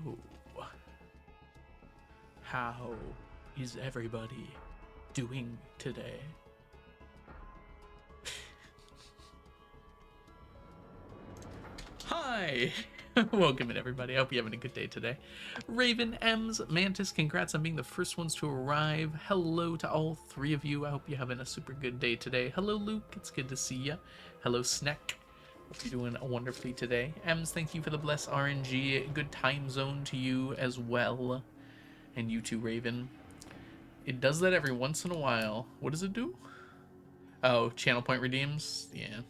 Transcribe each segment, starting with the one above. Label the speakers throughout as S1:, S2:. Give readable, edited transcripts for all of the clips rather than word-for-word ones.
S1: Hello. How is everybody doing today? Hi! Welcome in, everybody. I hope you're having a good day today. Raven, Ems, Mantis, congrats on being the first ones to arrive. Hello to all three of you. I hope you're having a super good day today. Hello, Luke. It's good to see you. Hello, Snack. Hope you're doing wonderfully today. Ems, thank you for the bless RNG. Good time zone to you as well. And you too, Raven. It does that every once in a while. What does it do? Oh, channel point redeems? Yeah.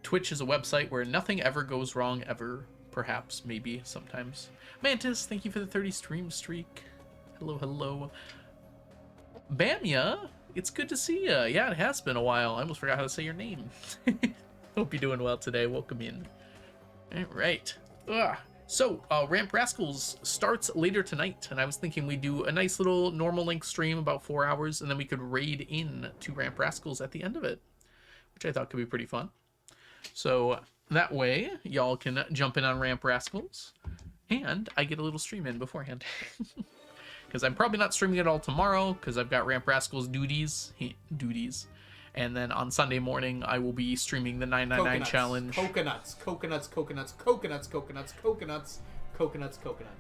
S1: Twitch is a website where nothing ever goes wrong ever. Perhaps, maybe, sometimes. Mantis, thank you for the 30 stream streak. Hello, hello. Bamya, it's good to see ya. Yeah, it has been a while. I almost forgot how to say your name. Hope you're doing well today. Welcome in. All right. So, Ramp Rascals starts later tonight, and I was thinking we'd do a nice little normal length stream, about 4 hours, and then we could raid in to Ramp Rascals at the end of it, which I thought could be pretty fun. So that way, y'all can jump in on Ramp Rascals, and I get a little stream in beforehand. Because I'm probably not streaming it all tomorrow, because I've got Ramp Rascals duties. And then on Sunday morning, I will be streaming the 999 challenge.
S2: Coconuts.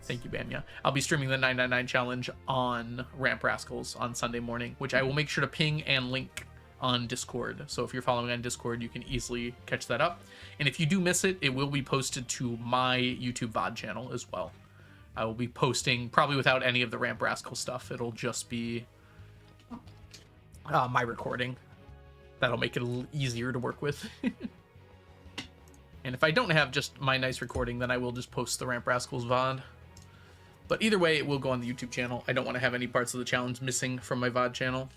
S1: Thank you, Bamya. I'll be streaming the 999 challenge on Ramp Rascals on Sunday morning, which I will make sure to ping and link on Discord. So if you're following on Discord, you can easily catch that up. And if you do miss it, it will be posted to my YouTube VOD channel as well. I will be posting probably without any of the Ramp Rascal stuff. It'll just be my recording. That'll make it a little easier to work with. And if I don't have just my nice recording, then I will just post the Ramp Rascals VOD. But either way, it will go on the YouTube channel. I don't want to have any parts of the challenge missing from my VOD channel.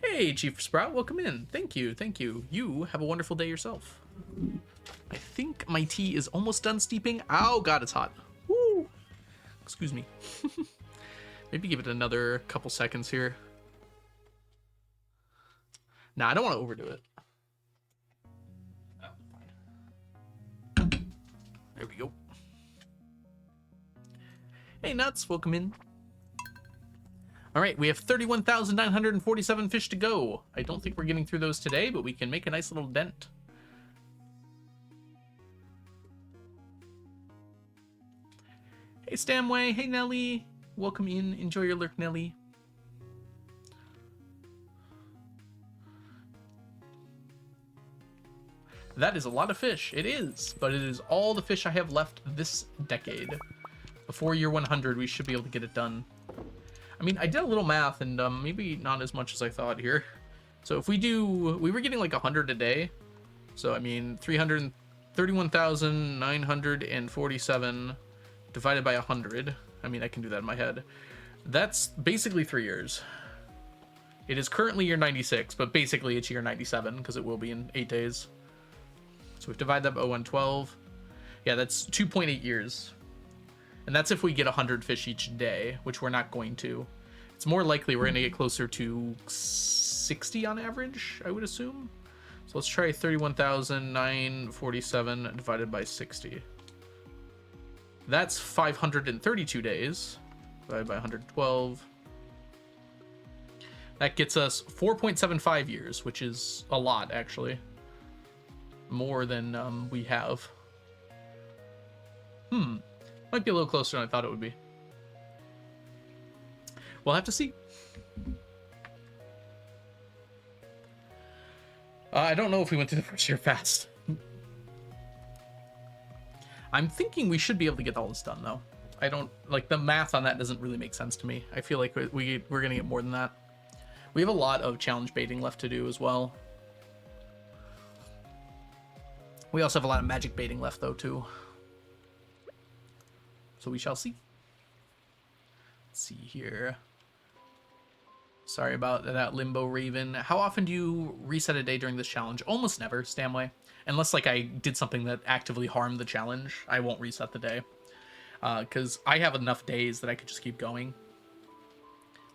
S1: Hey, Chief Sprout, welcome in. Thank you, thank you. You have a wonderful day yourself. I think my tea is almost done steeping. Ow, God, it's hot. Woo! Excuse me. Maybe give it another couple seconds here. Nah, I don't want to overdo it. There we go. Hey, Nuts, welcome in. All right, we have 31,947 fish to go. I don't think we're getting through those today, but we can make a nice little dent. Hey, Stamway. Hey, Nelly. Welcome in. Enjoy your lurk, Nelly. That is a lot of fish. It is, but it is all the fish I have left this decade. Before year 100, we should be able to get it done. I mean, I did a little math, and maybe not as much as I thought here. So if we do, we were getting like 100 a day. So, I mean, 331,947 divided by 100. I mean, I can do that in my head. That's basically 3 years. It is currently year 96, but basically it's year 97, because it will be in 8 days. So we've divided that by 112. Yeah, that's 2.8 years. And that's if we get 100 fish each day, which we're not going to. It's more likely we're going to get closer to 60 on average, I would assume. So let's try 31,947 divided by 60. That's 532 days divided by 112. That gets us 4.75 years, which is a lot, actually. More than we have. Might be a little closer than I thought it would be. We'll have to see. I don't know if we went through the first year fast. I'm thinking we should be able to get all this done, though. I don't, like, the math on that doesn't really make sense to me. I feel like we're going to get more than that. We have a lot of challenge baiting left to do as well. We also have a lot of magic baiting left, though, too. So we shall see. Let's see here. Sorry about that, Limbo Raven. How often do you reset a day during this challenge? Almost never, Stamway. Unless, like, I did something that actively harmed the challenge, I won't reset the day. Because I have enough days that I could just keep going.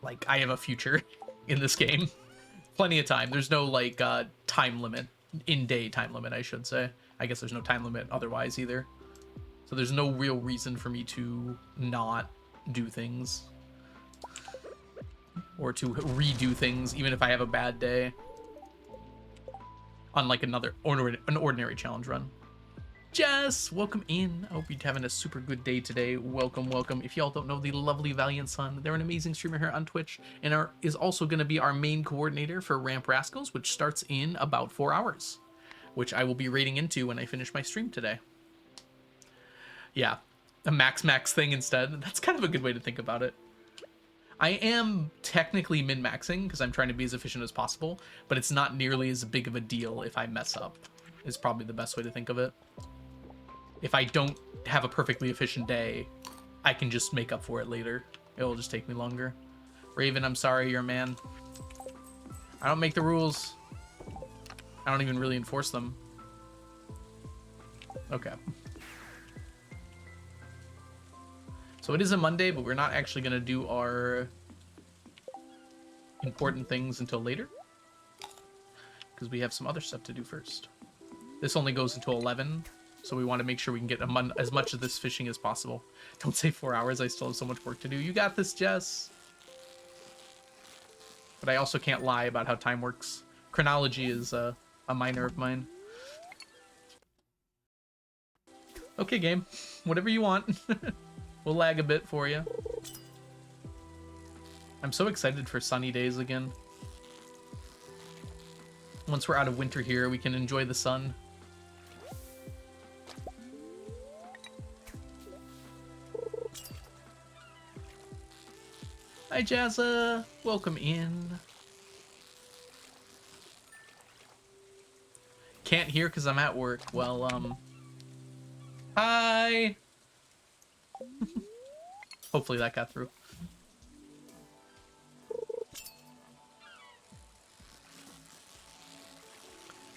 S1: Like, I have a future in this game. Plenty of time. There's no, like, time limit. In-day time limit, I should say. I guess there's no time limit otherwise either. So there's no real reason for me to not do things. Or to redo things, even if I have a bad day. Unlike an ordinary challenge run. Jess, welcome in. I hope you're having a super good day today. Welcome, welcome. If y'all don't know the lovely Valiant Sun, they're an amazing streamer here on Twitch and is also going to be our main coordinator for Ramp Rascals, which starts in about 4 hours, which I will be raiding into when I finish my stream today. Yeah, a max thing instead. That's kind of a good way to think about it. I am technically min-maxing because I'm trying to be as efficient as possible, but it's not nearly as big of a deal if I mess up, is probably the best way to think of it. If I don't have a perfectly efficient day, I can just make up for it later. It'll just take me longer. Raven, I'm sorry, you're a man. I don't make the rules. I don't even really enforce them. Okay. So it is a Monday, but we're not actually going to do our important things until later. Because we have some other stuff to do first. This only goes until 11. So we want to make sure we can get as much of this fishing as possible. Don't say 4 hours. I still have so much work to do. You got this, Jess. But I also can't lie about how time works. Chronology is a minor of mine. Okay, game. Whatever you want. We'll lag a bit for you. I'm so excited for sunny days again. Once we're out of winter here, we can enjoy the sun. Hi, Jazza. Welcome in. Can't hear because I'm at work. Well, hi. Hopefully that got through.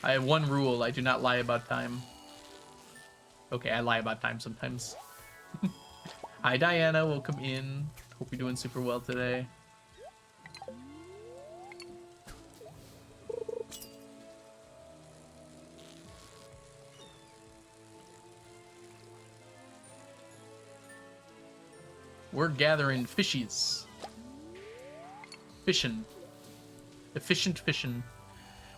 S1: I have one rule. I do not lie about time. Okay, I lie about time sometimes. Hi, Diana. Welcome in. Hope you're doing super well today. We're gathering fishies. Fishin'. Efficient fishin'.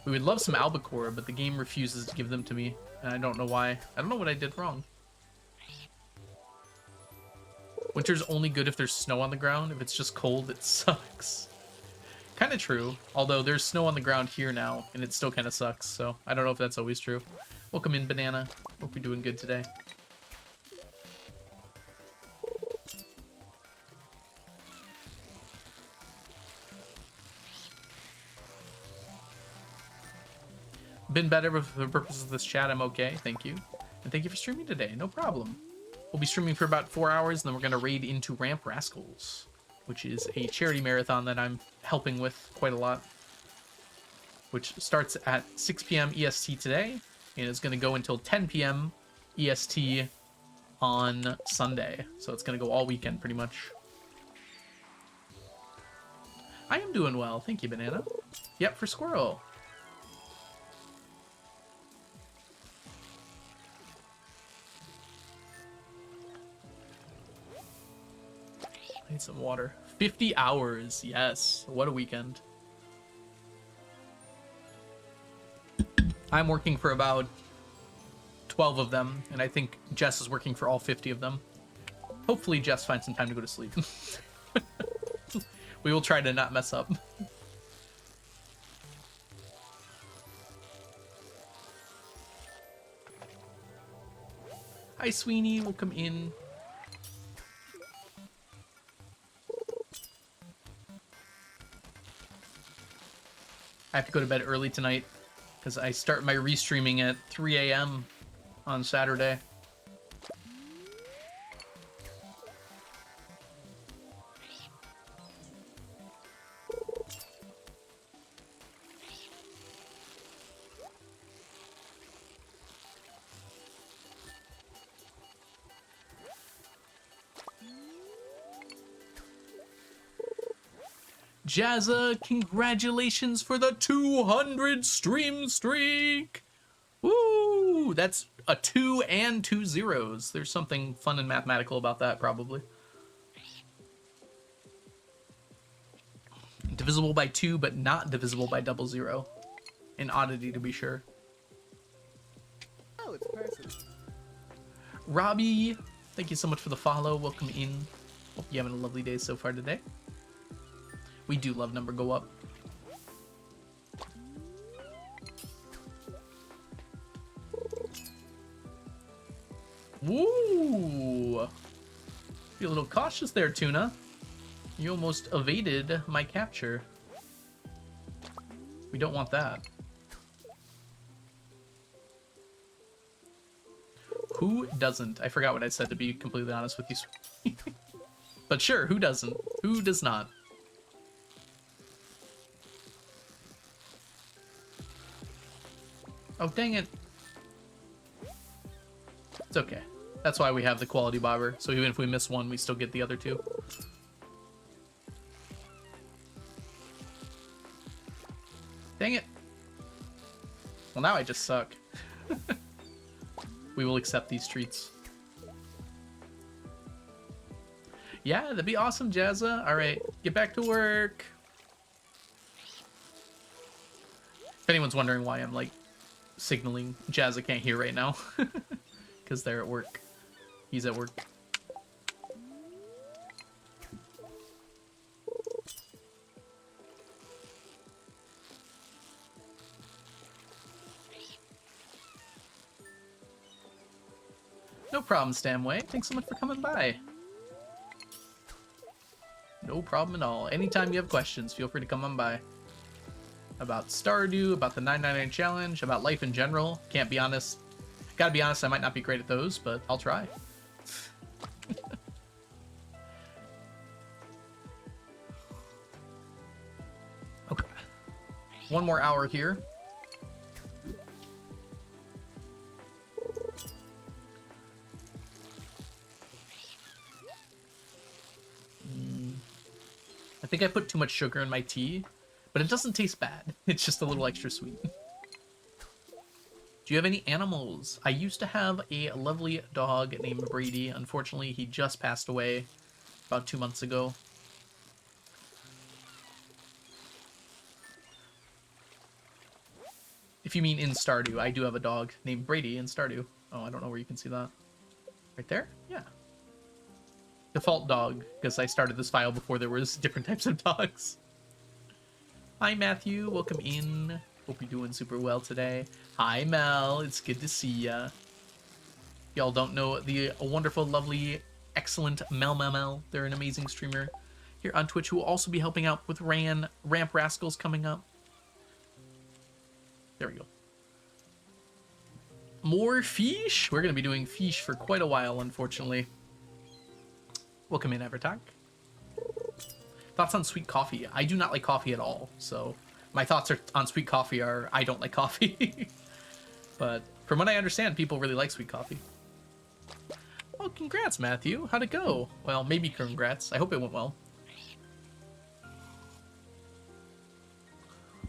S1: We would love some albacore, but the game refuses to give them to me, and I don't know why. I don't know what I did wrong. Winter's only good if there's snow on the ground. If it's just cold, it sucks. Kind of true, although there's snow on the ground here now, and it still kind of sucks, so I don't know if that's always true. Welcome in, Banana. Hope you're doing good today. Been better with the purpose of this chat. I'm okay, thank you. And thank you for streaming today, no problem. We'll be streaming for about 4 hours, and then we're going to raid into Ramp Rascals, which is a charity marathon that I'm helping with quite a lot, which starts at 6 p.m. EST today, and is going to go until 10 p.m. EST on Sunday. So it's going to go all weekend, pretty much. I am doing well. Thank you, Banana. Yep, for Squirrel. I need some water. 50 hours. Yes. What a weekend. I'm working for about 12 of them, and I think Jess is working for all 50 of them. Hopefully Jess finds some time to go to sleep. We will try to not mess up. Hi, Sweeney. Welcome in. I have to go to bed early tonight because I start my restreaming at 3 a.m. on Saturday. Jazza, congratulations for the 200 stream streak! Woo! Ooh, that's a 2 and 2 zeros. There's something fun and mathematical about that, probably. Divisible by 2, but not divisible by 00. An oddity, to be sure.
S2: Oh, it's a person.
S1: Robbie, thank you so much for the follow. Welcome in. Hope you're having a lovely day so far today. We do love number go up. Woo! Be a little cautious there, Tuna. You almost evaded my capture. We don't want that. Who doesn't? I forgot what I said, to be completely honest with you. But sure, who doesn't? Who does not? Oh, dang it. It's okay. That's why we have the quality bobber. So even if we miss one, we still get the other two. Dang it. Well, now I just suck. We will accept these treats. Yeah, that'd be awesome, Jazza. All right, get back to work. If anyone's wondering why I'm like signaling Jazza can't hear right now, because they're at work. He's at work. No problem, Stamway. Thanks so much for coming by. No problem at all. Anytime you have questions, feel free to come on by. About Stardew, about the 999 challenge, about life in general. Can't be honest. Gotta be honest, I might not be great at those, but I'll try. Okay. One more hour here. I think I put too much sugar in my tea, but it doesn't taste bad. It's just a little extra sweet. Do you have any animals? I used to have a lovely dog named Brady. Unfortunately, he just passed away about 2 months ago. If you mean in Stardew, I do have a dog named Brady in Stardew. Oh, I don't know where you can see that. Right there? Yeah. Default dog, because I started this file before there was different types of dogs. Hi, Matthew. Welcome in. Hope you're doing super well today. Hi, Mel. It's good to see ya. Y'all don't know the wonderful, lovely, excellent Mel. They're an amazing streamer here on Twitch who will also be helping out with Ramp Rascals coming up. There we go. More fish? We're going to be doing fish for quite a while, unfortunately. Welcome in, Evertalk. Thoughts on sweet coffee? I do not like coffee at all, so my thoughts on sweet coffee are I don't like coffee. But from what I understand, people really like sweet coffee. Oh, congrats, Matthew. How'd it go? Well, maybe congrats. I hope it went well.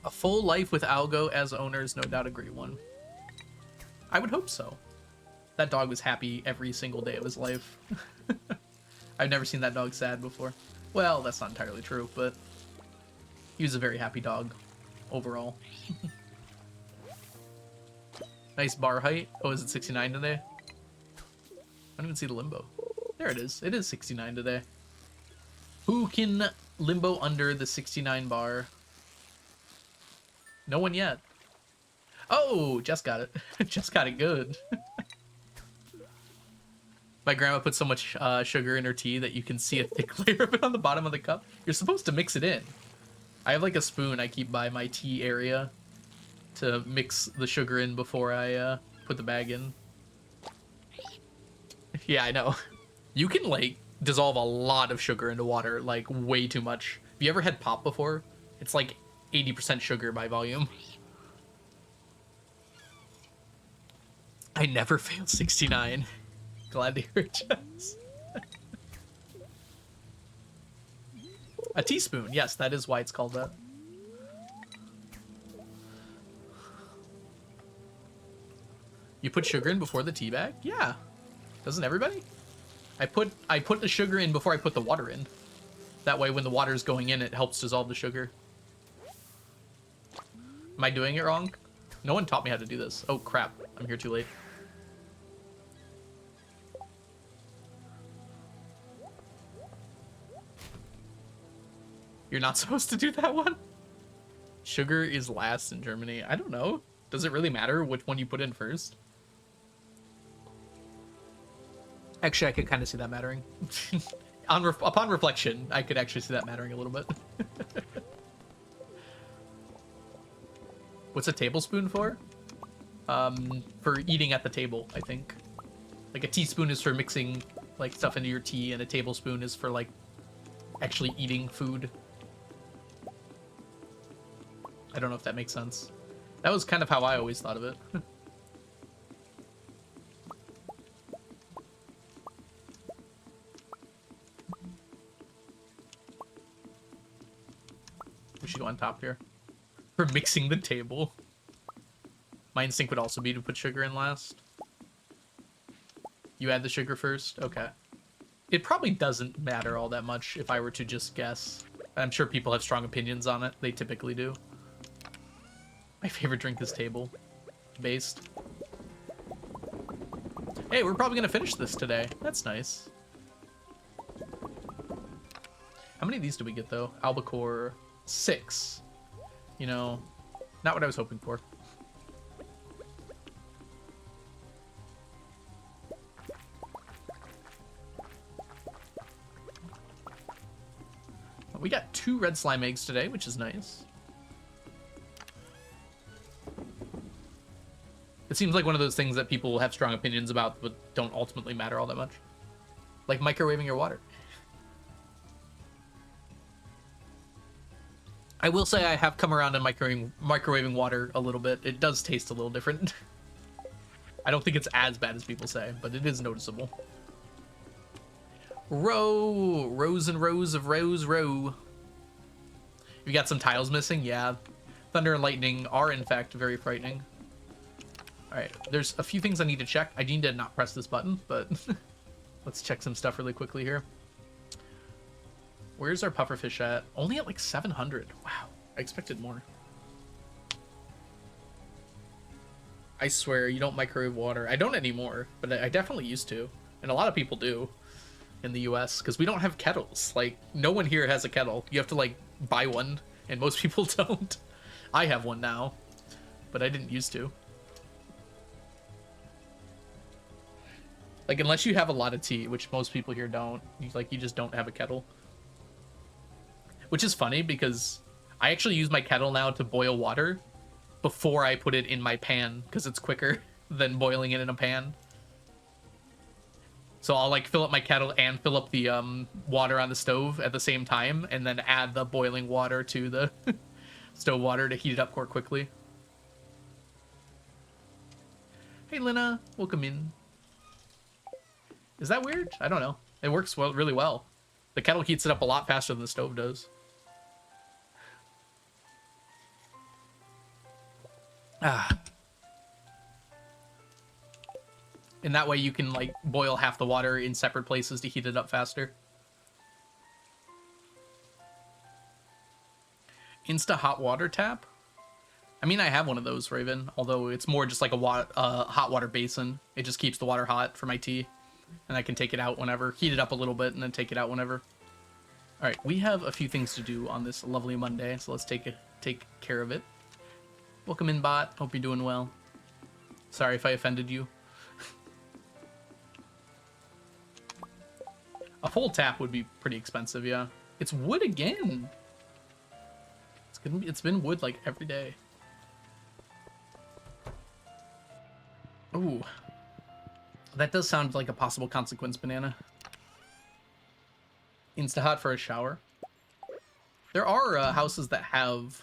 S1: A full life with Algo as owner is no doubt a great one. I would hope so. That dog was happy every single day of his life. I've never seen that dog sad before. Well, that's not entirely true, but he was a very happy dog overall. Nice bar height. Oh, is it 69 today? I don't even see the limbo. There it is. It is 69 today. Who can limbo under the 69 bar? No one yet. Oh, Jess got it. Jess got it good. My grandma put so much sugar in her tea that you can see a thick layer of it on the bottom of the cup. You're supposed to mix it in. I have like a spoon I keep by my tea area to mix the sugar in before I put the bag in. Yeah, I know. You can like dissolve a lot of sugar into water, like way too much. Have you ever had pop before? It's like 80% sugar by volume. I never failed 69. Glad to hear it, Jess. A teaspoon. Yes, that is why it's called that. You put sugar in before the tea bag? Yeah. Doesn't everybody? I put the sugar in before I put the water in. That way when the water is going in, it helps dissolve the sugar. Am I doing it wrong? No one taught me how to do this. Oh crap, I'm here too late. You're not supposed to do that one? Sugar is last in Germany. I don't know. Does it really matter which one you put in first? Actually, I could kind of see that mattering. Upon reflection, I could actually see that mattering a little bit. What's a tablespoon for? For eating at the table, I think. Like a teaspoon is for mixing like stuff into your tea, and a tablespoon is for like actually eating food. I don't know if that makes sense. That was kind of how I always thought of it. We should go on top here. For mixing the table. My instinct would also be to put sugar in last. You add the sugar first? Okay. It probably doesn't matter all that much if I were to just guess. I'm sure people have strong opinions on it. They typically do. My favorite drink is table based. Hey, we're probably gonna finish this today. That's nice. How many of these do we get though? Albacore 6. You know, not what I was hoping for. We got 2 red slime eggs today, which is nice. It seems like one of those things that people have strong opinions about, but don't ultimately matter all that much. Like microwaving your water. I will say I have come around to microwaving water a little bit. It does taste a little different. I don't think it's as bad as people say, but it is noticeable. Rows and rows of row. You got some tiles missing? Yeah. Thunder and lightning are in fact very frightening. Alright, there's a few things I need to check. I need to not press this button, but let's check some stuff really quickly here. Where's our pufferfish at? Only at like 700. Wow, I expected more. I swear, you don't microwave water. I don't anymore, but I definitely used to. And a lot of people do in the US, because we don't have kettles. Like, no one here has a kettle. You have to, like, buy one, and most people don't. I have one now, but I didn't used to. Like, unless you have a lot of tea, which most people here don't, you just don't have a kettle. Which is funny, because I actually use my kettle now to boil water before I put it in my pan, because it's quicker than boiling it in a pan. So I'll, like, fill up my kettle and fill up the water on the stove at the same time, and then add the boiling water to the stove water to heat it up more quickly. Hey, Lena. Welcome in. Is that weird? I don't know. It works really well. The kettle heats it up a lot faster than the stove does. And that way you can, like, boil half the water in separate places to heat it up faster. Insta hot water tap? I mean, I have one of those, Raven, although it's more just like a hot water basin. It just keeps the water hot for my tea. And I can take it out whenever, heat it up a little bit, and then take it out whenever. All right, we have a few things to do on this lovely Monday, so let's take care of it. Welcome in, bot. Hope you're doing well. Sorry if I offended you. A full tap would be pretty expensive, yeah. It's wood again. It's been wood like every day. Ooh. That does sound like a possible consequence, Banana. Insta-hot for a shower. There are houses that have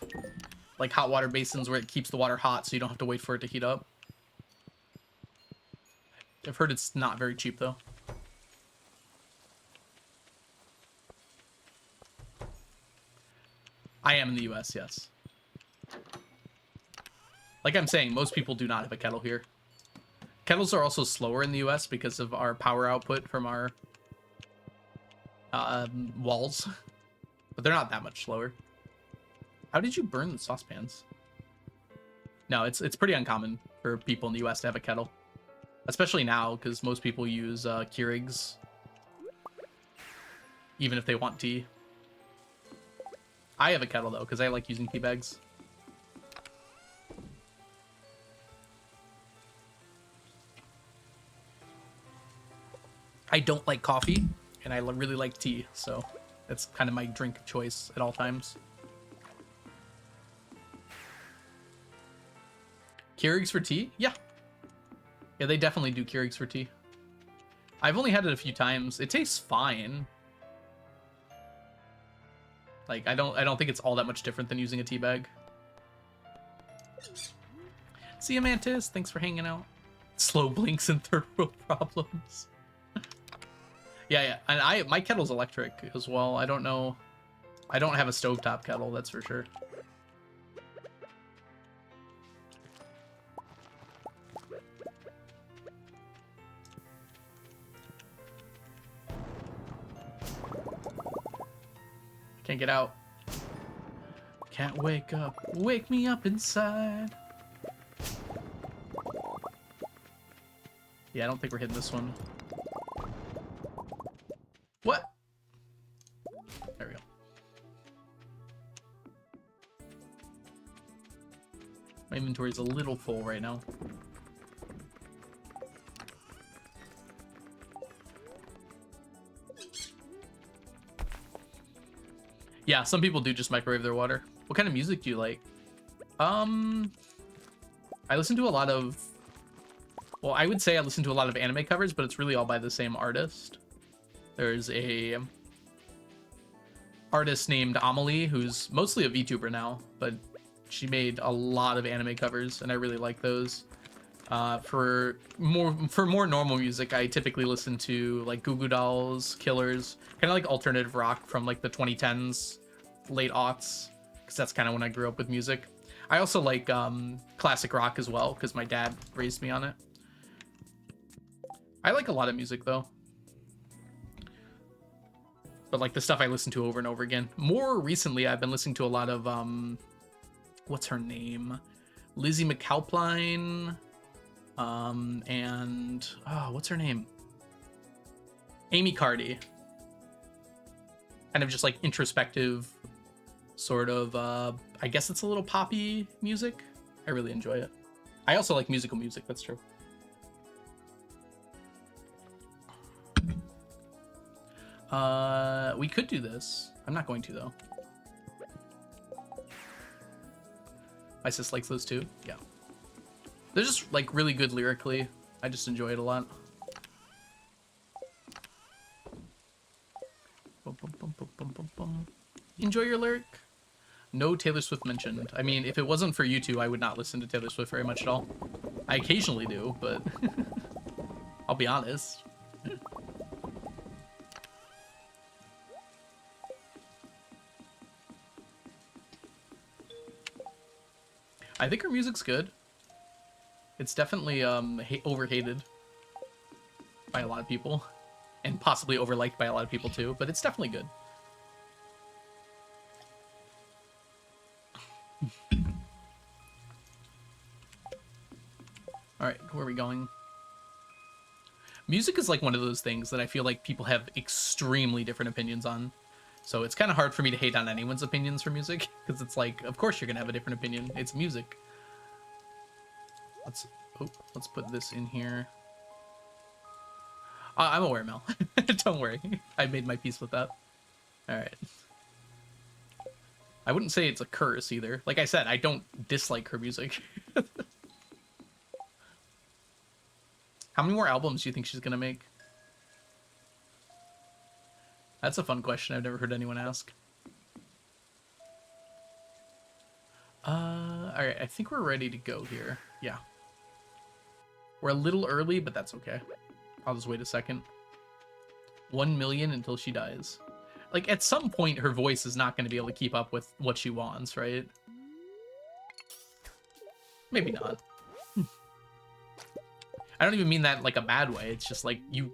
S1: like hot water basins where it keeps the water hot so you don't have to wait for it to heat up. I've heard it's not very cheap though. I am in the US, yes. Like I'm saying, most people do not have a kettle here. Kettles are also slower in the US because of our power output from our walls, but they're not that much slower. How did you burn the saucepans? No, it's pretty uncommon for people in the US to have a kettle, especially now because most people use Keurigs, even if they want tea. I have a kettle though because I like using tea bags. I don't like coffee, and I really like tea, so that's kind of my drink of choice at all times. Keurigs for tea? Yeah. Yeah, they definitely do Keurigs for tea. I've only had it a few times. It tastes fine. Like, I don't think it's all that much different than using a tea bag. See you, Mantis. Thanks for hanging out. Slow blinks and third world problems. Yeah, and my kettle's electric as well. I don't know. I don't have a stovetop kettle, that's for sure. Can't get out. Can't wake up. Wake me up inside. Yeah, I don't think we're hitting this one. What? There we go. My inventory's a little full right now. Yeah, some people do just microwave their water. What kind of music do you like? I listen to a lot of... Well, I would say I listen to a lot of anime covers, but it's really all by the same artist. There's a artist named Amelie, who's mostly a VTuber now, but she made a lot of anime covers, and I really like those. For more normal music, I typically listen to like Goo Goo Dolls, Killers, kind of like alternative rock from like the 2010s, late aughts, because that's kind of when I grew up with music. I also like classic rock as well, because my dad raised me on it. I like a lot of music though. But like the stuff I listen to over and over again. More recently, I've been listening to a lot of, what's her name? Lizzie McAlpine, and, oh, what's her name? Amy Cardi. Kind of just like introspective, sort of, I guess it's a little poppy music. I really enjoy it. I also like musical music, that's true. We could do this. I'm not going to, though. My sis likes those too. Yeah. They're just, like, really good lyrically. I just enjoy it a lot. Bum, bum, bum, bum, bum, bum, bum. Enjoy your lyric? No Taylor Swift mentioned. I mean, if it wasn't for you two, I would not listen to Taylor Swift very much at all. I occasionally do, but I'll be honest. I think her music's good. It's definitely overhated by a lot of people, and possibly overliked by a lot of people too, but it's definitely good. Alright, where are we going? Music is like one of those things that I feel like people have extremely different opinions on. So it's kind of hard for me to hate on anyone's opinions for music, because it's like, of course you're going to have a different opinion. It's music. Let's put this in here. I'm aware, Mel. Don't worry. I made my peace with that. Alright. I wouldn't say it's a curse either. Like I said, I don't dislike her music. How many more albums do you think she's gonna make? That's a fun question I've never heard anyone ask. Alright, I think we're ready to go here. Yeah. We're a little early, but that's okay. I'll just wait a second. 1 million until she dies. Like, at some point, her voice is not going to be able to keep up with what she wants, right? Maybe not. I don't even mean that like a bad way. It's just like you,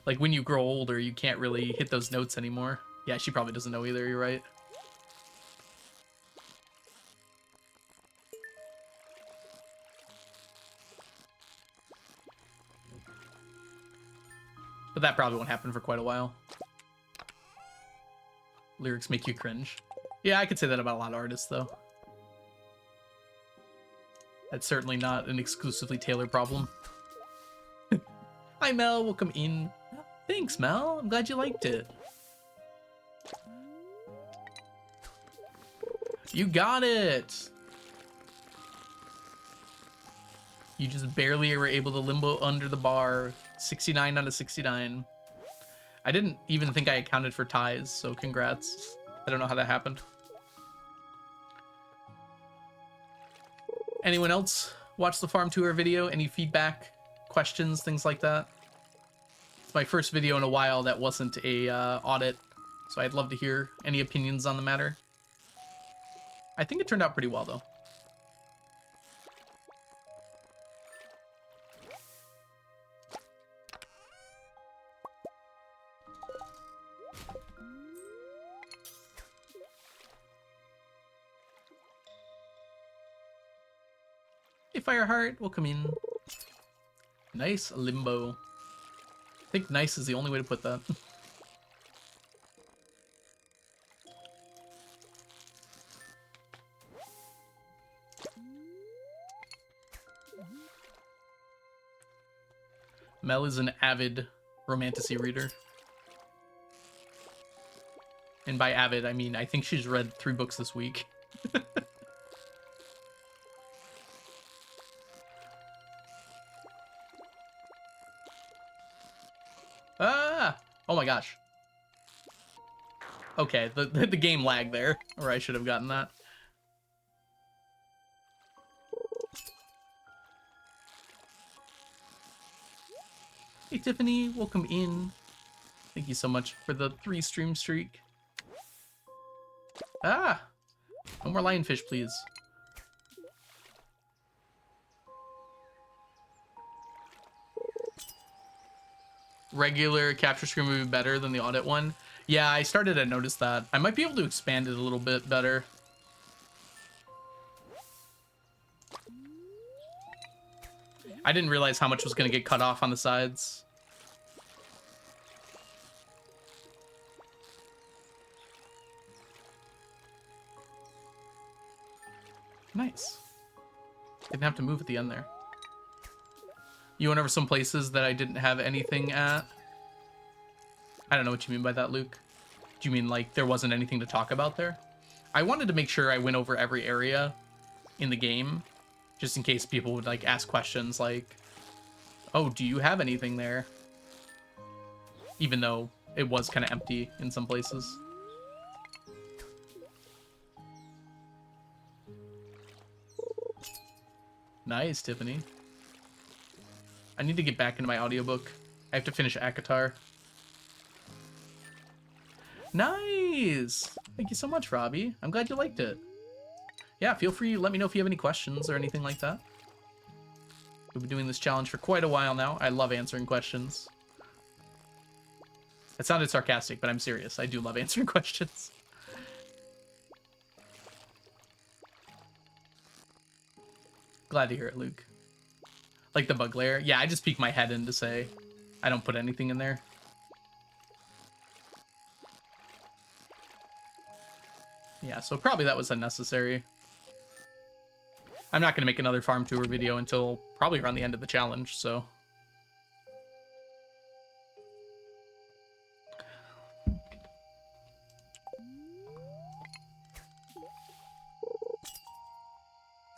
S1: like when you grow older, you can't really hit those notes anymore. Yeah, she probably doesn't know either. You're right. But that probably won't happen for quite a while. Lyrics make you cringe. Yeah, I could say that about a lot of artists, though. That's certainly not an exclusively Taylor problem. Hi, Mel. Welcome in. Thanks, Mel. I'm glad you liked it. You got it. You just barely were able to limbo under the bar. 69 out of 69. I didn't even think I accounted for ties, so congrats. I don't know how that happened. Anyone else watch the farm tour video? Any feedback, questions, things like that? It's my first video in a while that wasn't a audit, so I'd love to hear any opinions on the matter. I think it turned out pretty well, though. Hey, Fireheart, welcome in. Nice limbo. I think nice is the only way to put that. Mel is an avid romantasy reader. And by avid, I mean, I think she's read 3 books this week. Ah! Oh my gosh. Okay, the game lagged there, or I should have gotten that. Hey Tiffany, welcome in. Thank you so much for the 3 stream streak. Ah! No more lionfish, please. Regular capture screen would be better than the audit one. Yeah, I started to notice that. I might be able to expand it a little bit better. I didn't realize how much was going to get cut off on the sides. Nice. Didn't have to move at the end there. You went over some places that I didn't have anything at? I don't know what you mean by that, Luke. Do you mean like there wasn't anything to talk about there? I wanted to make sure I went over every area in the game, just in case people would like ask questions like, oh, do you have anything there? Even though it was kind of empty in some places. Nice, Tiffany. I need to get back into my audiobook. I have to finish Akatar. Nice! Thank you so much, Robbie. I'm glad you liked it. Yeah, feel free. Let me know if you have any questions or anything like that. We've been doing this challenge for quite a while now. I love answering questions. It sounded sarcastic, but I'm serious. I do love answering questions. Glad to hear it, Luke. Like the bug layer? Yeah, I just peek my head in to say I don't put anything in there. Yeah, so probably that was unnecessary. I'm not going to make another farm tour video until probably around the end of the challenge, so...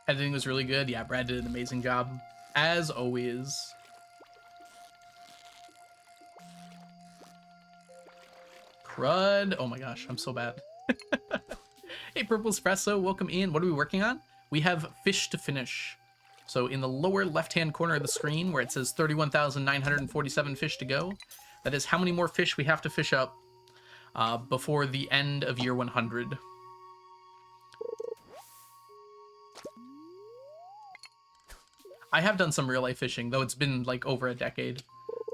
S1: Editing was really good. Yeah, Brad did an amazing job. As always. Crud. Oh my gosh, I'm so bad. Hey, Purple Espresso, welcome in. What are we working on? We have fish to finish. So in the lower left-hand corner of the screen where it says 31,947 fish to go, that is how many more fish we have to fish up before the end of year 100. I have done some real life fishing, though it's been like over a decade.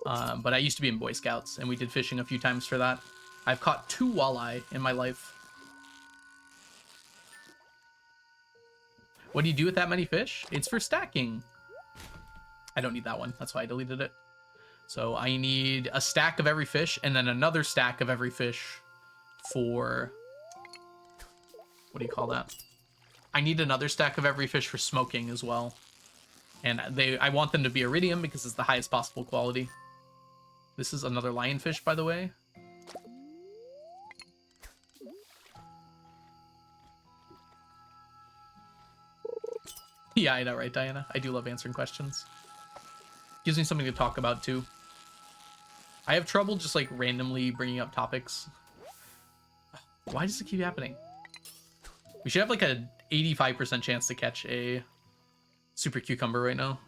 S1: But I used to be in Boy Scouts, and we did fishing a few times for that. I've caught 2 walleye in my life. What do you do with that many fish? It's for stacking. I don't need that one. That's why I deleted it. So I need a stack of every fish, and then another stack of every fish for... What do you call that? I need another stack of every fish for smoking as well. And I want them to be iridium because it's the highest possible quality. This is another lionfish, by the way. Yeah, I know, right, Diana? I do love answering questions. Gives me something to talk about, too. I have trouble just, like, randomly bringing up topics. Why does it keep happening? We should have, like, a 85% chance to catch a super cucumber right now.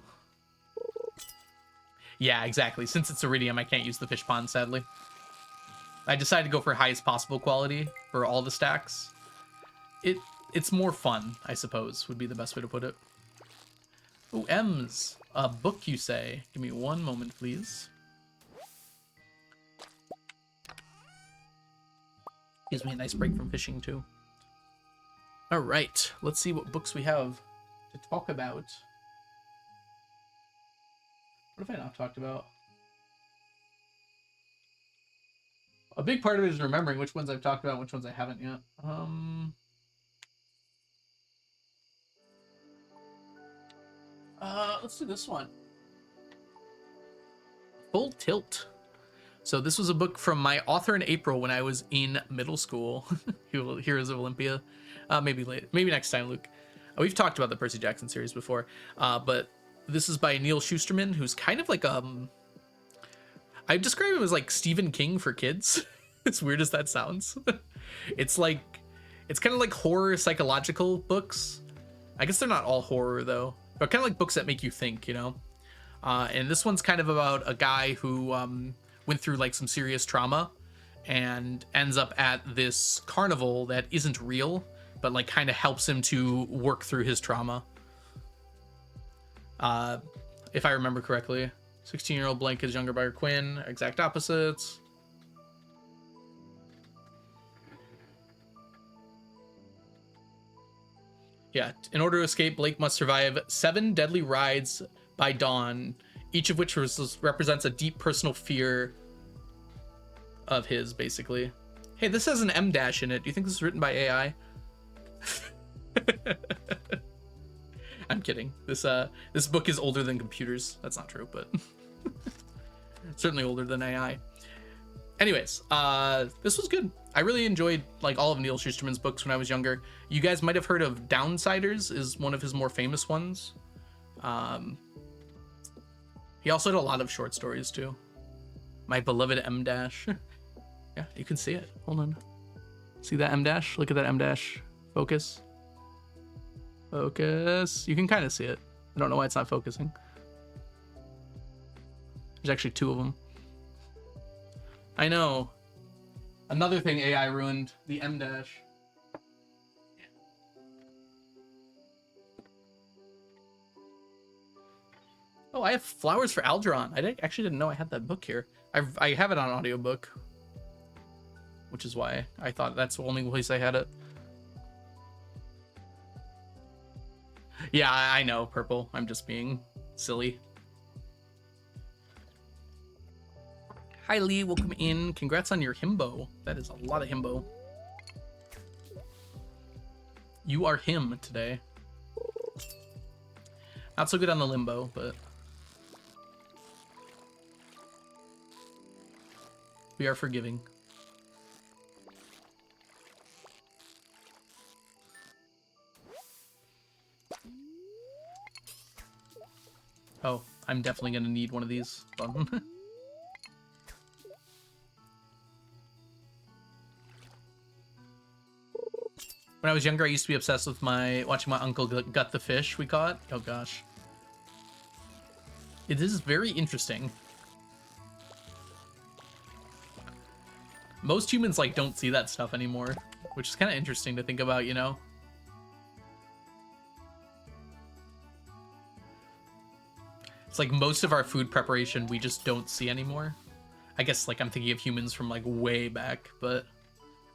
S1: Yeah, exactly. Since it's iridium, I can't use the fish pond, sadly. I decided to go for highest possible quality for all the stacks. It's more fun, I suppose, would be the best way to put it. Oh, M's. A book, you say? Give me one moment, please. Gives me a nice break from fishing, too. All right, let's see what books we have to talk about. What have I not talked about? A big part of it is remembering which ones I've talked about and which ones I haven't yet. Let's do this one. Full Tilt. So this was a book from my author in April when I was in middle school. Heroes of Olympia. Maybe later. Maybe next time, Luke. We've talked about the Percy Jackson series before. But this is by Neil Shusterman, who's kind of like I describe him as like Stephen King for kids. As weird as that sounds. It's kind of like horror psychological books. I guess they're not all horror though. But kind of like books that make you think, you know? And this one's kind of about a guy who went through like some serious trauma and ends up at this carnival that isn't real, but like kind of helps him to work through his trauma. If I remember correctly, 16-year-old Blank is younger by her Quinn, exact opposites. Yeah, in order to escape, Blake must survive 7 deadly rides by dawn, each of which represents a deep personal fear of his, basically. Hey, this has an M dash in it. Do you think this is written by AI? I'm kidding. This book is older than computers. That's not true, but certainly older than AI. Anyways, this was good. I really enjoyed like all of Neil Shusterman's books when I was younger. You guys might have heard of Downsiders, is one of his more famous ones. He also had a lot of short stories too. My beloved M dash. Yeah, you can see it. Hold on. See that M dash? Look at that M dash. Focus. Focus. You can kind of see it. I don't know why it's not focusing. There's actually 2 of them. I know. Another thing AI ruined, the M dash. Yeah. Oh, I have Flowers for Algernon. I actually didn't know I had that book here. I have it on audiobook, which is why I thought that's the only place I had it. Yeah, I know, Purple. I'm just being silly. Hi, Lee. Welcome in. Congrats on your himbo. That is a lot of himbo. You are him today. Not so good on the limbo, but we are forgiving. Oh, I'm definitely going to need one of these. When I was younger, I used to be obsessed with watching my uncle gut the fish we caught. Oh gosh. It is very interesting. Most humans like don't see that stuff anymore, which is kind of interesting to think about, you know? It's like most of our food preparation we just don't see anymore. I guess like I'm thinking of humans from like way back, but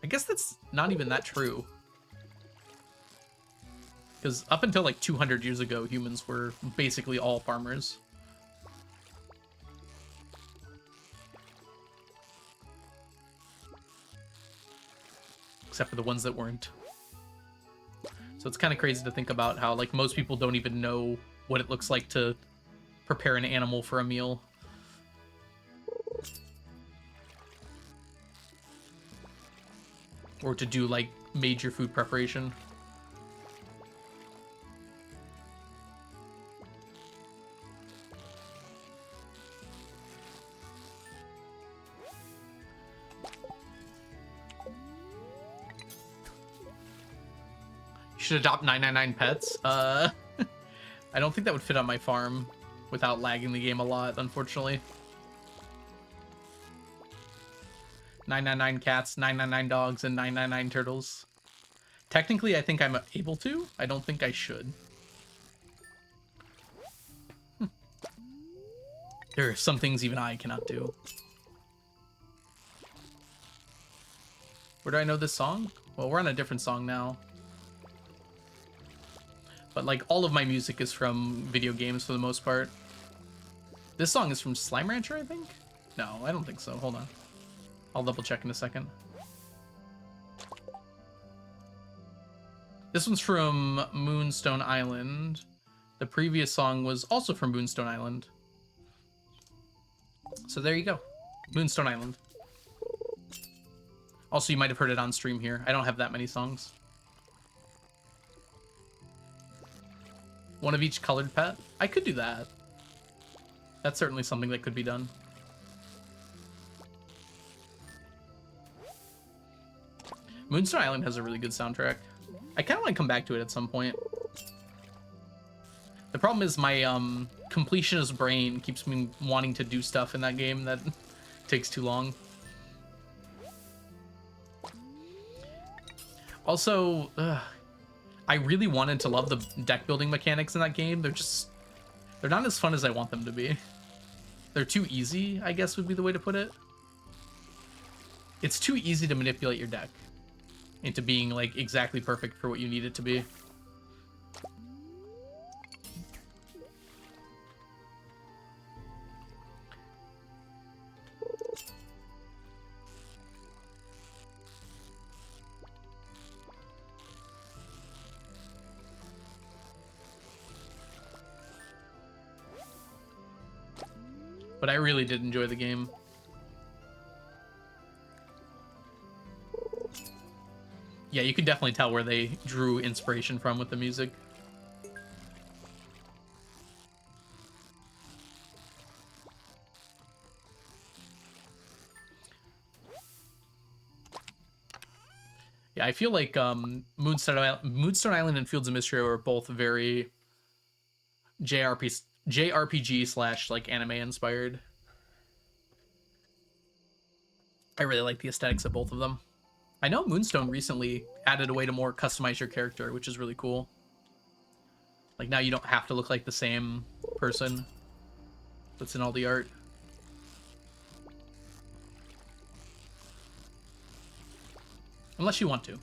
S1: I guess that's not even that true. Because up until like 200 years ago, humans were basically all farmers. Except for the ones that weren't. So it's kind of crazy to think about how like most people don't even know what it looks like to prepare an animal for a meal. Or to do like major food preparation. Should adopt 999 pets. I don't think that would fit on my farm without lagging the game a lot, unfortunately. 999 cats, 999 dogs, and 999 turtles. Technically, I think I'm able to. I don't think I should. There are some things even I cannot do. Where do I know this song? Well, we're on a different song now. But like all of my music is from video games for the most part. This song is from Slime Rancher, I think? No, I don't think so. Hold on. I'll double check in a second. This one's from Moonstone Island. The previous song was also from Moonstone Island. So there you go. Moonstone Island. Also, you might have heard it on stream here. I don't have that many songs. One of each colored pet? I could do that. That's certainly something that could be done. Moonstone Island has a really good soundtrack. I kind of want to come back to it at some point. The problem is my completionist brain keeps me wanting to do stuff in that game that takes too long. Also, I really wanted to love the deck building mechanics in that game. They're not as fun as I want them to be. They're too easy, I guess would be the way to put it. It's too easy to manipulate your deck into being like exactly perfect for what you need it to be. But I really did enjoy the game. Yeah, you can definitely tell where they drew inspiration from with the music. Yeah, I feel like Moonstone Island and Fields of Mystery are both very JRPG slash like anime inspired. I really like the aesthetics of both of them. I know Moonstone recently added a way to more customize your character, which is really cool. Like now you don't have to look like the same person that's in all the art. Unless you want to.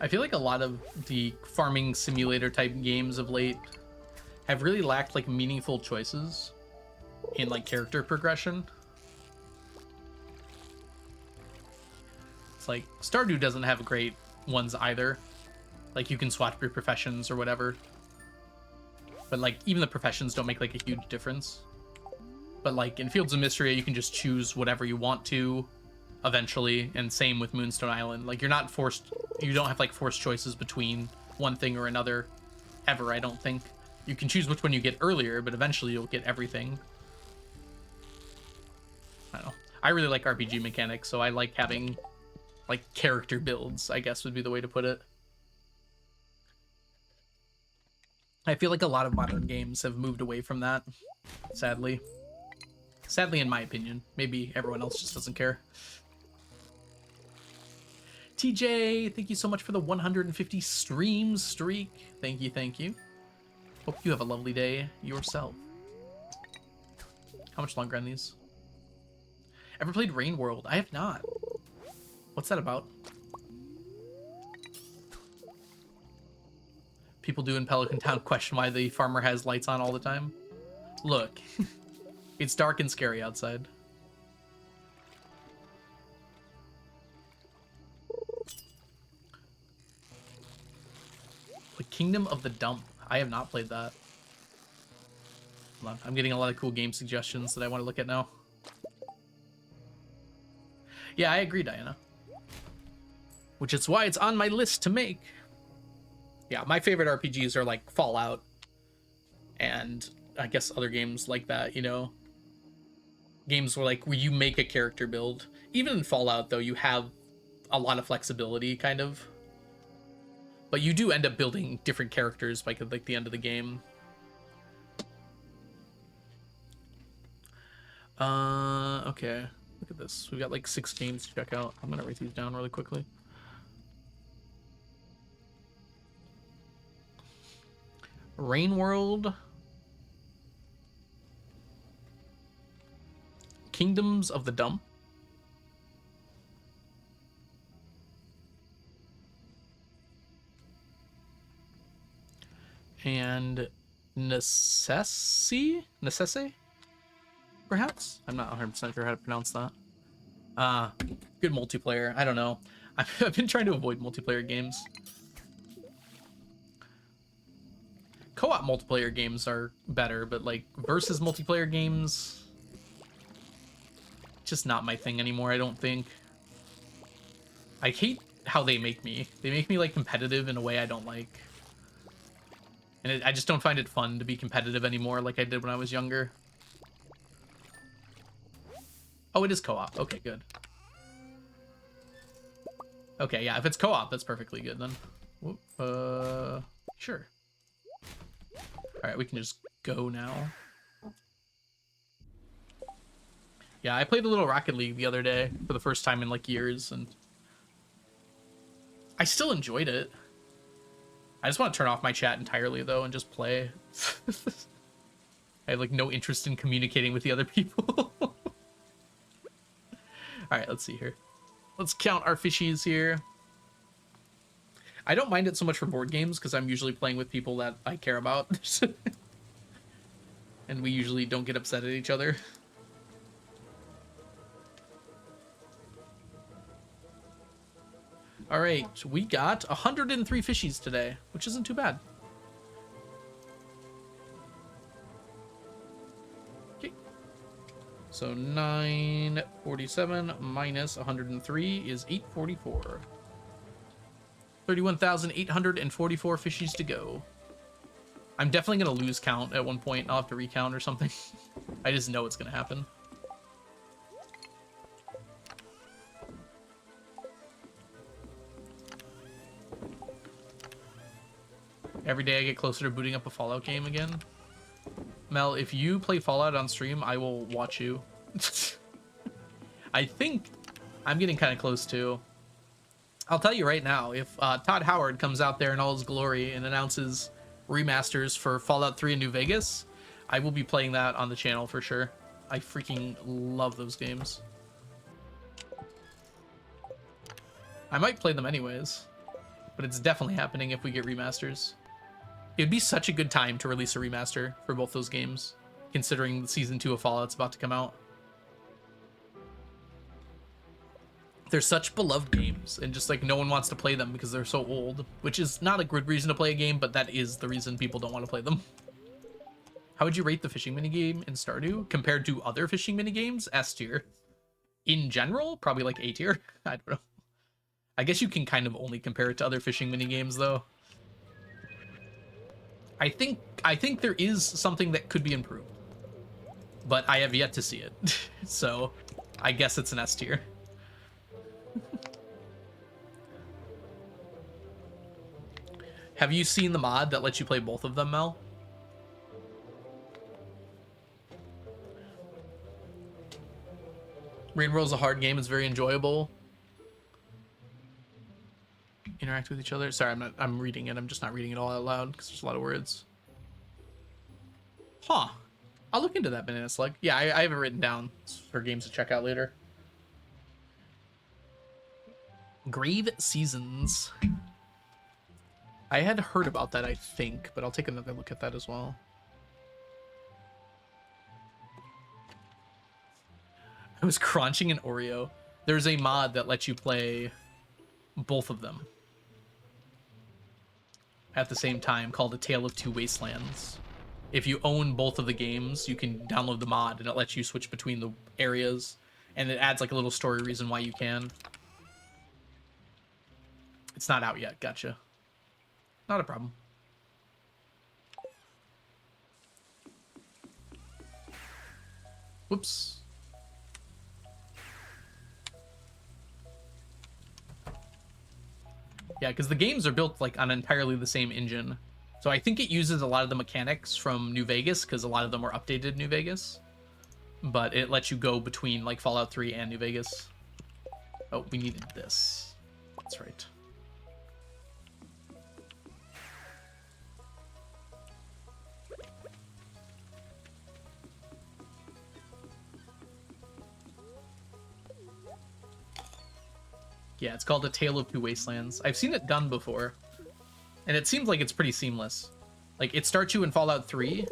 S1: I feel like a lot of the farming simulator type games of late have really lacked like meaningful choices in like character progression. It's like Stardew doesn't have great ones either. Like you can swap your professions or whatever. But like even the professions don't make like a huge difference. But like in Fields of Mystery, you can just choose whatever you want to eventually, and same with Moonstone Island. Like you're not forced, you don't have like forced choices between one thing or another ever, I don't think. You can choose which one you get earlier, but eventually you'll get everything. I don't know. I really like RPG mechanics, so I like having like character builds, I guess would be the way to put it. I feel like a lot of modern games have moved away from that, sadly. Sadly, in my opinion. Maybe everyone else just doesn't care. TJ, thank you so much for the 150 stream streak. Thank you, thank you. Hope you have a lovely day yourself. How much longer on these? Ever played Rain World? I have not. What's that about? People do in Pelican Town question why the farmer has lights on all the time. Look, it's dark and scary outside. The Kingdom of the Dump. I have not played that. Hold on. I'm getting a lot of cool game suggestions that I want to look at now. Yeah, I agree, Diana. Which is why it's on my list to make. Yeah, my favorite RPGs are like Fallout and I guess other games like that, you know? Games where like where you make a character build. Even in Fallout though, you have a lot of flexibility kind of. But you do end up building different characters by like the end of the game. Okay. Look at this. We've got like 6 games to check out. I'm gonna write these down really quickly. Rain World, Kingdoms of the Dump, and Necesse, perhaps? I'm not 100% sure how to pronounce that. Good multiplayer. I don't know. I've been trying to avoid multiplayer games. Co-op multiplayer games are better, but like versus multiplayer games, just not my thing anymore, I don't think. I hate how they make me. They make me like competitive in a way I don't like. And I just don't find it fun to be competitive anymore like I did when I was younger. Oh, it is co-op. Okay, good. Okay, yeah, if it's co-op, that's perfectly good then. Whoop, sure. Alright, we can just go now. Yeah, I played a little Rocket League the other day for the first time in like years, and I still enjoyed it. I just want to turn off my chat entirely though and just play. I have like no interest in communicating with the other people. Alright, let's see here. Let's count our fishies here. I don't mind it so much for board games because I'm usually playing with people that I care about. And we usually don't get upset at each other. All right, we got 103 fishies today, which isn't too bad. Okay. So 947 minus 103 is 844. 31,844 fishies to go. I'm definitely going to lose count at one point. I'll have to recount or something. I just know it's going to happen. Every day I get closer to booting up a Fallout game again. Mel, if you play Fallout on stream, I will watch you. I think I'm getting kind of close to. I'll tell you right now, if Todd Howard comes out there in all his glory and announces remasters for Fallout 3 in New Vegas, I will be playing that on the channel for sure. I freaking love those games. I might play them anyways, but it's definitely happening if we get remasters. It'd be such a good time to release a remaster for both those games, considering Season 2 of Fallout's about to come out. They're such beloved games, and just like no one wants to play them because they're so old, which is not a good reason to play a game, but that is the reason people don't want to play them. How would you rate the fishing minigame in Stardew compared to other fishing minigames? S tier. In general, probably like A tier. I don't know. I guess you can kind of only compare it to other fishing minigames though. I think there is something that could be improved, but I have yet to see it. So I guess it's an S tier. Have you seen the mod that lets you play both of them, Mel? Rainbow's a hard game. It's very enjoyable. Interact with each other. Sorry, I'm reading it. I'm just not reading it all out loud because there's a lot of words. Huh. I'll look into that, Banana Slug. Yeah, I have it written down for games to check out later. Grave Seasons. I had heard about that, I think, but I'll take another look at that as well. I was crunching an Oreo. There's a mod that lets you play both of them at the same time called A Tale of Two Wastelands. If you own both of the games, you can download the mod and it lets you switch between the areas, and it adds like a little story reason why you can. It's not out yet. Gotcha. Not a problem. Whoops. Yeah, because the games are built like on entirely the same engine. So I think it uses a lot of the mechanics from New Vegas because a lot of them were updated in New Vegas. But it lets you go between like Fallout 3 and New Vegas. Oh, we needed this. That's right. Yeah, it's called A Tale of Two Wastelands. I've seen it done before, and it seems like it's pretty seamless. Like, it starts you in Fallout 3,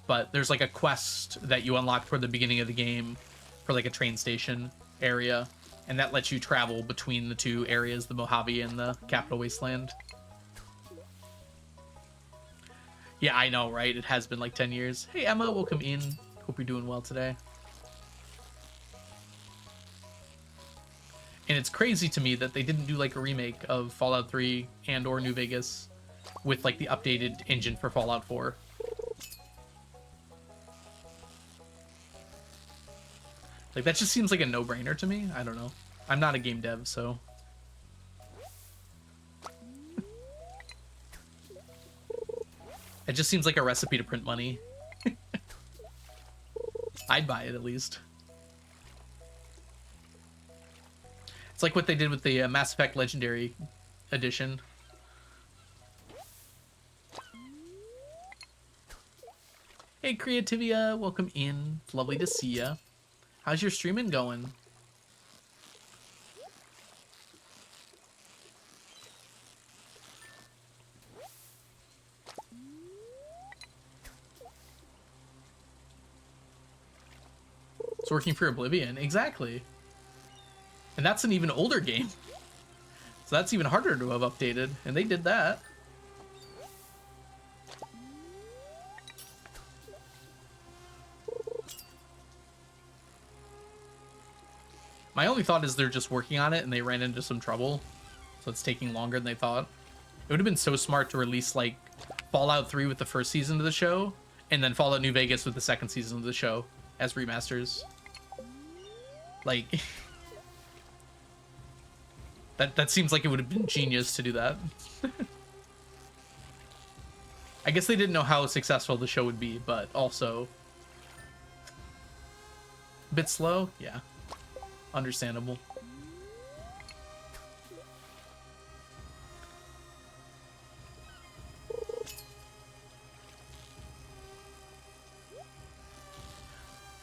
S1: but there's like a quest that you unlock toward the beginning of the game for like a train station area, and that lets you travel between the two areas, the Mojave and the Capital Wasteland. Yeah, I know, right? It has been like 10 years. Hey, Emma, welcome in. Hope you're doing well today. And it's crazy to me that they didn't do like a remake of Fallout 3 and or New Vegas with like the updated engine for Fallout 4. Like, that just seems like a no-brainer to me. I don't know. I'm not a game dev, so... It just seems like a recipe to print money. I'd buy it, at least. It's like what they did with the Mass Effect Legendary Edition. Hey, Creativia, welcome in. It's lovely to see ya. How's your streaming going? It's working for Oblivion, exactly. And that's an even older game. So that's even harder to have updated, and they did that. My only thought is they're just working on it and they ran into some trouble, so it's taking longer than they thought. It would have been so smart to release like Fallout 3 with the first season of the show, and then Fallout New Vegas with the second season of the show as remasters. Like, that seems like it would have been genius to do that. I guess they didn't know how successful the show would be, but also a bit slow. Yeah, understandable.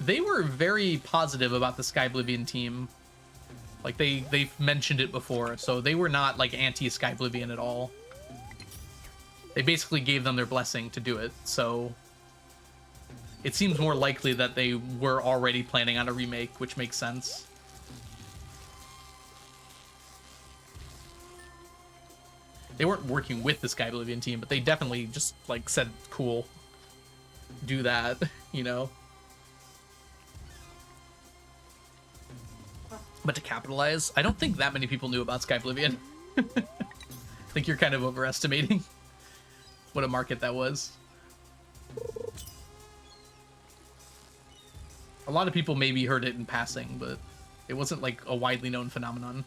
S1: They were very positive about the Skyblivion team. Like, they've mentioned it before, so they were not like anti-Skyblivion at all. They basically gave them their blessing to do it, so it seems more likely that they were already planning on a remake, which makes sense. They weren't working with the Skyblivion team, but they definitely just like said, cool, do that, you know? But to capitalize, I don't think that many people knew about Skyblivion. I think you're kind of overestimating what a market that was. A lot of people maybe heard it in passing, but it wasn't like a widely known phenomenon.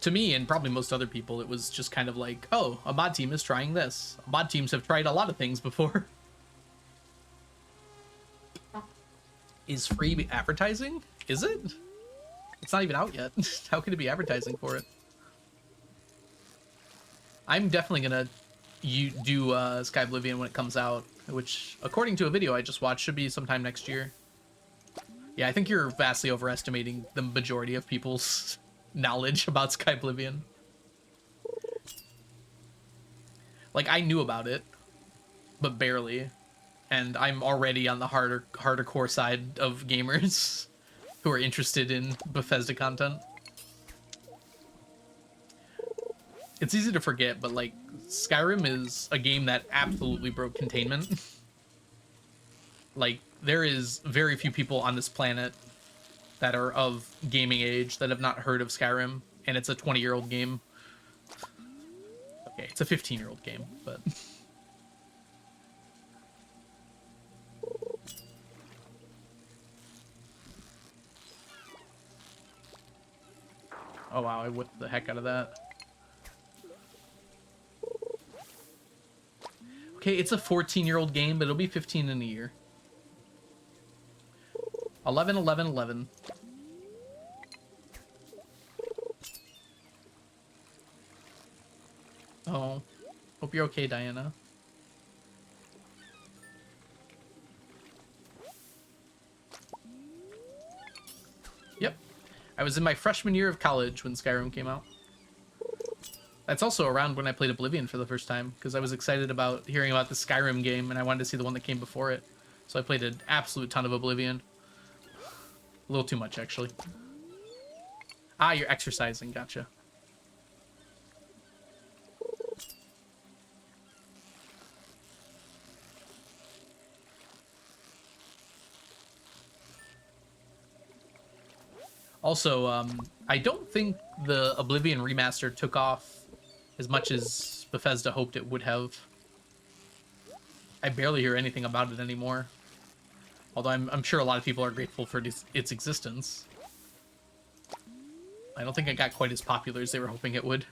S1: To me, and probably most other people, it was just kind of like, oh, a mod team is trying this. Mod teams have tried a lot of things before. Is free advertising? Is it? It's not even out yet. How can it be advertising for it? I'm definitely gonna do Sky Oblivion when it comes out, which, according to a video I just watched, should be sometime next year. Yeah, I think you're vastly overestimating the majority of people's knowledge about Sky Oblivion. Like, I knew about it, but barely. And I'm already on the harder core side of gamers who are interested in Bethesda content. It's easy to forget, but like, Skyrim is a game that absolutely broke containment. Like, there is very few people on this planet that are of gaming age that have not heard of Skyrim, and it's a 20-year-old game. Okay, it's a 15-year-old game, but... Oh wow, I whipped the heck out of that. Okay, it's a 14-year-old game, but it'll be 15 in a year. 11, 11, 11. Oh, hope you're okay, Diana. Yep. I was in my freshman year of college when Skyrim came out. That's also around when I played Oblivion for the first time, because I was excited about hearing about the Skyrim game, and I wanted to see the one that came before it. So I played an absolute ton of Oblivion. A little too much, actually. Ah, you're exercising. Gotcha. Also, I don't think the Oblivion remaster took off as much as Bethesda hoped it would have. I barely hear anything about it anymore. Although I'm sure a lot of people are grateful for its existence. I don't think it got quite as popular as they were hoping it would.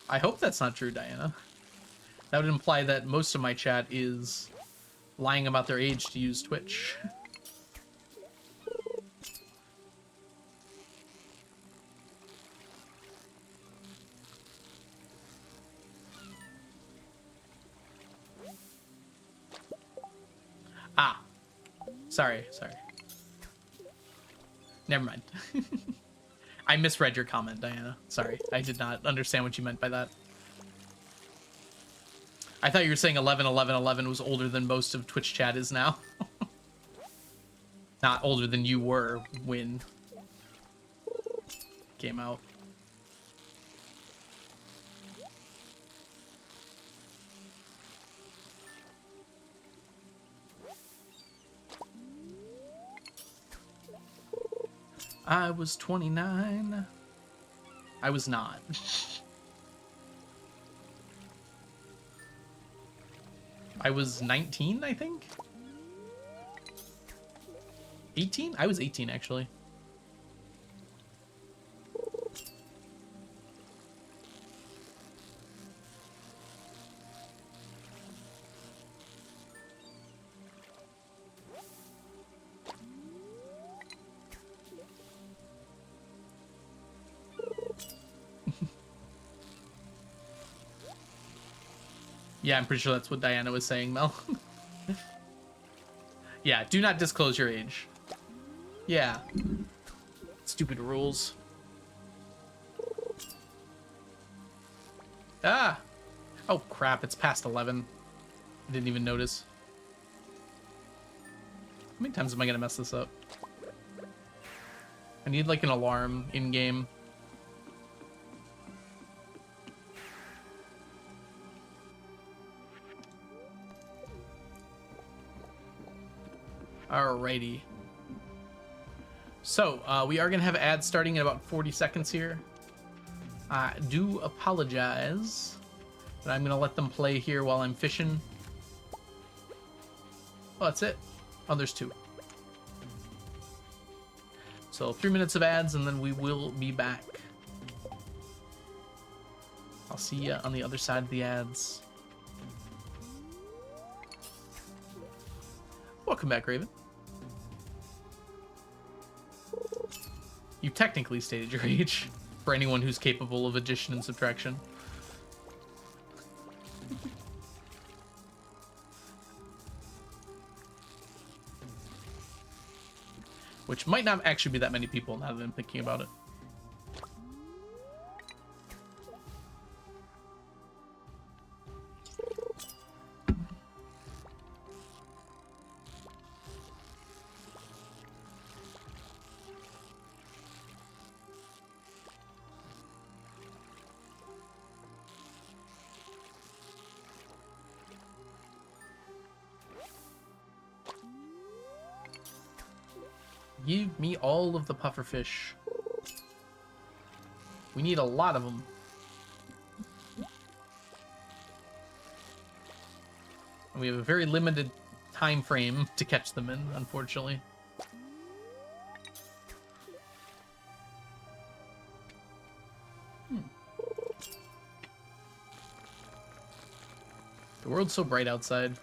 S1: I hope that's not true, Diana. That would imply that most of my chat is lying about their age to use Twitch. Ah. Sorry. Never mind. I misread your comment, Diana. Sorry. I did not understand what you meant by that. I thought you were saying 11, 11, 11 was older than most of Twitch chat is now. Not older than you were when it came out. I was 29. I was not. I was 19, I think? 18? I was 18, actually. Yeah, I'm pretty sure that's what Diana was saying, Mel. Yeah, do not disclose your age. Yeah. Stupid rules. Ah! Oh, crap, it's past 11. I didn't even notice. How many times am I gonna mess this up? I need, like, an alarm in-game. Alrighty. So, we are going to have ads starting in about 40 seconds here. I do apologize, but I'm going to let them play here while I'm fishing. Oh, that's it. Oh, there's 2. So 3 minutes of ads, and then we will be back. I'll see you on the other side of the ads. Welcome back, Raven. You technically stated your age, for anyone who's capable of addition and subtraction. Which might not actually be that many people now that I'm thinking about it. Give me all of the pufferfish. We need a lot of them. And we have a very limited time frame to catch them in, unfortunately. The world's so bright outside.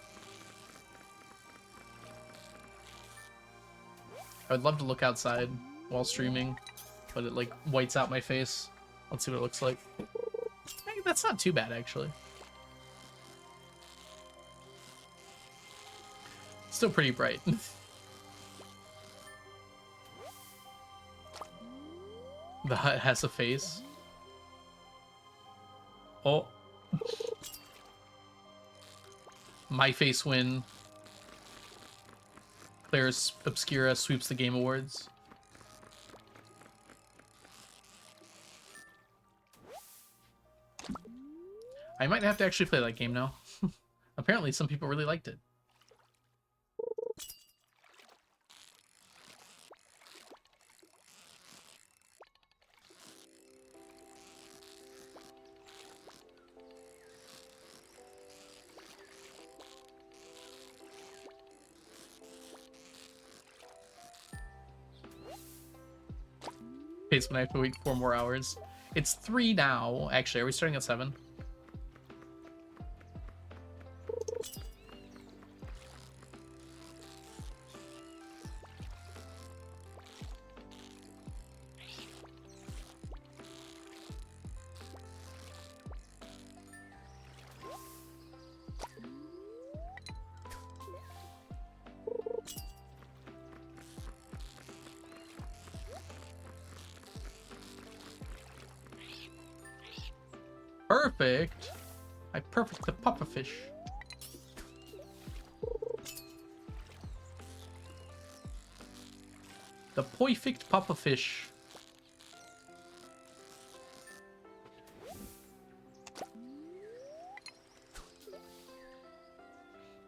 S1: I would love to look outside while streaming, but it like whites out my face. Let's see what it looks like. Hey, that's not too bad, actually. Still pretty bright. The hut has a face. Oh. My face win. Claris Obscura sweeps the Game Awards. I might have to actually play that game now. Apparently some people really liked it. Pace when I have to wait 4 more hours. It's 3 now. Actually, are we starting at 7? Perfect. I perfect the pufferfish. The perfect pufferfish.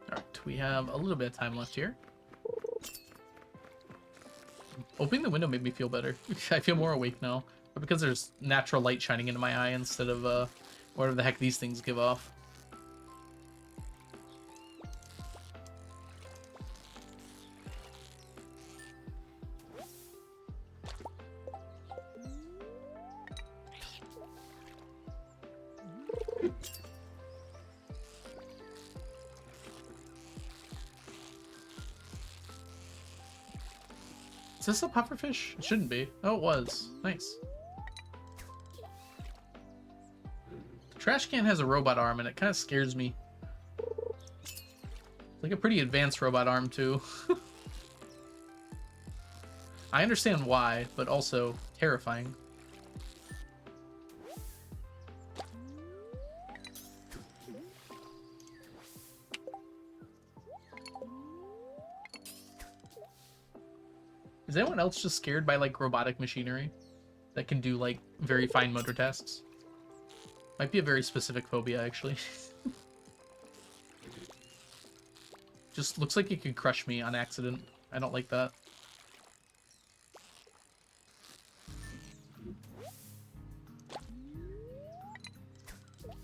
S1: Alright, we have a little bit of time left here. Opening the window made me feel better. I feel more awake now. But because there's natural light shining into my eye instead of whatever the heck these things give off. Is this a pufferfish? It shouldn't be. Oh, it was. Nice. The trash can has a robot arm, and it kind of scares me. It's like a pretty advanced robot arm, too. I understand why, but also terrifying. Is anyone else just scared by, like, robotic machinery that can do, like, very fine motor tasks? Might be a very specific phobia, actually. Just looks like it could crush me on accident. I don't like that.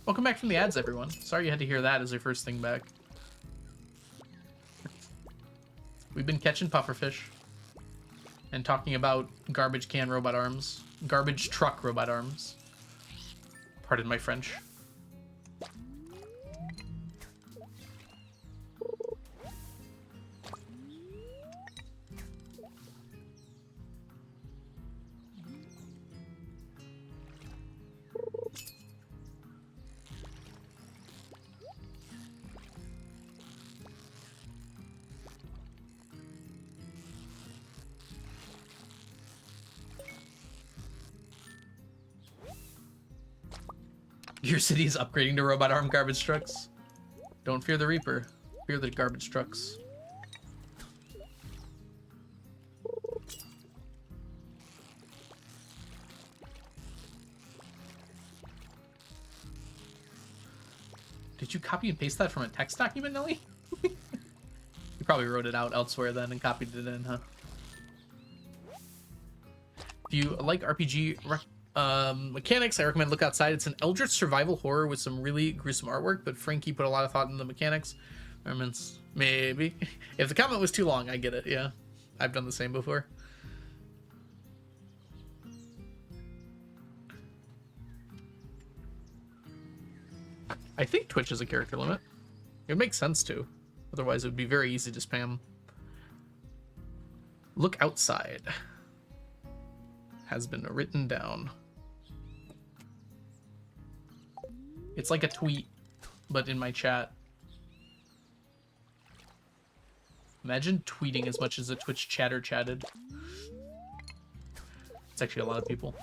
S1: Welcome back from the ads, everyone. Sorry you had to hear that as your first thing back. We've been catching pufferfish and talking about garbage can robot arms. Garbage truck robot arms. Pardon my French. Your city's upgrading to robot arm garbage trucks. Don't fear the Reaper. Fear the garbage trucks. Did you copy and paste that from a text document, Nelly? You probably wrote it out elsewhere then and copied it in, huh? If you like RPG mechanics, I recommend Look Outside. It's an eldritch survival horror with some really gruesome artwork, but Frankie put a lot of thought into the mechanics. Maybe. If the comment was too long, I get it, yeah. I've done the same before. I think Twitch is a character limit. It makes sense to. Otherwise, it would be very easy to spam. Look Outside has been written down. It's like a tweet, but in my chat. Imagine tweeting as much as a Twitch chatter chatted. It's actually a lot of people.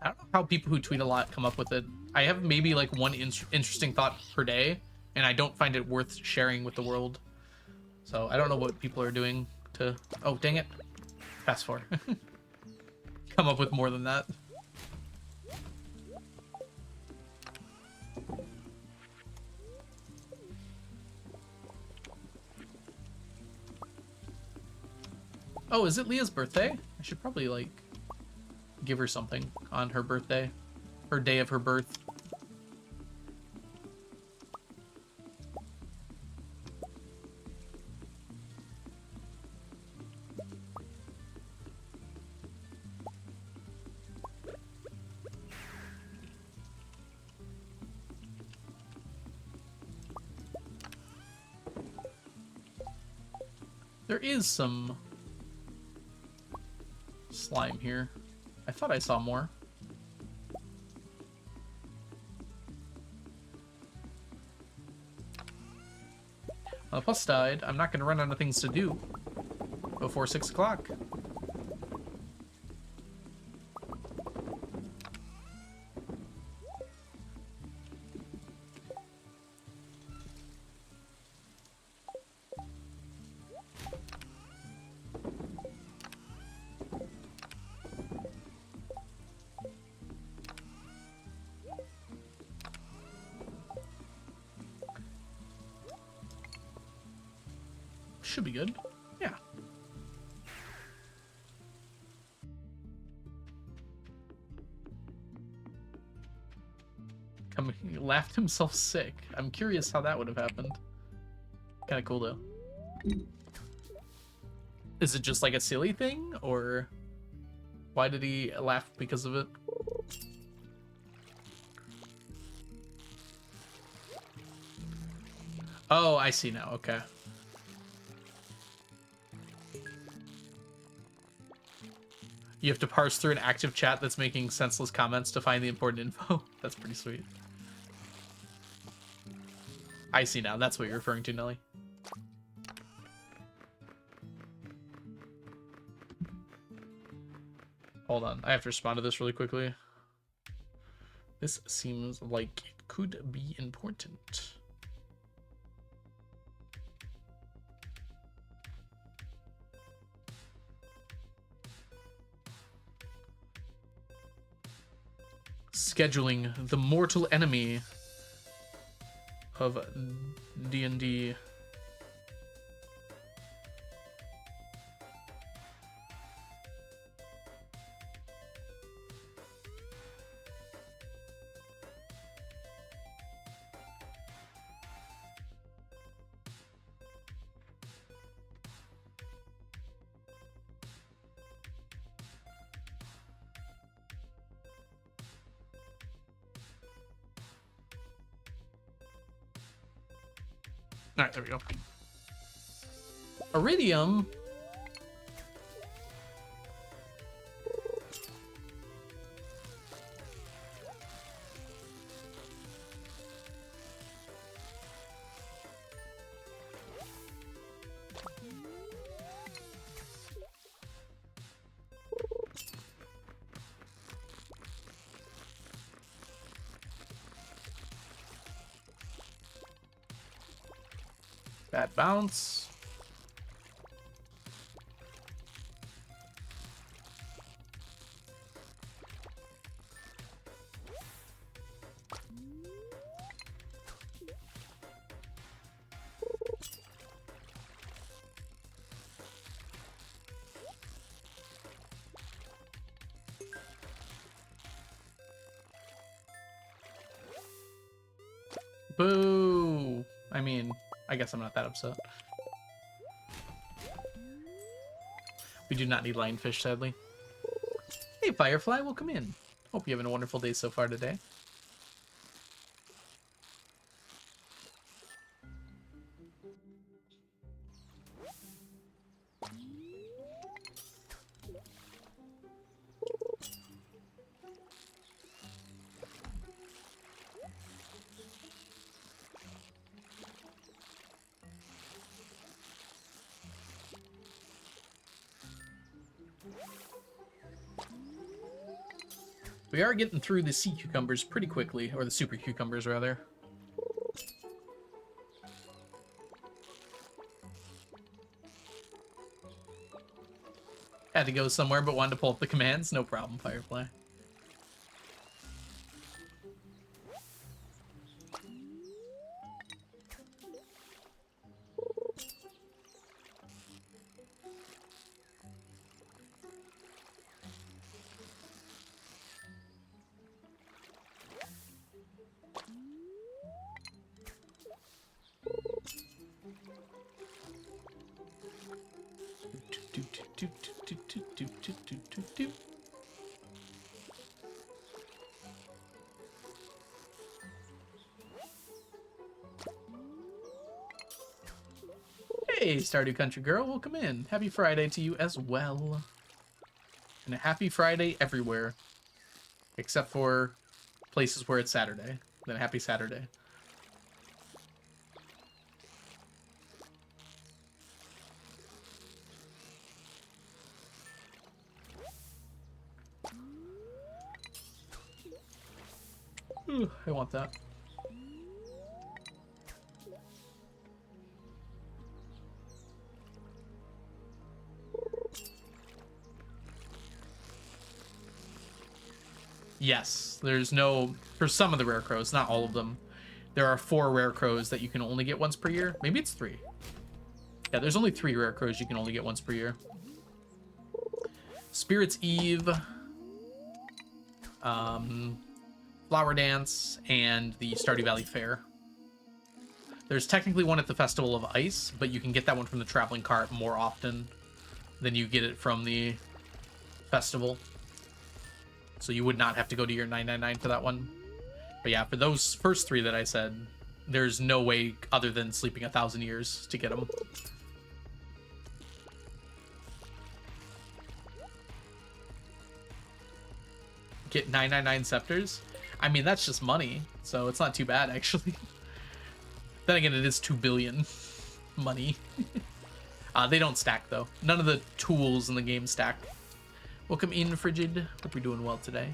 S1: I don't know how people who tweet a lot come up with it. I have maybe like one interesting thought per day, and I don't find it worth sharing with the world. So I don't know what people are doing to... Oh, dang it. Fast forward. Come up with more than that. Oh, is it Leah's birthday? I should probably, like, give her something on her birthday. Her day of her birth. There is some slime here. I thought I saw more. On the plus side, I'm not going to run out of things to do before 6 o'clock. Should be good. Yeah. He laughed himself sick. I'm curious how that would have happened. Kind of cool though. Is it just like a silly thing, or why did he laugh because of it? Oh, I see now. Okay. You have to parse through an active chat that's making senseless comments to find the important info. That's pretty sweet. I see now. That's what you're referring to, Nelly. Hold on. I have to respond to this really quickly. This seems like it could be important. Scheduling the mortal enemy of D&D. All right, there we go. Iridium. Bad bounce. Boo! I mean, I guess I'm not that upset. We do not need lionfish, sadly. Hey, Firefly, welcome in. Hope you're having a wonderful day so far today. We are getting through the sea cucumbers pretty quickly, or the super cucumbers, rather. Had to go somewhere, but wanted to pull up the commands. No problem, Firefly. Hey, Stardew Country Girl, welcome in. Happy Friday to you as well. And a happy Friday everywhere. Except for places where it's Saturday. Then happy Saturday. Ooh, I want that. Yes, there's no... For some of the rare crows, not all of them, there are 4 rare crows that you can only get once per year. Maybe it's 3. Yeah, there's only 3 rare crows you can only get once per year. Spirit's Eve, Flower Dance, and the Stardew Valley Fair. There's technically one at the Festival of Ice, but you can get that one from the traveling cart more often than you get it from the festival. So you would not have to go to your 999 for that one. But yeah, for those first 3 that I said, there's no way other than sleeping 1,000 years to get them. Get 999 scepters? I mean, that's just money, so it's not too bad, actually. Then again, it is 2 billion money. They don't stack, though. None of the tools in the game stack. Welcome in, Frigid. Hope you're doing well today.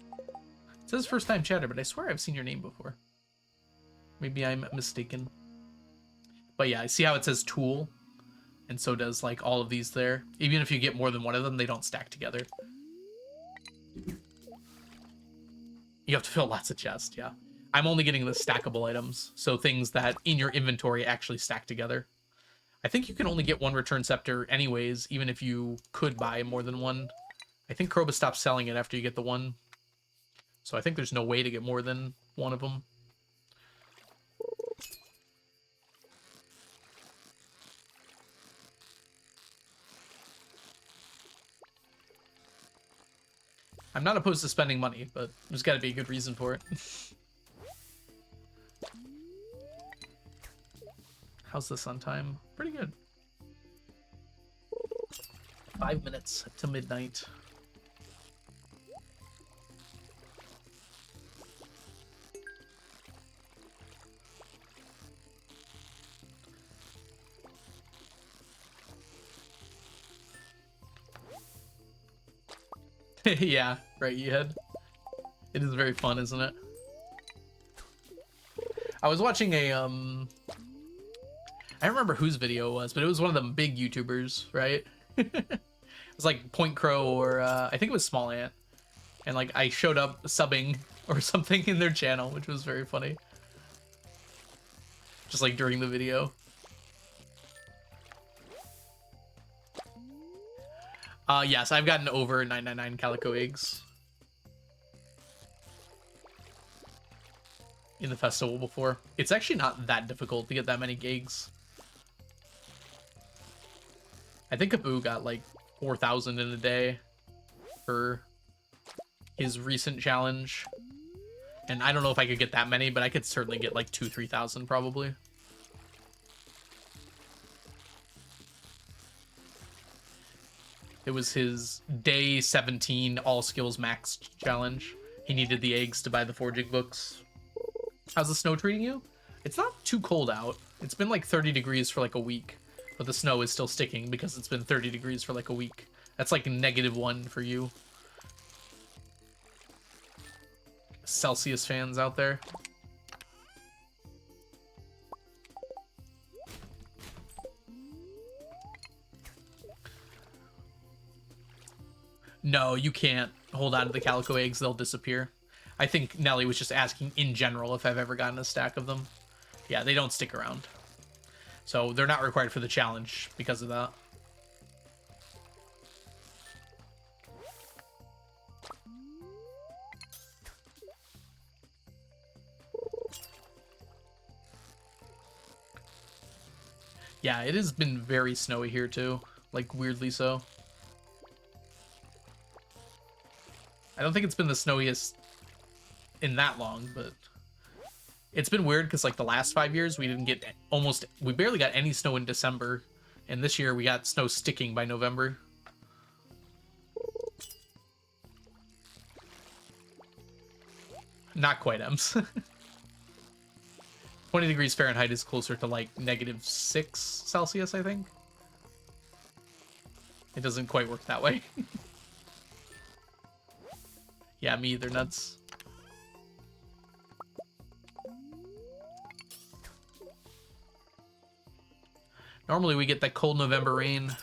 S1: It says first time chatter, but I swear I've seen your name before. Maybe I'm mistaken. But yeah, I see how it says tool, and so does like all of these there. Even if you get more than one of them, they don't stack together. You have to fill lots of chests, yeah. I'm only getting the stackable items, so things that in your inventory actually stack together. I think you can only get 1 return scepter anyways, even if you could buy more than 1. I think Krobus stops selling it after you get the 1. So I think there's no way to get more than 1 of them. I'm not opposed to spending money, but there's got to be a good reason for it. How's the sun time? Pretty good. 5 minutes to midnight. Yeah, right, you had. It is very fun, isn't it? I was watching a I don't remember whose video it was, but it was one of them big YouTubers, right? It was like Point Crow or I think it was Small Ant. And like I showed up subbing or something in their channel, which was very funny. Just like during the video. Yes, I've gotten over 999 calico eggs in the festival before. It's actually not that difficult to get that many eggs. I think Abu got like 4,000 in a day for his recent challenge. And I don't know if I could get that many, but I could certainly get like 2,000-3,000 probably. It was his day 17 all skills max challenge. He needed the eggs to buy the forging books. How's the snow treating you? It's not too cold out. It's been like 30 degrees for like a week, but the snow is still sticking because it's been 30 degrees for like a week. That's like -1 for you Celsius fans out there. No, you can't hold on to the calico eggs. They'll disappear. I think Nelly was just asking in general if I've ever gotten a stack of them. Yeah, they don't stick around. So they're not required for the challenge because of that. Yeah, it has been very snowy here too. Like weirdly so. I don't think it's been the snowiest in that long, but it's been weird because like the last 5 years we didn't get we barely got any snow in December, and this year we got snow sticking by November. Not quite, Ems. 20 degrees Fahrenheit is closer to like -6 Celsius, I think. It doesn't quite work that way. Yeah, me either, nuts. Normally we get that cold November rain.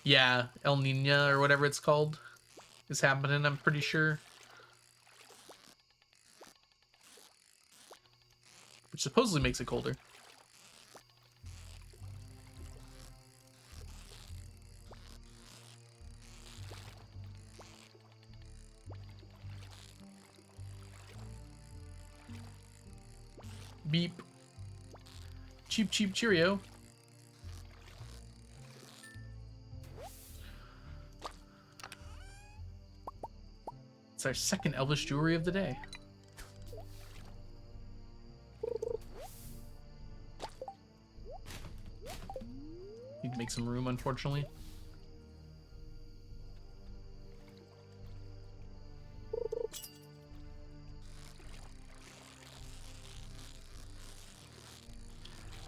S1: Yeah, El Nino or whatever it's called is happening, I'm pretty sure. Which supposedly makes it colder. Beep. Cheap, cheap Cheerio. It's our second Elvish jewelry of the day. Need to make some room, unfortunately.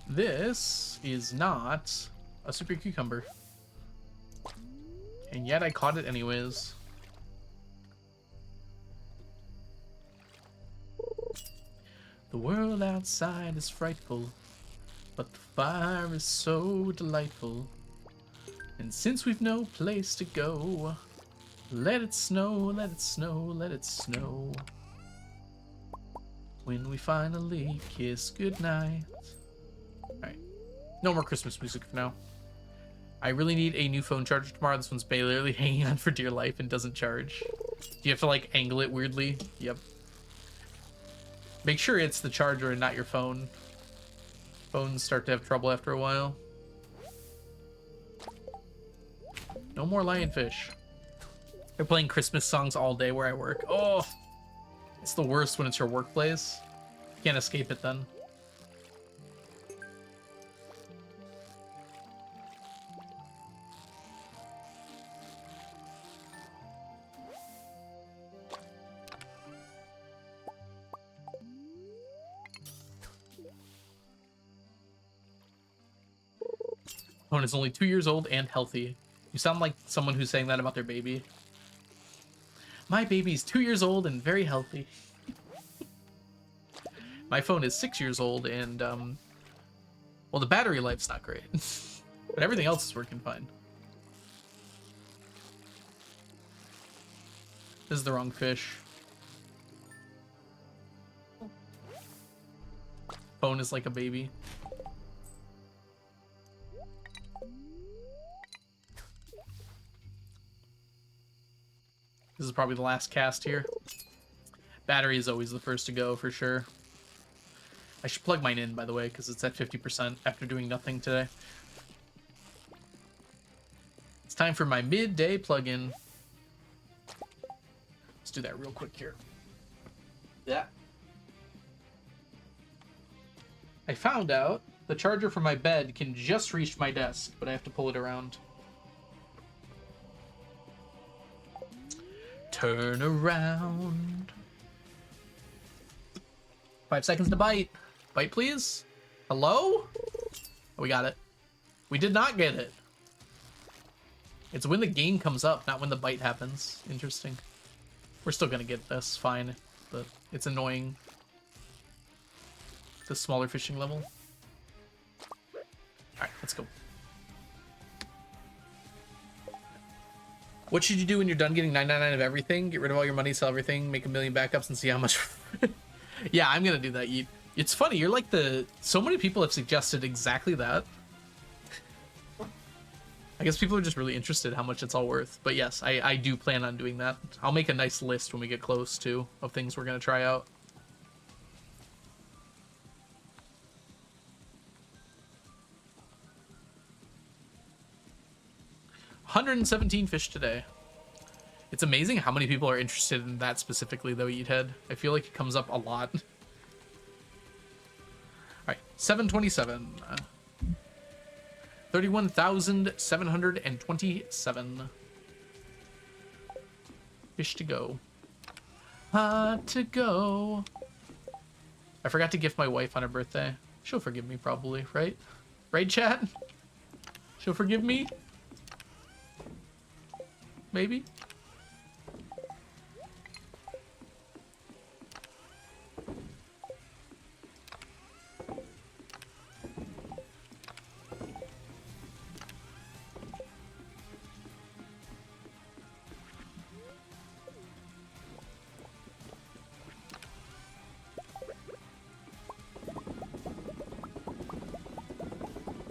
S1: This is not a super cucumber. And yet I caught it anyways. The world outside is frightful, but the fire is so delightful. And since we've no place to go, let it snow, let it snow, let it snow. When we finally kiss goodnight. Alright. No more Christmas music for now. I really need a new phone charger tomorrow. This one's barely hanging on for dear life and doesn't charge. Do you have to like angle it weirdly? Yep. Make sure it's the charger and not your phone. Phones start to have trouble after a while. No more lionfish. They're playing Christmas songs all day where I work. Oh, it's the worst when it's your workplace. You can't escape it then. Phone is only 2 years old and healthy. You sound like someone who's saying that about their baby. My baby's 2 years old and very healthy. My phone is 6 years old and, well, the battery life's not great. But everything else is working fine. This is the wrong fish. Phone is like a baby. This is probably the last cast here. Battery is always the first to go, for sure. I should plug mine in, by the way, because it's at 50% after doing nothing today. It's time for my midday plug-in. Let's do that real quick here. Yeah. I found out the charger for my bed can just reach my desk, but I have to pull it around. Turn around. 5 seconds to bite. Bite, please. Hello? Oh, we got it. We did not get it. It's when the game comes up, not when the bite happens. Interesting. We're still gonna get this, fine. But it's annoying. The smaller fishing level. Alright, let's go. What should you do when you're done getting 999 of everything? Get rid of all your money, sell everything, make 1 million backups, and see how much... Yeah, I'm gonna do that. It's funny, you're like the... So many people have suggested exactly that. I guess people are just really interested how much it's all worth. But yes, I do plan on doing that. I'll make a nice list when we get close, too, of things we're gonna try out. $117 fish today. It's amazing how many people are interested in that specifically, though, Eathead. I feel like it comes up a lot. Alright, 727. 31,727. Fish to go. To go. I forgot to gift my wife on her birthday. She'll forgive me, probably, right? Right, chat? She'll forgive me? Maybe?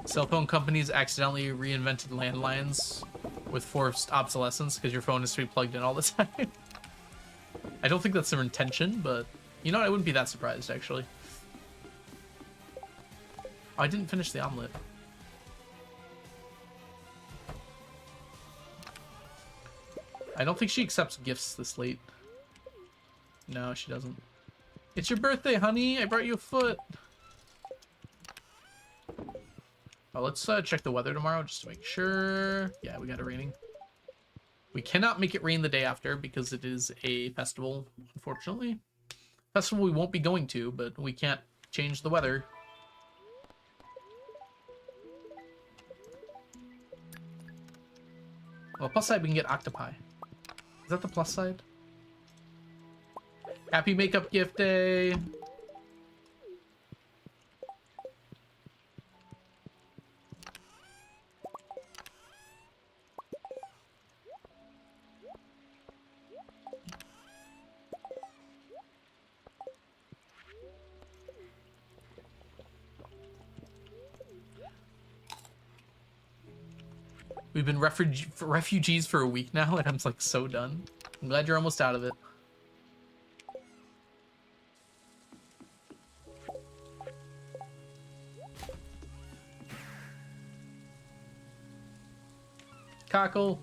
S1: Cell phone companies accidentally reinvented landlines with forced obsolescence because your phone is to be plugged in all the time. I don't think that's their intention, but you know what? I wouldn't be that surprised, actually. Oh, I didn't finish the omelet. I don't think she accepts gifts this late. No, she doesn't. It's your birthday, honey. I brought you a foot. Oh, let's check the weather tomorrow just to make sure. Yeah, we got it raining. We cannot make it rain the day after because it is a festival, unfortunately. Festival we won't be going to, but we can't change the weather. Well, plus side, we can get octopi. Is that the plus side? Happy makeup gift day! We've been refugees for a week now, and I'm like so done. I'm glad you're almost out of it. Cockle.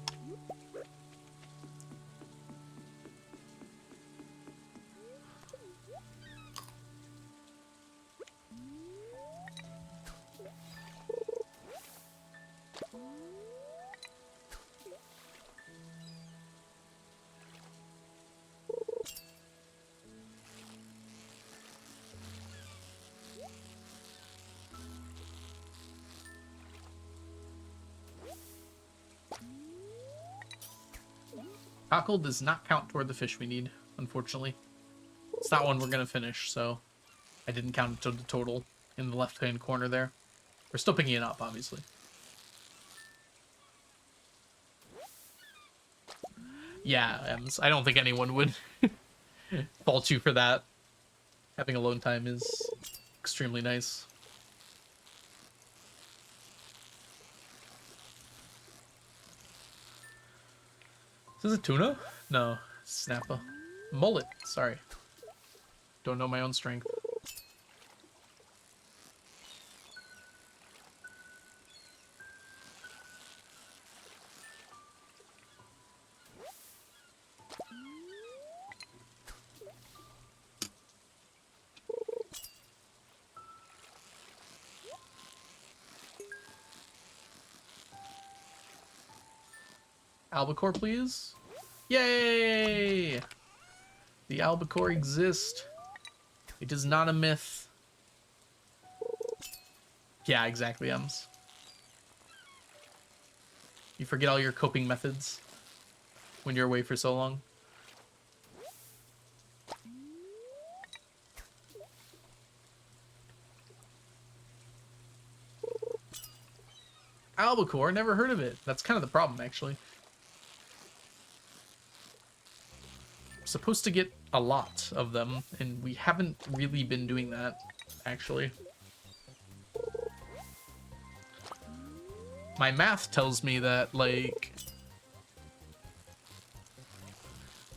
S1: Cockle does not count toward the fish we need, unfortunately. It's not one we're going to finish, so I didn't count it to the total in the left-hand corner there. We're still picking it up, obviously. Yeah, Ems, I don't think anyone would fault you for that. Having alone time is extremely nice. Is this a tuna? No, snapper. Mullet, sorry. Don't know my own strength. Albacore, please. Yay! The albacore exists. It is not a myth. Yeah, exactly, Ems. You forget all your coping methods when you're away for so long. Albacore, never heard of it. That's kind of the problem, actually. Supposed to get a lot of them, and we haven't really been doing that, actually. My math tells me that, like,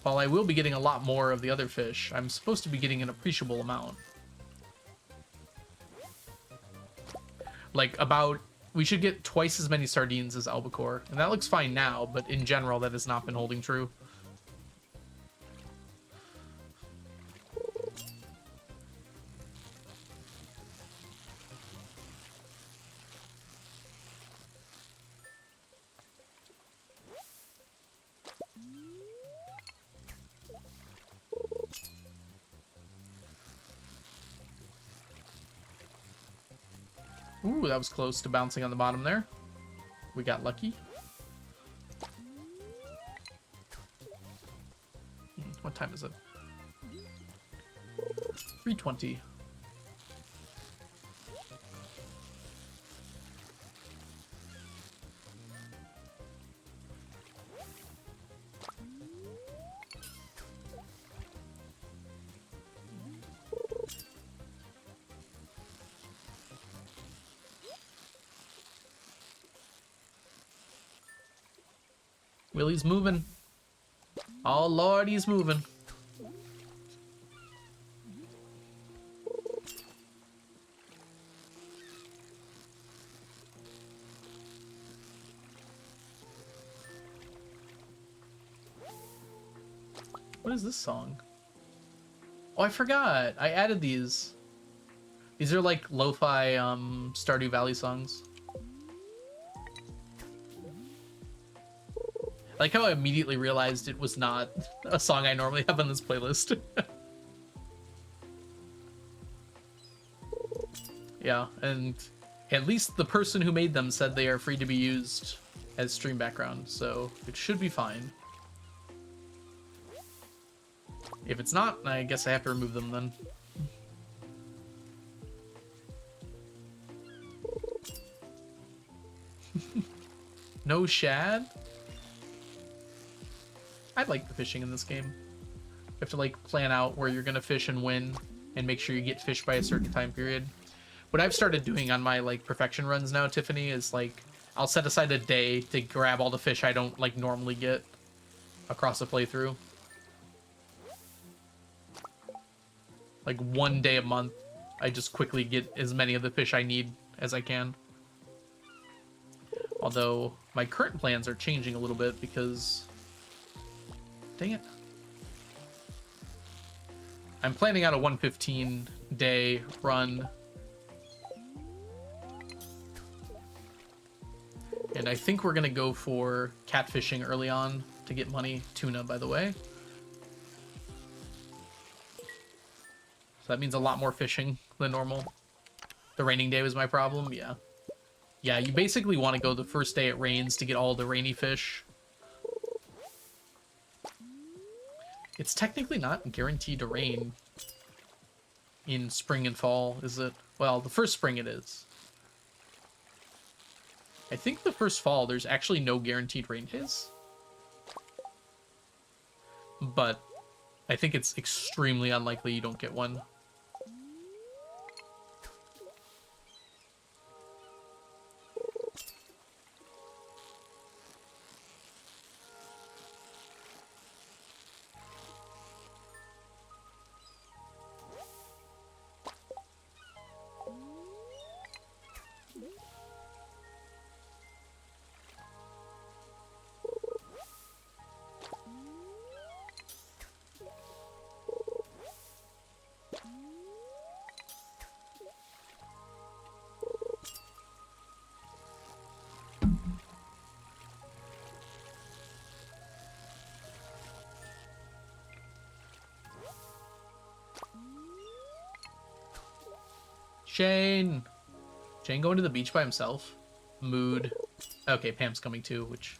S1: while I will be getting a lot more of the other fish, I'm supposed to be getting an appreciable amount. Like, we should get twice as many sardines as albacore, and that looks fine now, but in general, that has not been holding true. Ooh, that was close to bouncing on the bottom there. We got lucky. What time is it? 3:20. Willie's moving. Oh Lord, he's moving. What is this song? Oh, I forgot. I added these. These are like lo-fi Stardew Valley songs. I like how I immediately realized it was not a song I normally have on this playlist. Yeah, and at least the person who made them said they are free to be used as stream background, so it should be fine. If it's not, I guess I have to remove them then. No shad? I like the fishing in this game. You have to like plan out where you're gonna fish and when, and make sure you get fish by a certain time period. What I've started doing on my like perfection runs now, Tiffany, is like I'll set aside a day to grab all the fish I don't like normally get across a playthrough. Like one day a month, I just quickly get as many of the fish I need as I can. Although my current plans are changing a little bit because... Dang it. I'm planning out a 115 day run. And I think we're gonna go for catfishing early on to get money. Tuna, by the way. So that means a lot more fishing than normal. The raining day was my problem, yeah. Yeah, you basically want to go the first day it rains to get all the rainy fish. It's technically not guaranteed to rain in spring and fall, is it? Well, the first spring it is. I think the first fall there's actually no guaranteed rain days. But I think it's extremely unlikely you don't get one. Shane going to the beach by himself? Mood. Okay, Pam's coming too, which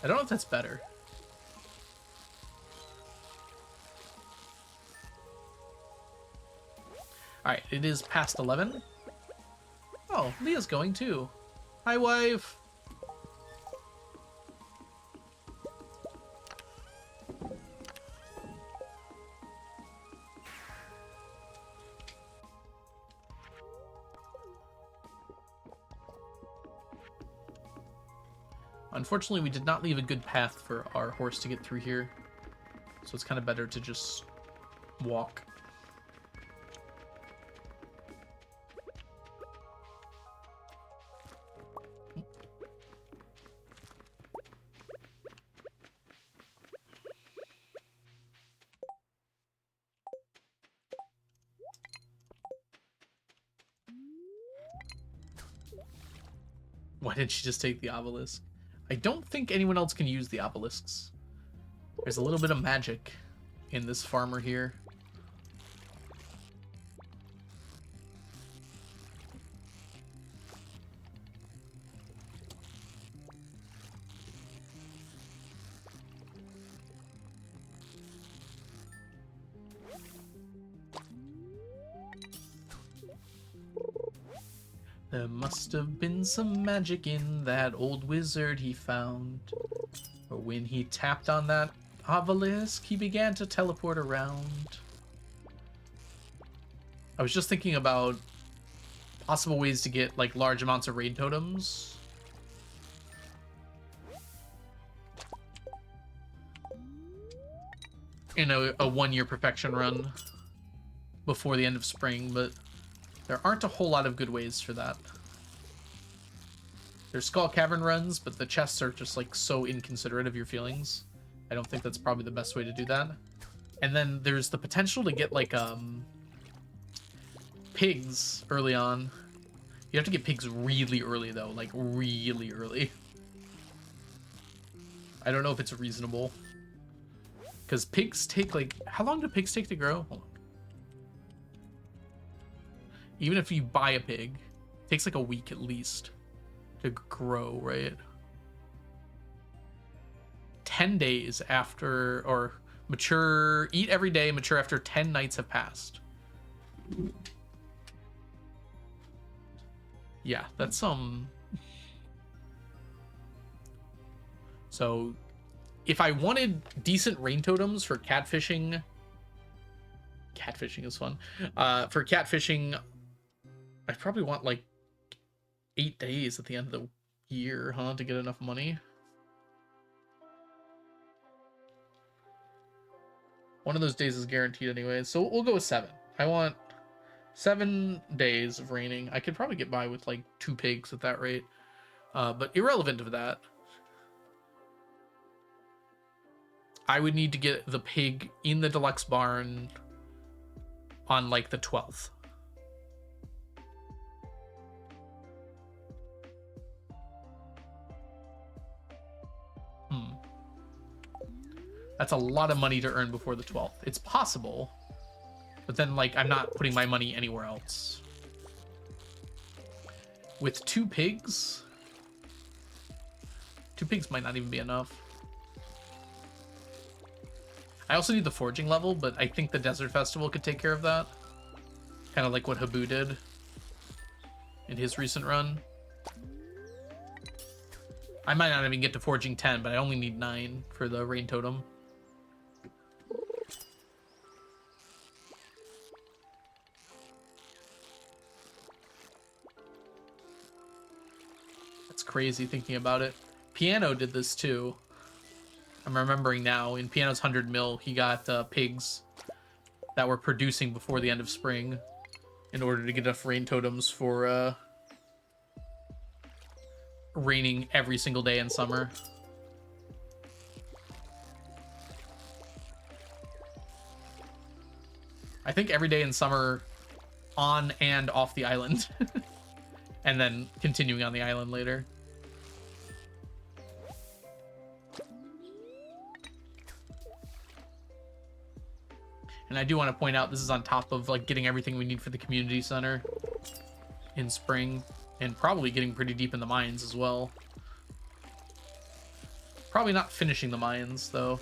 S1: I don't know if that's better. Alright, it is past 11. Oh, Leah's going too. Hi, wife. Unfortunately, we did not leave a good path for our horse to get through here. So it's kind of better to just walk. Why didn't she just take the obelisk? I don't think anyone else can use the obelisks. There's a little bit of magic in this farmer here. There must have been some magic in that old wizard he found. Or when he tapped on that obelisk, he began to teleport around. I was just thinking about possible ways to get like large amounts of raid totems. In a 1-year perfection run before the end of spring, but there aren't a whole lot of good ways for that. There's Skull Cavern runs, but the chests are just like so inconsiderate of your feelings. I don't think that's probably the best way to do that. And then there's the potential to get like pigs early on. You have to get pigs really early though, like really early. I don't know if it's reasonable. Because pigs take like, how long do pigs take to grow? Hold on. Even if you buy a pig, it takes like a week at least to grow, right? 10 days after, or mature, eat every day, mature after 10 nights have passed. Yeah, that's So, if I wanted decent rain totems for catfishing is fun. For catfishing, I probably want like 8 days at the end of the year, huh, to get enough money. One of those days is guaranteed anyway, so we'll go with 7. I want 7 days of raining. I could probably get by with like 2 pigs at that rate, but irrelevant of that, I would need to get the pig in the deluxe barn on like the 12th. That's a lot of money to earn before the 12th. It's possible, but then like I'm not putting my money anywhere else. With 2 pigs, 2 pigs might not even be enough. I also need the foraging level, but I think the Desert Festival could take care of that. Kind of like what Habu did in his recent run. I might not even get to foraging 10, but I only need 9 for the Rain Totem. That's crazy thinking about it. Piano did this too. I'm remembering now, in Piano's 100 mil, he got pigs that were producing before the end of spring in order to get enough rain totems for raining every single day in summer. I think every day in summer on and off the island. And then continuing on the island later. And I do want to point out, this is on top of like getting everything we need for the community center in spring, and probably getting pretty deep in the mines as well. Probably not finishing the mines though.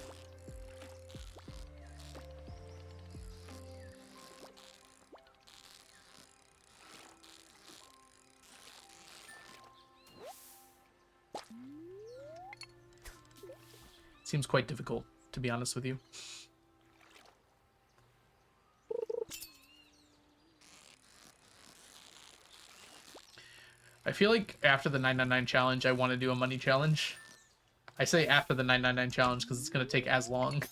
S1: Seems quite difficult, to be honest with you. I feel like after the 999 challenge, I want to do a money challenge. I say after the 999 challenge because it's going to take as long.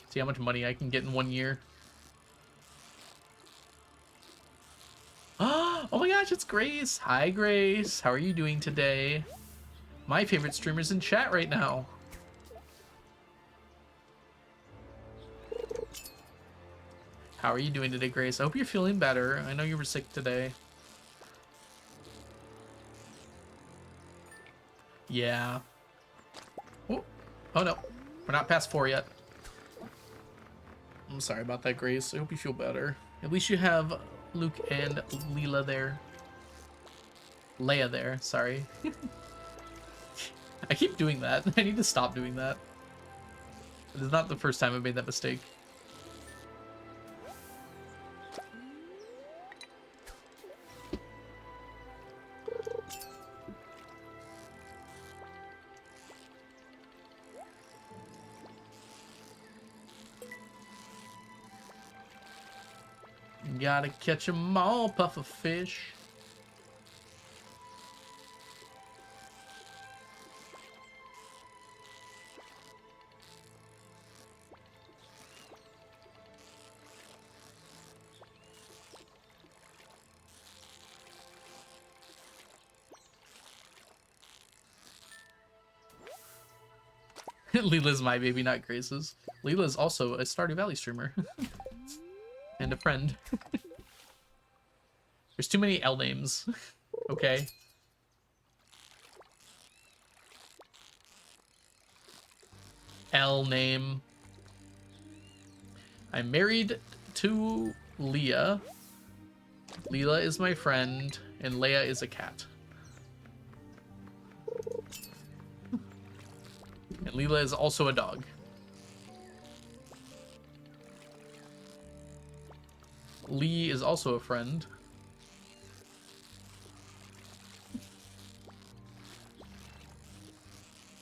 S1: See how much money I can get in 1 year. Oh my gosh, it's Grace. Hi, Grace. How are you doing today? My favorite streamer's in chat right now. How are you doing today, Grace? I hope you're feeling better. I know you were sick today. Yeah. Oh no. We're not past 4 yet. I'm sorry about that, Grace. I hope you feel better. At least you have Luke and Leela there. Leia there, sorry. I keep doing that. I need to stop doing that. It is not the first time I've made that mistake. Gotta catch 'em all, puffer fish. Leela's my baby, not Grace's. Leela's also a Stardew Valley streamer. And a friend. There's too many L names. Okay. L name. I'm married to Leah. Leela is my friend, and Leia is a cat. And Leela is also a dog. Lee is also a friend.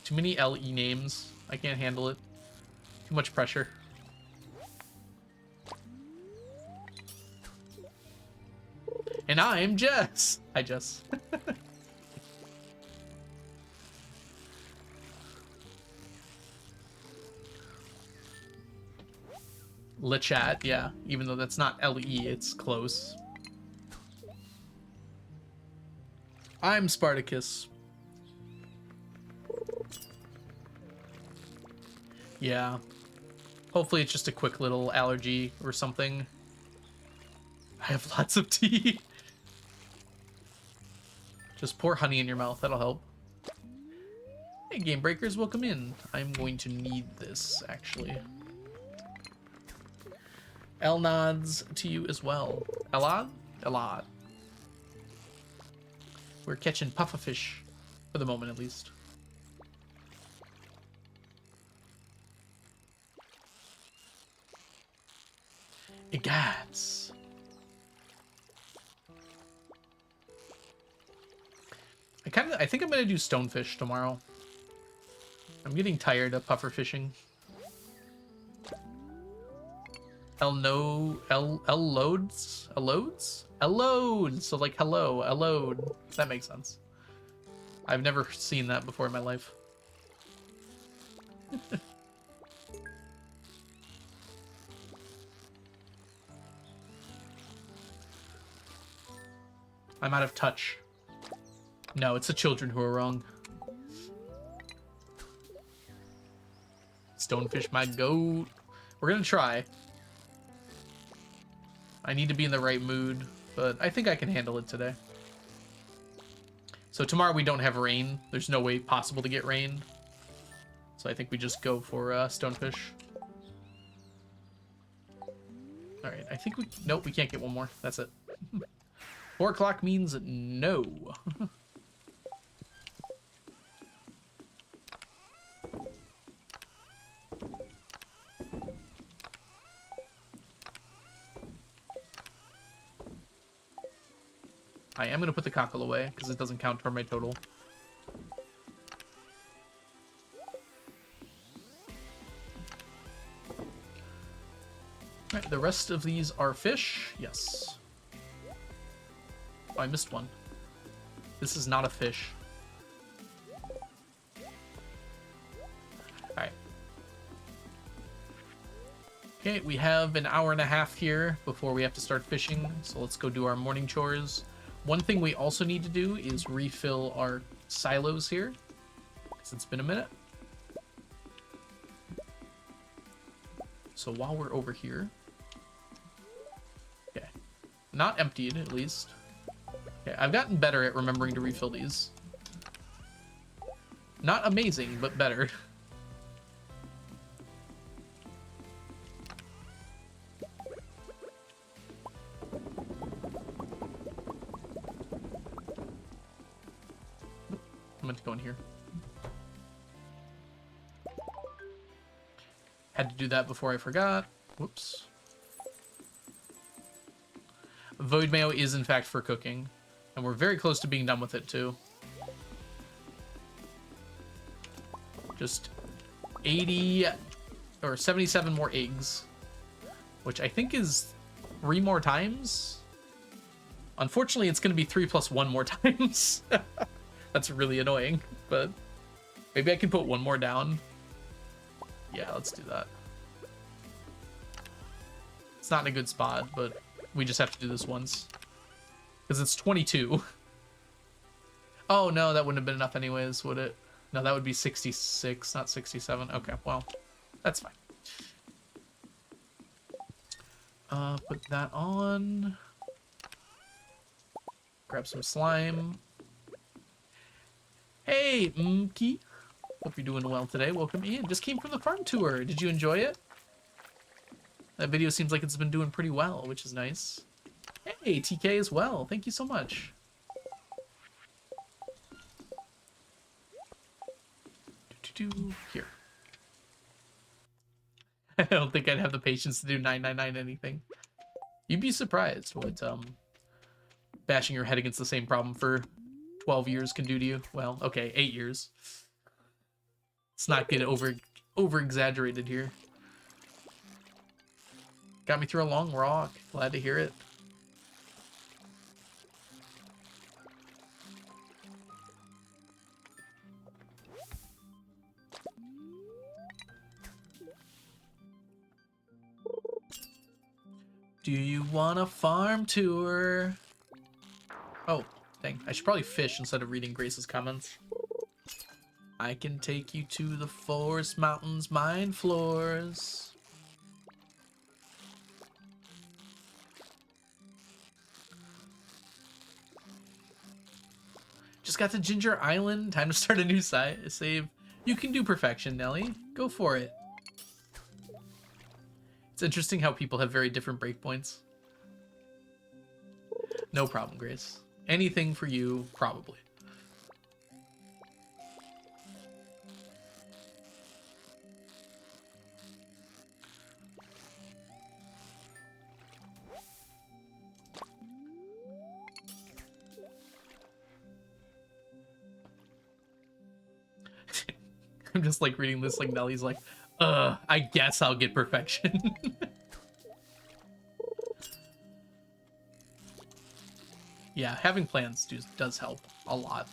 S1: Too many LE names. I can't handle it. Too much pressure. And I'm Jess. Hi, Jess. LeChat, yeah. Even though that's not LE, it's close. I'm Spartacus. Yeah. Hopefully it's just a quick little allergy or something. I have lots of tea. Just pour honey in your mouth, that'll help. Hey, Game Breakers, welcome in. I'm going to need this, actually. L nods to you as well. Elad? Elad. We're catching pufferfish, for the moment at least. Egats. I think I'm gonna do stonefish tomorrow. I'm getting tired of puffer fishing. Loads? Loads. So like hello, a load. That makes sense. I've never seen that before in my life. I'm out of touch. No, it's the children who are wrong. Stonefish my goat. We're gonna try. I need to be in the right mood, but I think I can handle it today. So tomorrow we don't have rain. There's no way possible to get rain. So I think we just go for stonefish. All right, I think we... Nope, we can't get one more. That's it. 4 o'clock means no. I am going to put the cockle away because it doesn't count toward my total. All right, the rest of these are fish. Yes. Oh, I missed one. This is not a fish. All right. Okay, we have an hour and a half here before we have to start fishing. So let's go do our morning chores. One thing we also need to do is refill our silos here, because it's been a minute. So while we're over here... Okay. Not emptied, at least. Okay, I've gotten better at remembering to refill these. Not amazing, but better. I meant to go in here. Had to do that before I forgot. Whoops. Void mayo is in fact for cooking, and we're very close to being done with it too. Just 80 or 77 more eggs, which I think is 3 more times. Unfortunately, it's going to be 3 plus 1 more times. That's really annoying, but maybe I can put 1 more down. Yeah, let's do that. It's not in a good spot, but we just have to do this once. Because it's 22. Oh, no, that wouldn't have been enough anyways, would it? No, that would be 66, not 67. Okay, well, that's fine. Put that on. Grab some slime. Hey, Mki. Hope you're doing well today. Welcome in. Just came from the farm tour. Did you enjoy it? That video seems like it's been doing pretty well, which is nice. Hey, TK as well. Thank you so much. Here. I don't think I'd have the patience to do 999 anything. You'd be surprised what bashing your head against the same problem for 12 years can do to you. Well, okay, 8 years. Let's not get over exaggerated here. Got me through a long walk. Glad to hear it. Do you want a farm tour? Oh, dang. I should probably fish instead of reading Grace's comments. I can take you to the forest, mountains, mine floors. Just got to Ginger Island. Time to start a new save. You can do perfection, Nelly. Go for it. It's interesting how people have very different breakpoints. No problem, Grace. Anything for you, probably. I'm just like reading this like Nellie's like, I guess I'll get perfection. Yeah, having plans does help a lot.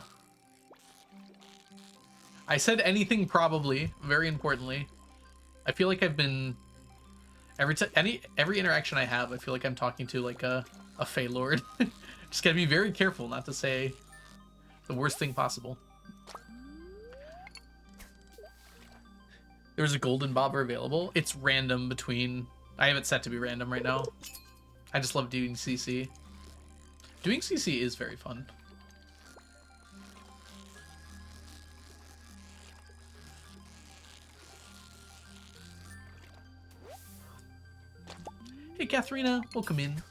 S1: I said anything probably, very importantly. I feel like I've been every interaction I have, I feel like I'm talking to like a Fey Lord. Just gotta be very careful not to say the worst thing possible. There's a golden bobber available. It's random between... I have it set to be random right now. I just love doing CC. Doing CC is very fun. Hey, Katharina, welcome in.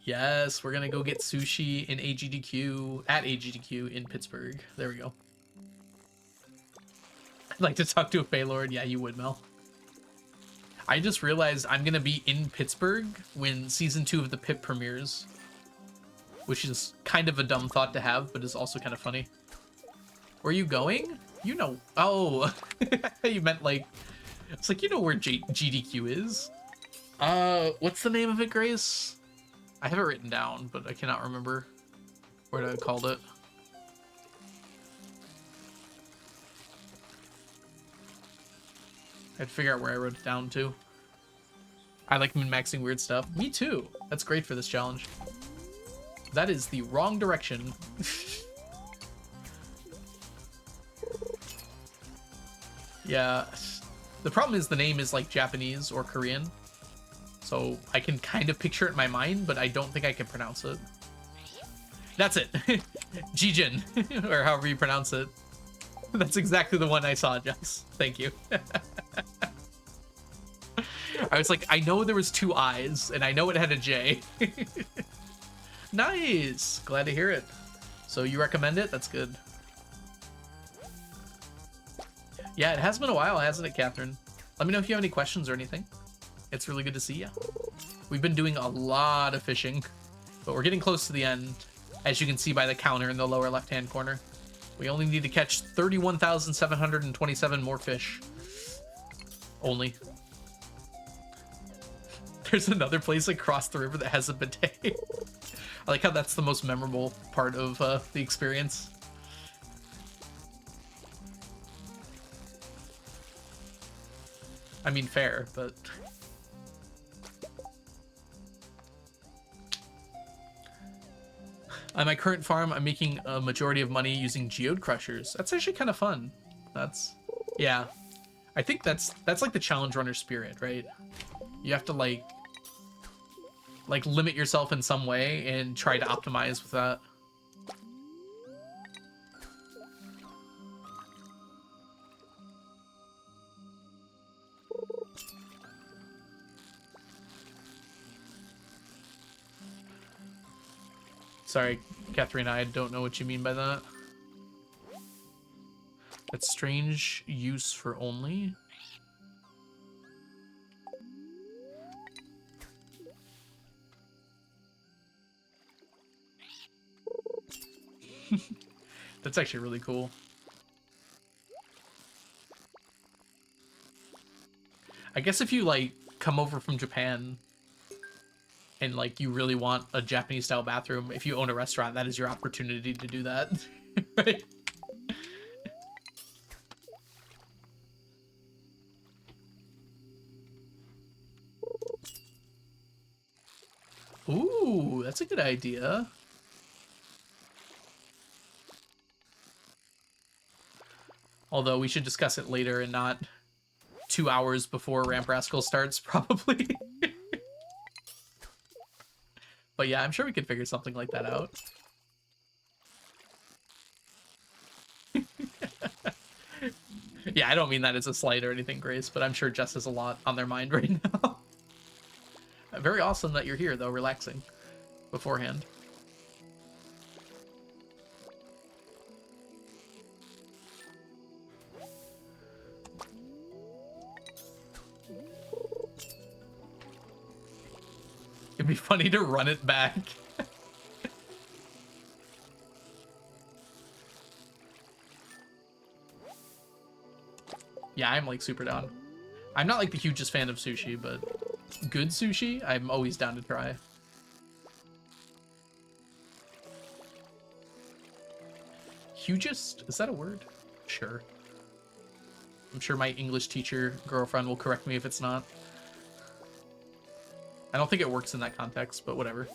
S1: Yes, we're gonna go get sushi in AGDQ, at AGDQ in Pittsburgh. There we go. I'd like to talk to a Fey Lord. Yeah, you would, Mel. I just realized I'm gonna be in Pittsburgh when season 2 of the Pip premieres, which is kind of a dumb thought to have, but is also kind of funny. Where are you going? You know. Oh, you meant like, it's like, you know where GDQ is. What's the name of it, Grace? I have it written down, but I cannot remember what I called it. I had to figure out where I wrote it down to. I like min-maxing weird stuff. Me too. That's great for this challenge. That is the wrong direction. Yeah. The problem is the name is like Japanese or Korean. So I can kind of picture it in my mind, but I don't think I can pronounce it. That's it. Jijin, or however you pronounce it. That's exactly the one I saw, Jess. Thank you. I was like, I know there was 2 I's, and I know it had a J. Nice. Glad to hear it. So you recommend it? That's good. Yeah, it has been a while, hasn't it, Catherine? Let me know if you have any questions or anything. It's really good to see you. We've been doing a lot of fishing, but we're getting close to the end, as you can see by the counter in the lower left-hand corner. We only need to catch 31,727 more fish. Only. There's another place across the river that has a bidet. I like how that's the most memorable part of the experience. I mean, fair, but... On my current farm, I'm making a majority of money using geode crushers. That's actually kind of fun. That's... Yeah. I think that's like the challenge runner spirit, right? You have to like limit yourself in some way and try to optimize with that. Sorry, Katharina, I don't know what you mean by that. That's strange use for only. That's actually really cool. I guess if you like come over from Japan and like you really want a Japanese style bathroom, if you own a restaurant, that is your opportunity to do that. Right? Ooh, that's a good idea. Although we should discuss it later and not 2 hours before Ramp Rascal starts, probably. But yeah, I'm sure we could figure something like that out. Yeah, I don't mean that as a slight or anything, Grace, but I'm sure Jess has a lot on their mind right now. Very awesome that you're here, though, relaxing beforehand. It'd be funny to run it back. Yeah, I'm like super down. I'm not like the hugest fan of sushi, but good sushi, I'm always down to try. Hugest? Is that a word? Sure. I'm sure my English teacher girlfriend will correct me if it's not. I don't think it works in that context, but whatever.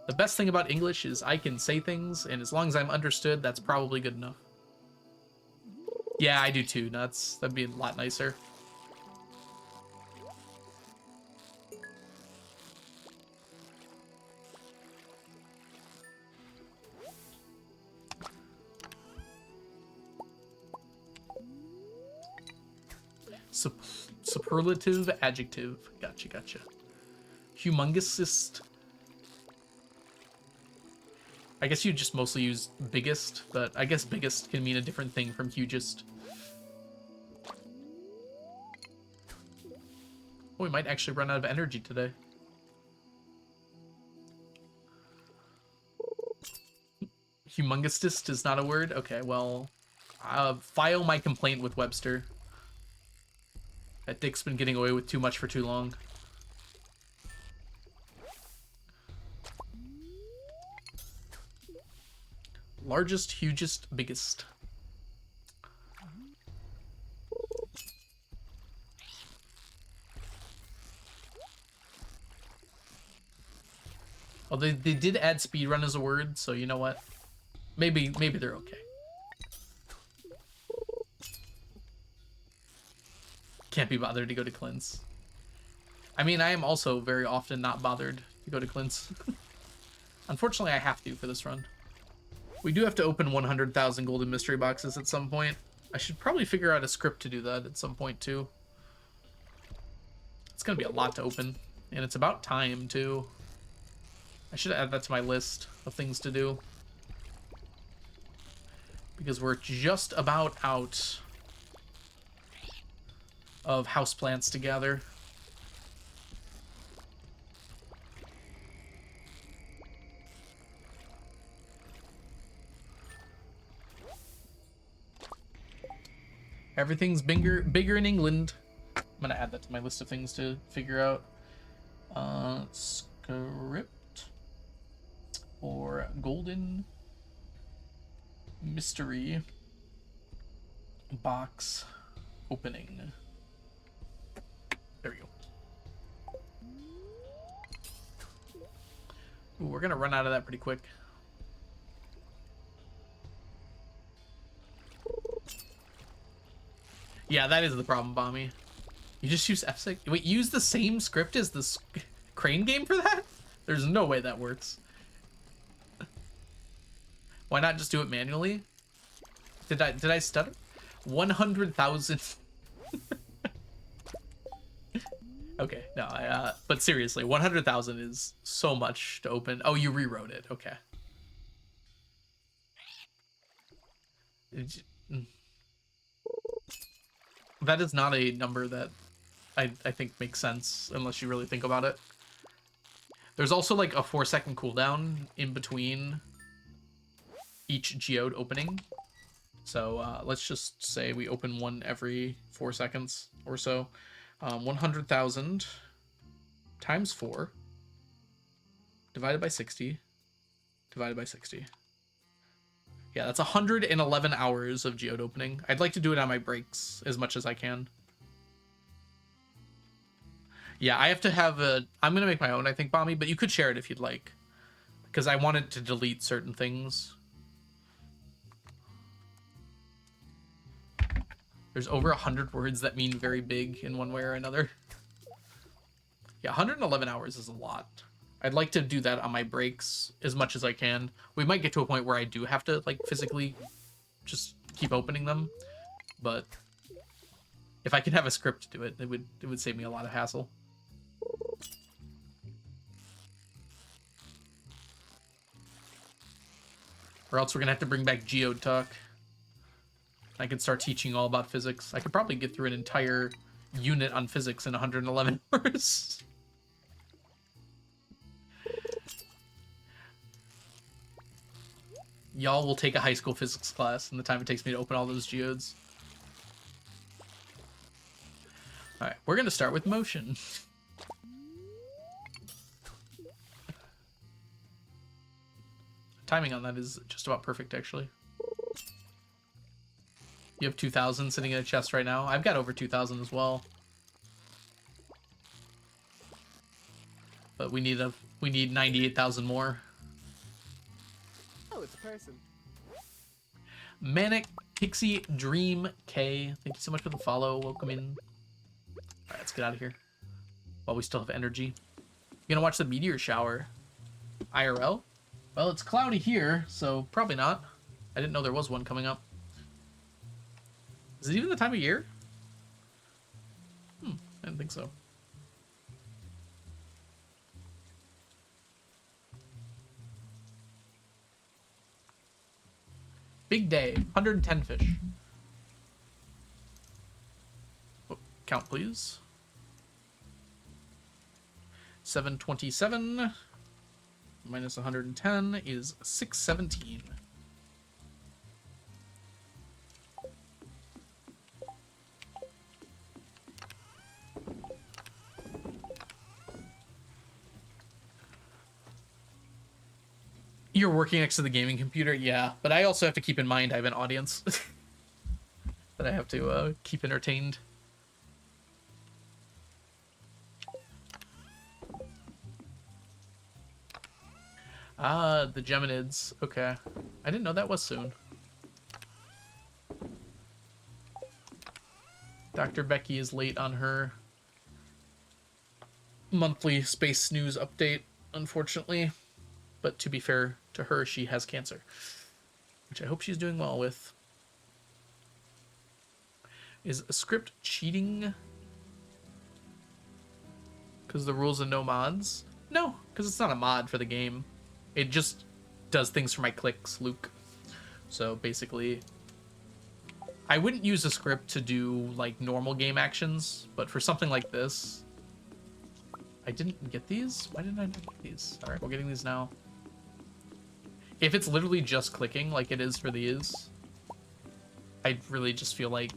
S1: The best thing about English is I can say things, and as long as I'm understood, that's probably good enough. Yeah, I do too. That'd be a lot nicer. Superlative adjective. Gotcha, gotcha. Humongousest. I guess you just mostly use biggest, but I guess biggest can mean a different thing from hugest. Oh, we might actually run out of energy today. Humongousest is not a word? Okay, well, file my complaint with Webster. That dick's been getting away with too much for too long. Largest, hugest, biggest. Oh, they did add speedrun as a word, so you know what? Maybe they're okay. Can't be bothered to go to Clint's. I mean, I am also very often not bothered to go to Clint's. Unfortunately, I have to for this run. We do have to open 100,000 golden mystery boxes at some point. I should probably figure out a script to do that at some point, too. It's going to be a lot to open, and it's about time, too. I should add that to my list of things to do. Because we're just about out of houseplants to gather. Everything's bigger in England. I'm gonna add that to my list of things to figure out. Script or golden mystery box opening. There we go. Ooh, we're gonna run out of that pretty quick. Yeah, that is the problem, Bommy. You just use F6. Wait, use the same script as the crane game for that? There's no way that works. Why not just do it manually? Did I stutter? 100,000. Okay, no, but seriously, 100,000 is so much to open. Oh, you rewrote it. Okay. That is not a number that I think makes sense unless you really think about it. There's also like a 4-second cooldown in between each geode opening. So let's just say we open one every 4 seconds or so. 100,000 times 4 divided by 60 divided by 60. Yeah, that's 111 hours of geode opening. I'd like to do it on my breaks as much as I can. Yeah, I have to have a... I'm going to make my own, I think, Bomby, but you could share it if you'd like. Because I wanted to delete certain things. There's over 100 words that mean very big in one way or another. Yeah, 111 hours is a lot. I'd like to do that on my breaks as much as I can. We might get to a point where I do have to, like, physically just keep opening them. But if I could have a script to do it, it would save me a lot of hassle. Or else we're gonna have to bring back Geode Talk. I could start teaching all about physics. I could probably get through an entire unit on physics in 111 hours. Y'all will take a high school physics class in the time it takes me to open all those geodes. All right, we're gonna start with motion. Timing on that is just about perfect, actually. You have 2,000 sitting in a chest right now. I've got over 2,000 as well. But we need 98,000 more.
S2: Oh, it's a person.
S1: Manic Pixie Dream K. Thank you so much for the follow. Welcome in. Alright, let's get out of here. While we still have energy. You gonna watch the meteor shower? IRL? Well, it's cloudy here, so probably not. I didn't know there was one coming up. Is it even the time of year? I didn't think so. Big day. 110 fish. Oh, count, please. 727 minus 110 is 617. You're working next to the gaming computer? Yeah, but I also have to keep in mind I have an audience that I have to keep entertained. Ah, the Geminids. Okay. I didn't know that was soon. Dr. Becky is late on her monthly space news update, unfortunately. But to be fair to her, she has cancer, which I hope she's doing well with. Is a script cheating because the rules of no mods? No, because it's not a mod for the game. It just does things for my clicks, Luke. So basically, I wouldn't use a script to do like normal game actions, but for something like this, I didn't get these? Why didn't I not get these? All right, we're getting these now. If it's literally just clicking like it is for these, I really just feel like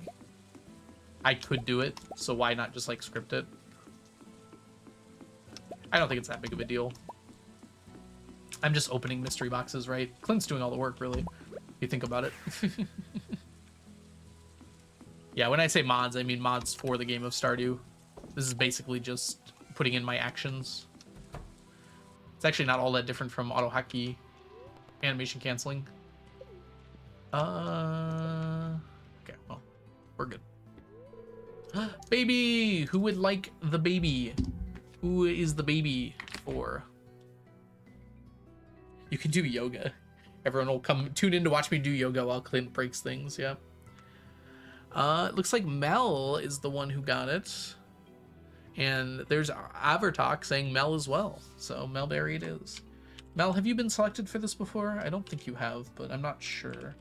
S1: I could do it, so why not just like script it? I don't think it's that big of a deal. I'm just opening mystery boxes, right? Clint's doing all the work, really, if you think about it. Yeah, when I say mods, I mean mods for the game of Stardew. This is basically just putting in my actions. It's actually not all that different from auto hotkey animation canceling. Okay, well, we're good. Baby! Who would like the baby? Who is the baby for? You can do yoga. Everyone will come tune in to watch me do yoga while Clint breaks things, yeah. It looks like Mel is the one who got it. And there's Avertalk saying Mel as well. So Melberry it is. Mel, have you been selected for this before? I don't think you have, but I'm not sure.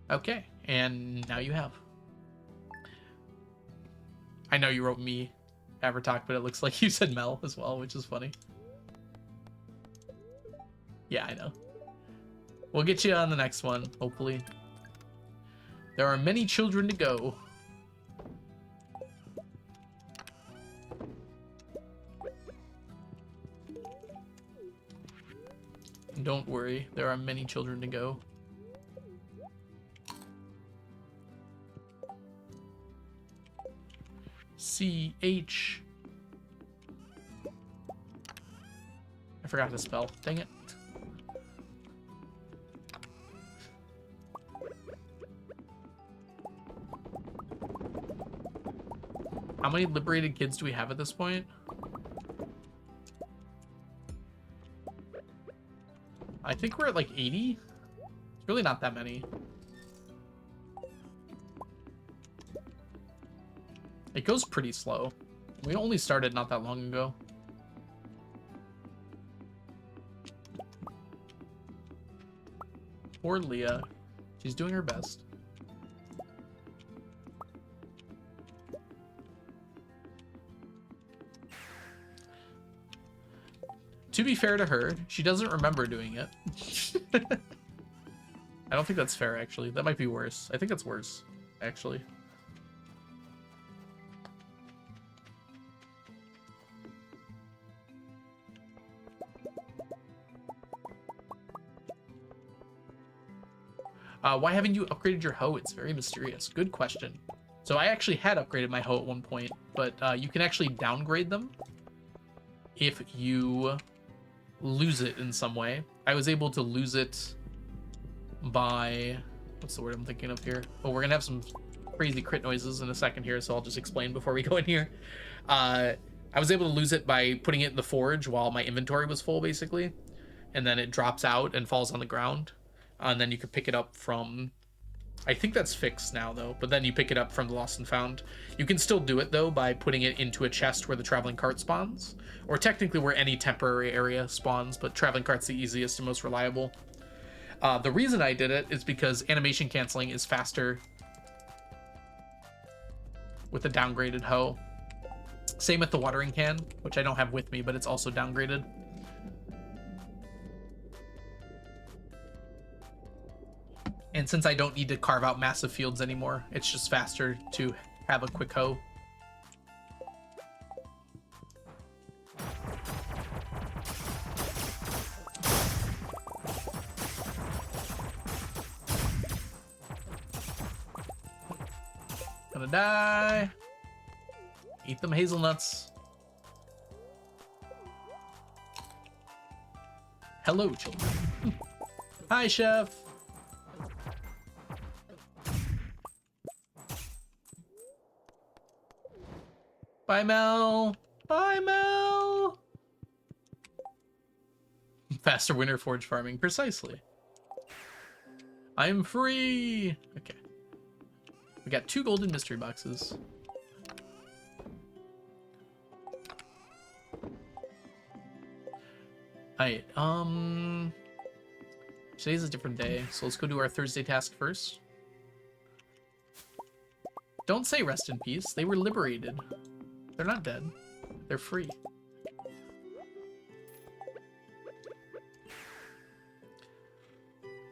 S1: Okay, and now you have. I know you wrote me, Avertalk, but it looks like you said Mel as well, which is funny. Yeah, I know. We'll get you on the next one, hopefully. There are many children to go. Don't worry, there are many children to go. C-H. I forgot to spell. Dang it. How many liberated kids do we have at this point? I think we're at like 80. It's really not that many. It goes pretty slow. We only started not that long ago. Poor Leah. She's doing her best. To be fair to her, she doesn't remember doing it. I don't think that's fair, actually. That might be worse. I think that's worse, actually. Why haven't you upgraded your hoe? It's very mysterious. Good question. So I actually had upgraded my hoe at one point, but you can actually downgrade them if you lose it in some way. I was able to lose it by... What's the word I'm thinking of here? Oh, we're going to have some crazy crit noises in a second here, so I'll just explain before we go in here. I was able to lose it by putting it in the forge while my inventory was full, basically. And then it drops out and falls on the ground. And then you could pick it up from... I think that's fixed now, though. But then you pick it up from the Lost and Found. You can still do it, though, by putting it into a chest where the Traveling Cart spawns. Or technically where any temporary area spawns, but Traveling Cart's the easiest and most reliable. The reason I did it is because animation canceling is faster with the downgraded hoe. Same with the watering can, which I don't have with me, but it's also downgraded. And since I don't need to carve out massive fields anymore, it's just faster to have a quick hoe. Gonna die. Eat them hazelnuts. Hello, children. Hi, chef. Bye, Mel. Bye, Mel. Faster winter forge farming. Precisely. I'm free. Okay. We got 2 golden mystery boxes. Alright, today's a different day, so let's go do our Thursday task first. Don't say rest in peace. They were liberated. They're not dead. They're free.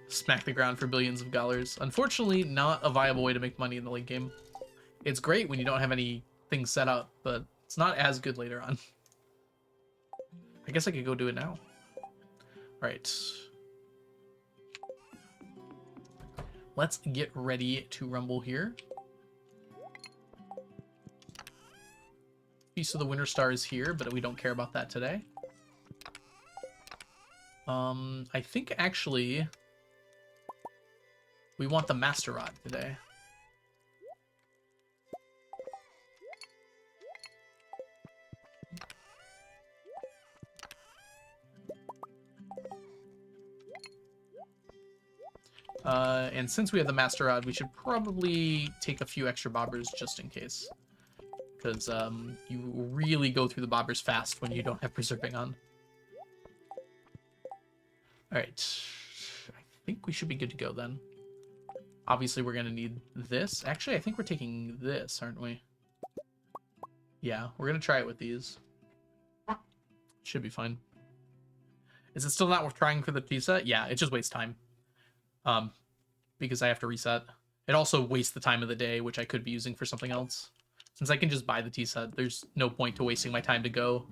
S1: Smack the ground for billions of dollars. Unfortunately, not a viable way to make money in the late game. It's great when you don't have anything set up, but it's not as good later on. I guess I could go do it now. Right. Let's get ready to rumble here. Piece of the Winter Star is here, but we don't care about that today. I think actually we want the Master Rod today. And since we have the Master Rod, we should probably take a few extra bobbers just in case. Because you really go through the bobbers fast when you don't have preserving on. Alright. I think we should be good to go then. Obviously, we're going to need this. Actually, I think we're taking this, aren't we? Yeah, we're going to try it with these. Should be fine. Is it still not worth trying for the tea set? Yeah, it just wastes time. Because I have to reset. It also wastes the time of the day, which I could be using for something else. Since I can just buy the tea set, there's no point to wasting my time to go.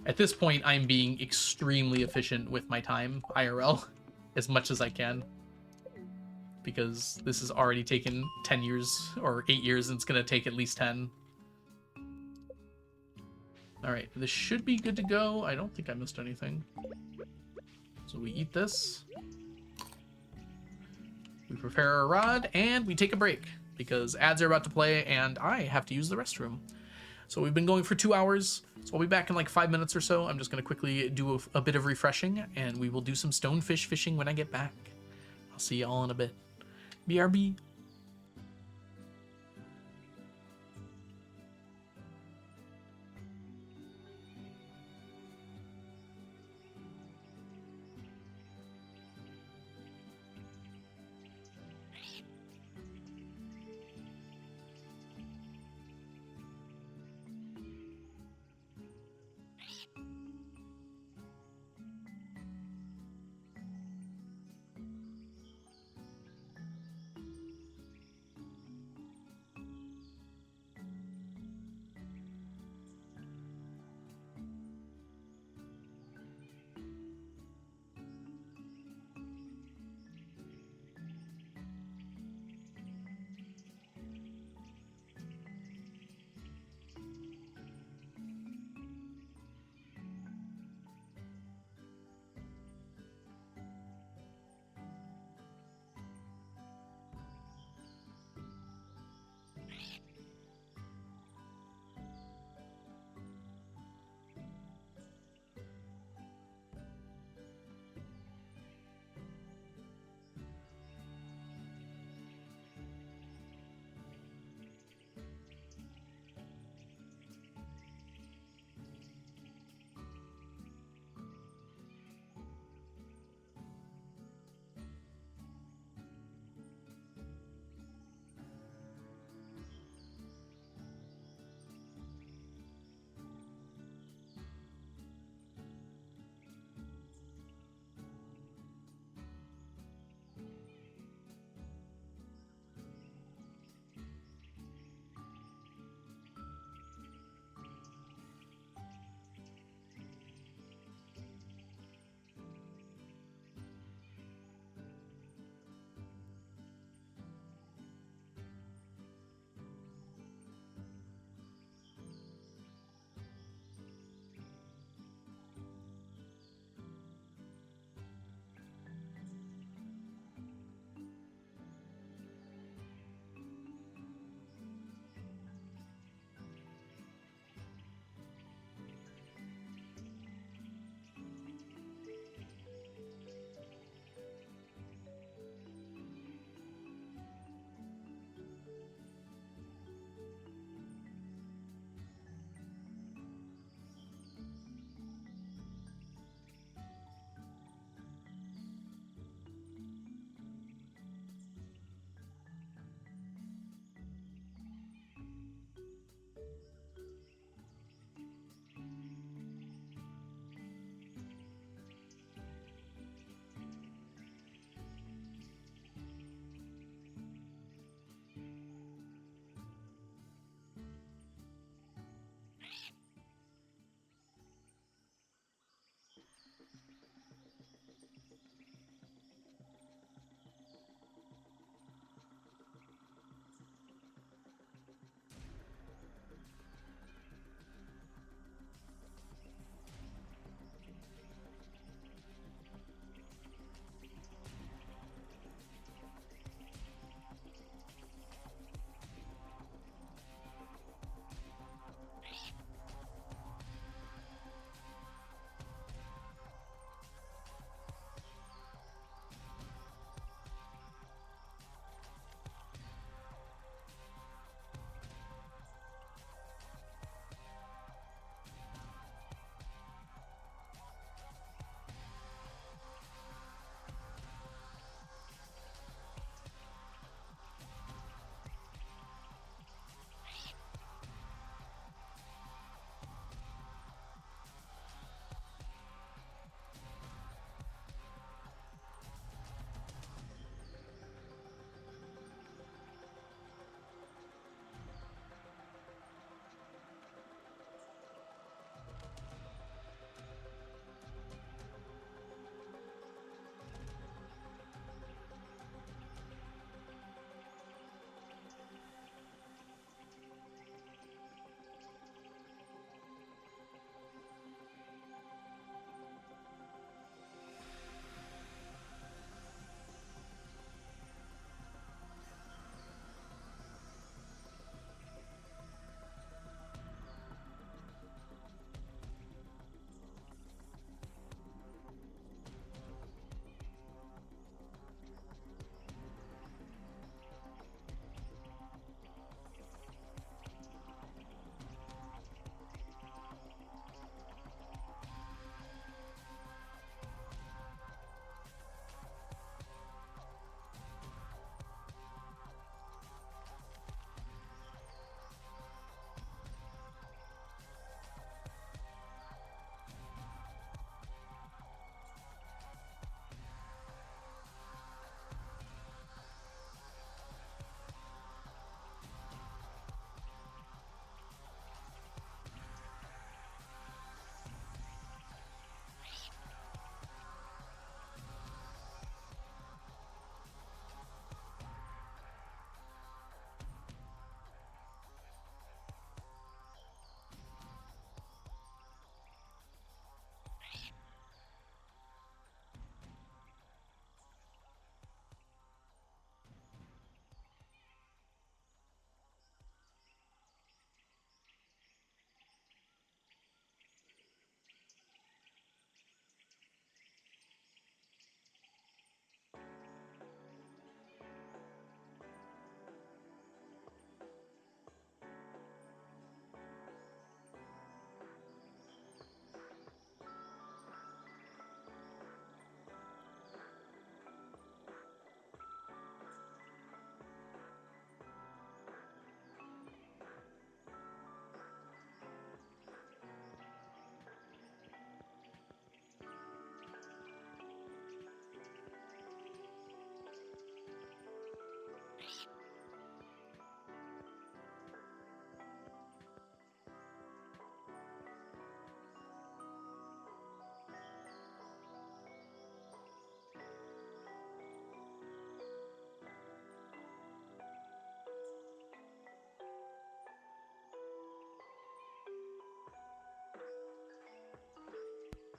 S1: At this point, I'm being extremely efficient with my time, IRL, as much as I can. Because this has already taken 10 years, or 8 years, and it's going to take at least 10. Alright, this should be good to go. I don't think I missed anything. So we eat this. We prepare our rod, and we take a break. Because ads are about to play, and I have to use the restroom. So we've been going for 2 hours, so I'll be back in like 5 minutes or so. I'm just going to quickly do a bit of refreshing, and we will do some stonefish fishing when I get back. I'll see you all in a bit. BRB.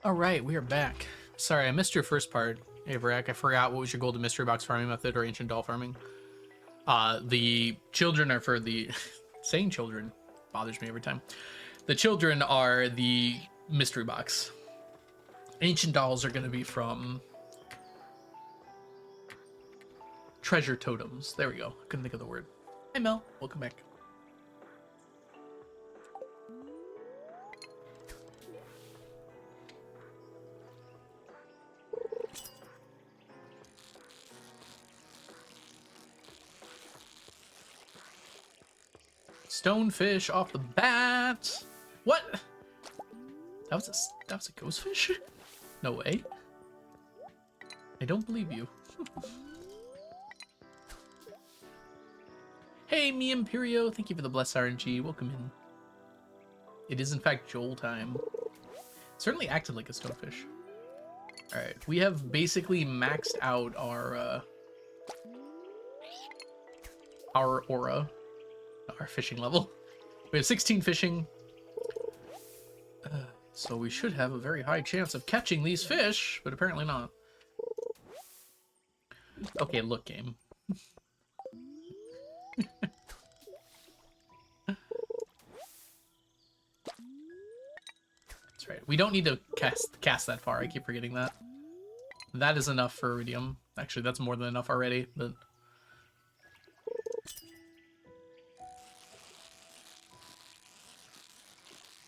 S1: All right, we are back. Sorry, I missed your first part, Averak. I forgot what was your golden mystery box farming method or ancient doll farming. The children are for the saying children bothers me every time. The children are the mystery box. Ancient dolls are going to be from treasure totems. There we go. I couldn't think of the word. Hi Mel, welcome back. Stonefish off the bat. What? That was a ghost fish? No way. I don't believe you. Hey, me Imperio, thank you for the blessed RNG. Welcome in. It is in fact Joel time. Certainly acted like a stonefish. All right, we have basically maxed out our aura, our fishing level. We have 16 fishing. So we should have a very high chance of catching these fish, but apparently not. Okay, look, game. That's right. We don't need to cast that far. I keep forgetting that. That is enough for iridium. Actually, that's more than enough already, but...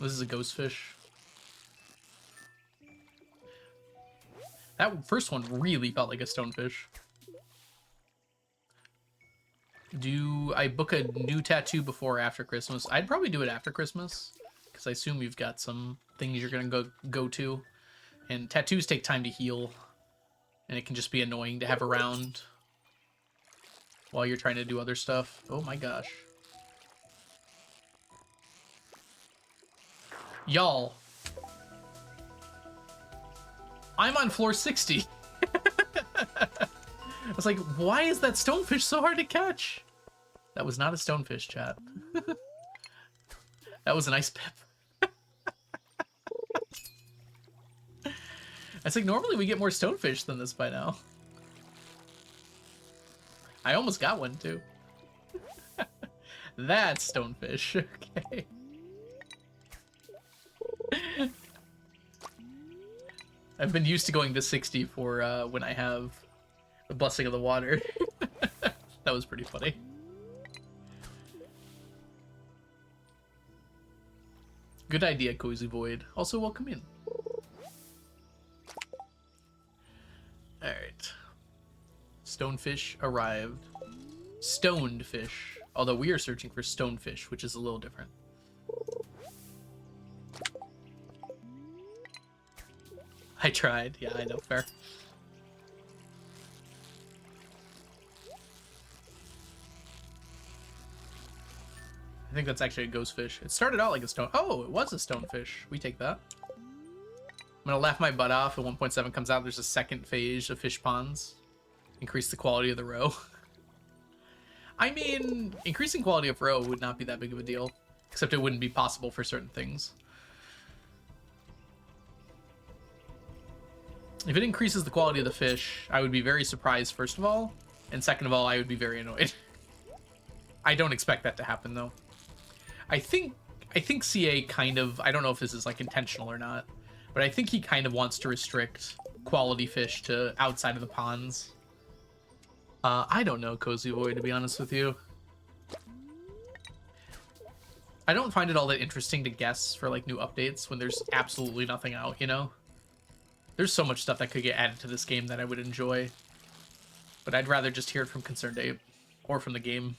S1: This is a ghost fish. That first one really felt like a stonefish. Do I book a new tattoo before or after Christmas? I'd probably do it after Christmas, because I assume you've got some things you're gonna go to, and tattoos take time to heal, and it can just be annoying to have around while you're trying to do other stuff. Oh my gosh. Y'all. I'm on floor 60. I was like, why is that stonefish so hard to catch? That was not a stonefish, chat. That was an ice pip. I think normally we get more stonefish than this by now. I almost got one too. That's stonefish. Okay. I've been used to going to 60 for when I have the blessing of the water. That was pretty funny. Good idea, Cozy Void. Also, welcome in. Alright. Stonefish arrived. Stoned fish. Although we are searching for stonefish, which is a little different. I tried. Yeah, I know. Fair. I think that's actually a ghost fish. It started out like a stone. Oh, it was a stonefish. We take that. I'm gonna laugh my butt off. At 1.7 comes out, there's a second phase of fish ponds. Increase the quality of the row. I mean, increasing quality of row would not be that big of a deal. Except it wouldn't be possible for certain things. If it increases the quality of the fish, I would be very surprised, first of all. And second of all, I would be very annoyed. I don't expect that to happen, though. I think CA kind of... I don't know if this is, like, intentional or not. But I think he kind of wants to restrict quality fish to outside of the ponds. I don't know, Cozy Void, to be honest with you. I don't find it all that interesting to guess for, like, new updates when there's absolutely nothing out, you know? There's so much stuff that could get added to this game that I would enjoy. But I'd rather just hear it from Concerned Ape. Or from the game.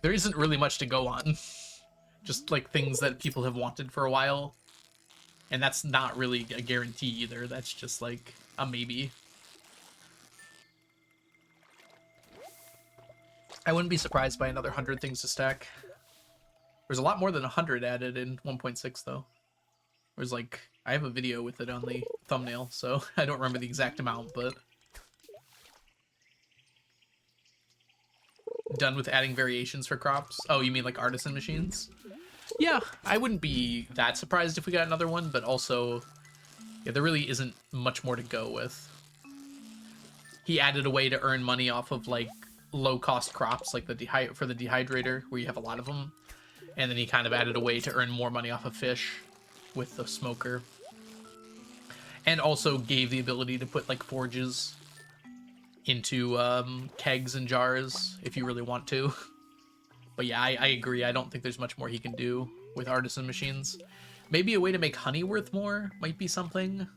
S1: There isn't really much to go on. Just, like, things that people have wanted for a while. And that's not really a guarantee either. That's just, like, a maybe. I wouldn't be surprised by another 100 things to stack. There's a lot more than 100 added in 1.6, though. There's, like, I have a video with it on the thumbnail, so I don't remember the exact amount, but... done with adding variations for crops. Oh, you mean like artisan machines? Yeah, I wouldn't be that surprised if we got another one, but also, yeah, there really isn't much more to go with. He added a way to earn money off of like low-cost crops, like the for the dehydrator, where you have a lot of them, and then he kind of added a way to earn more money off of fish with the smoker, and also gave the ability to put like forges into kegs and jars if you really want to. But yeah, I agree. I don't think there's much more he can do with artisan machines. Maybe a way to make honey worth more might be something.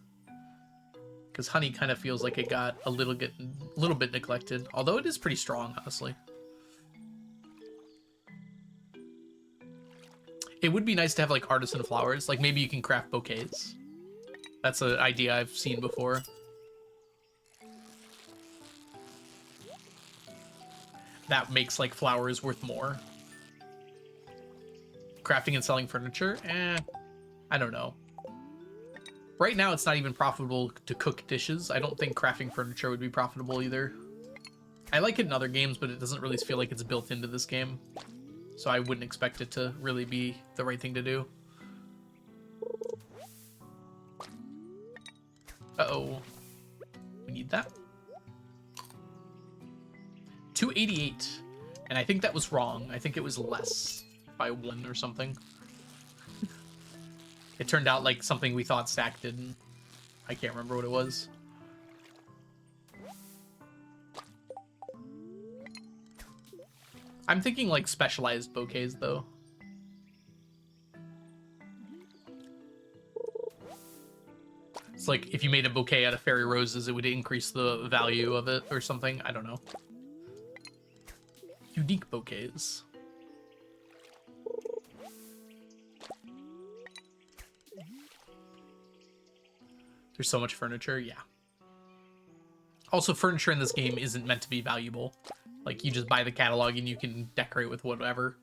S1: Because honey kind of feels like it got a little bit neglected. Although it is pretty strong, honestly. It would be nice to have like artisan flowers. Like maybe you can craft bouquets. That's an idea I've seen before. That makes like flowers worth more. Crafting and selling furniture? I don't know. Right now, it's not even profitable to cook dishes. I don't think crafting furniture would be profitable either. I like it in other games, but it doesn't really feel like it's built into this game. So I wouldn't expect it to really be the right thing to do. Uh-oh. We need that. 288. And I think that was wrong. I think it was less by 1 or something. It turned out like something we thought Stack didn't. I can't remember what it was. I'm thinking like specialized bouquets though. It's like if you made a bouquet out of fairy roses, it would increase the value of it or something. I don't know. Unique bouquets. There's so much furniture, yeah. Also, furniture in this game isn't meant to be valuable. Like, you just buy the catalog and you can decorate with whatever.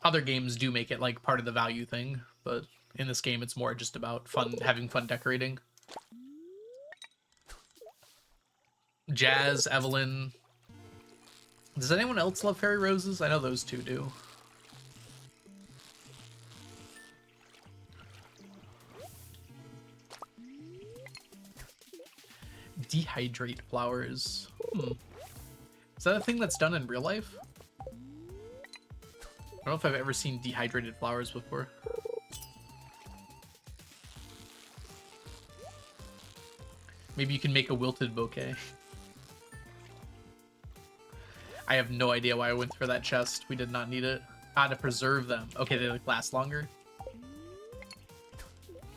S1: Other games do make it, like, part of the value thing, but in this game, it's more just about having fun decorating. Jazz, Evelyn. Does anyone else love fairy roses? I know those two do. Dehydrate flowers. Is that a thing that's done in real life? I don't know if I've ever seen dehydrated flowers before. Maybe you can make a wilted bouquet. I have no idea why I went for that chest. We did not need it. Ah, to preserve them. Okay, they like last longer.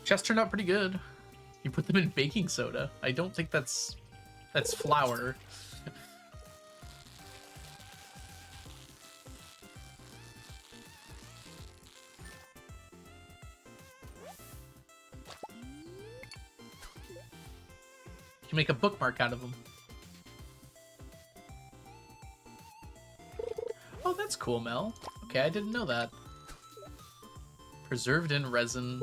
S1: Chest turned out pretty good. You put them in baking soda. I don't think that's flour. You can make a bookmark out of them. Oh, that's cool, Mel. Okay, I didn't know that. Preserved in resin.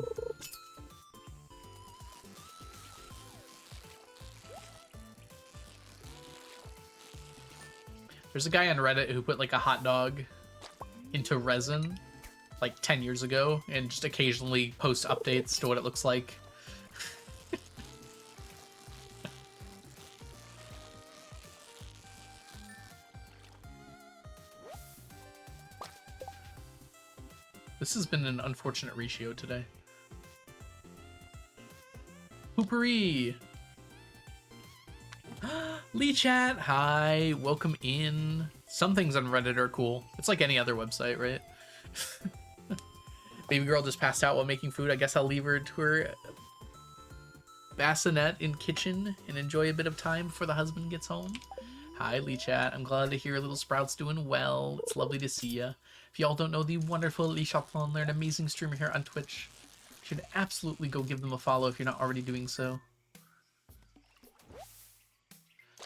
S1: There's a guy on Reddit who put like a hot dog into resin like 10 years ago and just occasionally posts updates to what it looks like. This has been an unfortunate ratio today. Hoopery! Lee Chat, hi, welcome in. Some things on Reddit are cool. It's like any other website, right? Baby girl just passed out while making food. I guess I'll leave her to her bassinet in kitchen and enjoy a bit of time before the husband gets home. Hi, Lee Chat. I'm glad to hear little Sprout's doing well. It's lovely to see ya. If y'all don't know the wonderful Lee Chaplin, they're an amazing streamer here on Twitch. You should absolutely go give them a follow if you're not already doing so.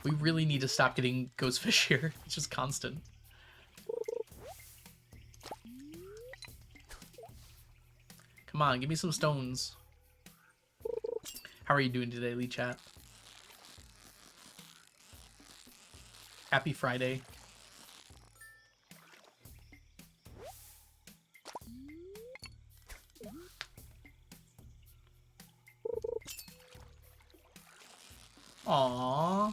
S1: We really need to stop getting ghost fish here. It's just constant. Come on, give me some stones. How are you doing today, Lee Chat? Happy Friday. Aww.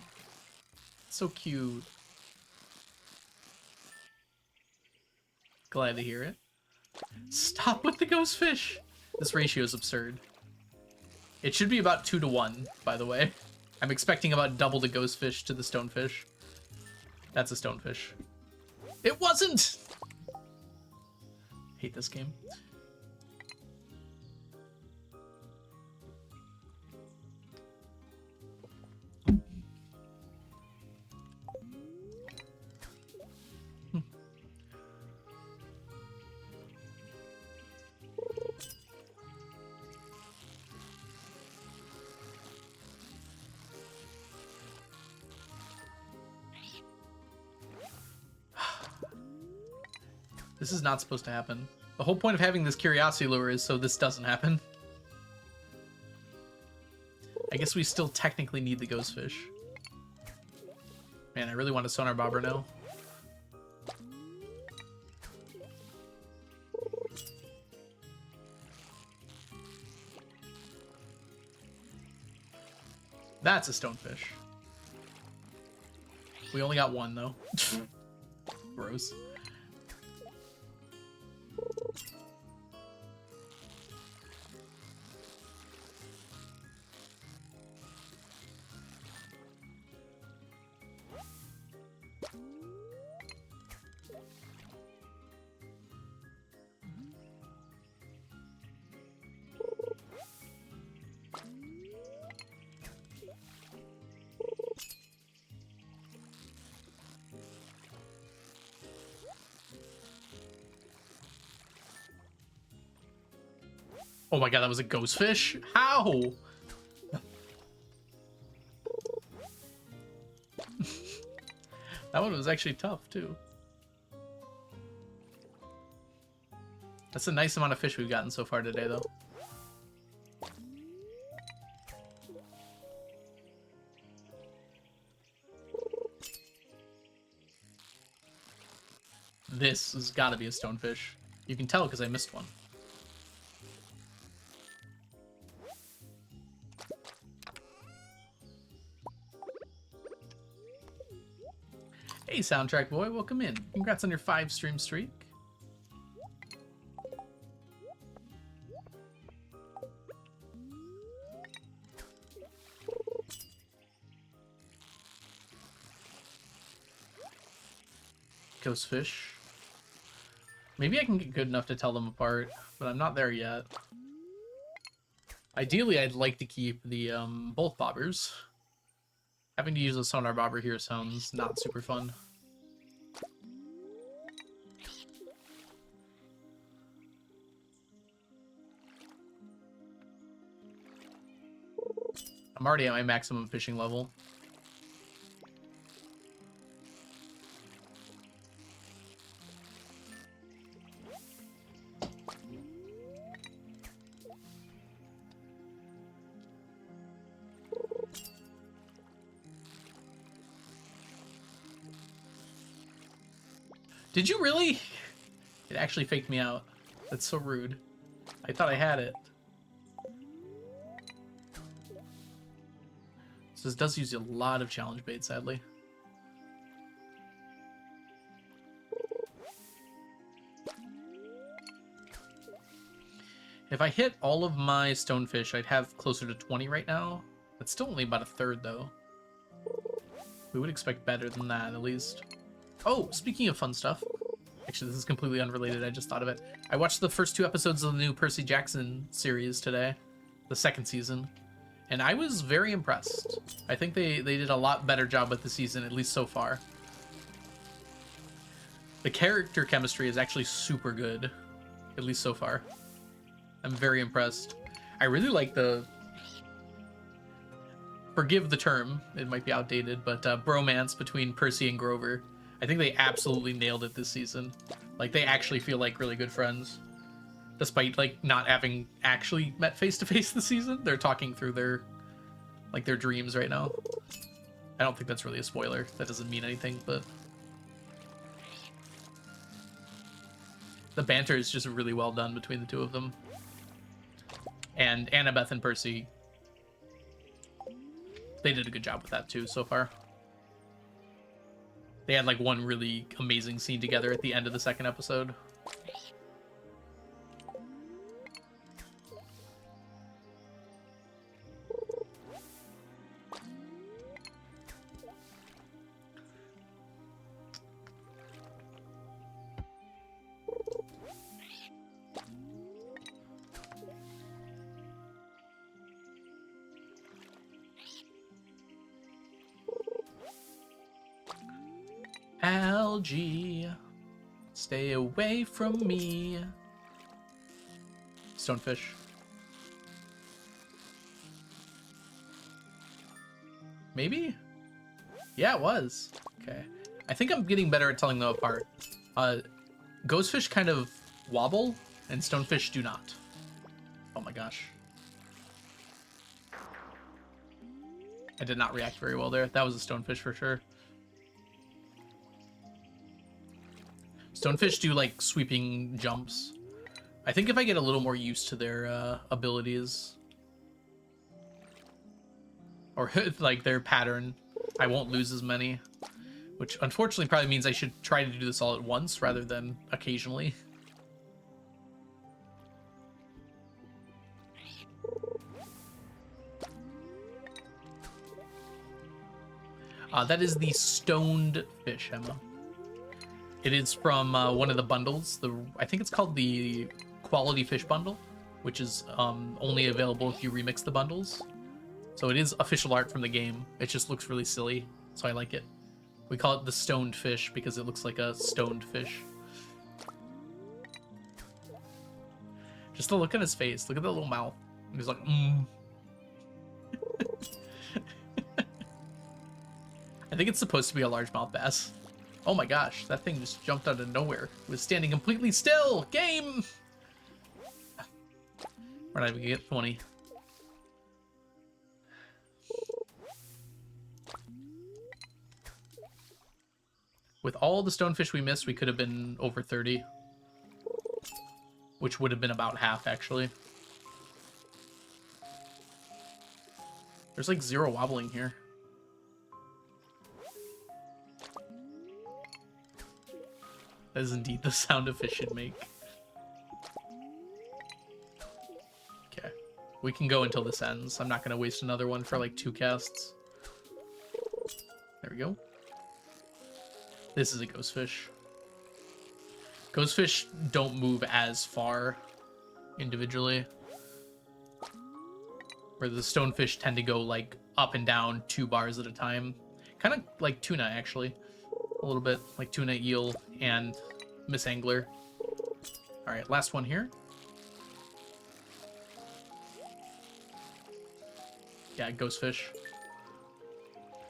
S1: So cute. Glad to hear it. Stop with the ghost fish! This ratio is absurd. It should be about 2 to 1, by the way. I'm expecting about double the ghost fish to the stonefish. That's a stonefish. It wasn't! Hate this game. This is not supposed to happen. The whole point of having this curiosity lure is so this doesn't happen. I guess we still technically need the ghost fish. Man, I really want a sonar bobber now. That's a stonefish. We only got one, though. Gross. Oh my god, that was a ghost fish? How? That one was actually tough, too. That's a nice amount of fish we've gotten so far today, though. This has got to be a stonefish. You can tell because I missed one. Hey, Soundtrack Boy, welcome in. Congrats on your 5-stream streak. Ghost fish. Maybe I can get good enough to tell them apart, but I'm not there yet. Ideally, I'd like to keep the both bobbers. Having to use a sonar bobber here sounds not super fun. I'm already at my maximum fishing level. Did you really? It actually faked me out. That's so rude. I thought I had it. So this does use a lot of challenge bait, sadly. If I hit all of my stonefish, I'd have closer to 20 right now. That's still only about a third, though. We would expect better than that, at least. Oh, speaking of fun stuff. Actually, this is completely unrelated. I just thought of it. I watched the first 2 episodes of the new Percy Jackson series today. The 2nd season. And I was very impressed. I think they did a lot better job with the season, at least so far. The character chemistry is actually super good. At least so far. I'm very impressed. I really like the... Forgive the term, it might be outdated, but bromance between Percy and Grover. I think they absolutely nailed it this season. Like, they actually feel like really good friends. Despite, like, not having actually met face-to-face this season. They're talking through their, like, their dreams right now. I don't think that's really a spoiler. That doesn't mean anything, but... The banter is just really well done between the two of them. And Annabeth and Percy They did a good job with that too so far. They had like one really amazing scene together at the end of the second episode. Algae, stay away from me. Stonefish. Maybe? Yeah, it was. Okay. I think I'm getting better at telling them apart. Ghostfish kind of wobble, and stonefish do not. Oh my gosh. I did not react very well there. That was a stonefish for sure. Stonefish do like sweeping jumps. I think if I get a little more used to their abilities, or like their pattern, I won't lose as many. Which unfortunately probably means I should try to do this all at once rather than occasionally. That is the stoned fish, Emma. It is from one of the bundles. I think it's called the Quality Fish Bundle, which is only available if you remix the bundles. So it is official art from the game. It just looks really silly, so I like it. We call it the stoned fish because it looks like a stoned fish. Just to look at his face. Look at that little mouth. He's like, I think it's supposed to be a largemouth bass. Oh my gosh, that thing just jumped out of nowhere. It was standing completely still. Game! We're not even gonna get 20. With all the stonefish we missed, we could have been over 30. Which would have been about half, actually. There's like 0 wobbling here. That is indeed the sound a fish should make. Okay. We can go until this ends. I'm not going to waste another one for like 2 casts. There we go. This is a ghostfish. Ghostfish don't move as far individually. Where the stonefish tend to go like up and down 2 bars at a time. Kind of like tuna, actually. A little bit like tuna, eel, and Miss Angler. All right, last one here. Yeah, ghostfish.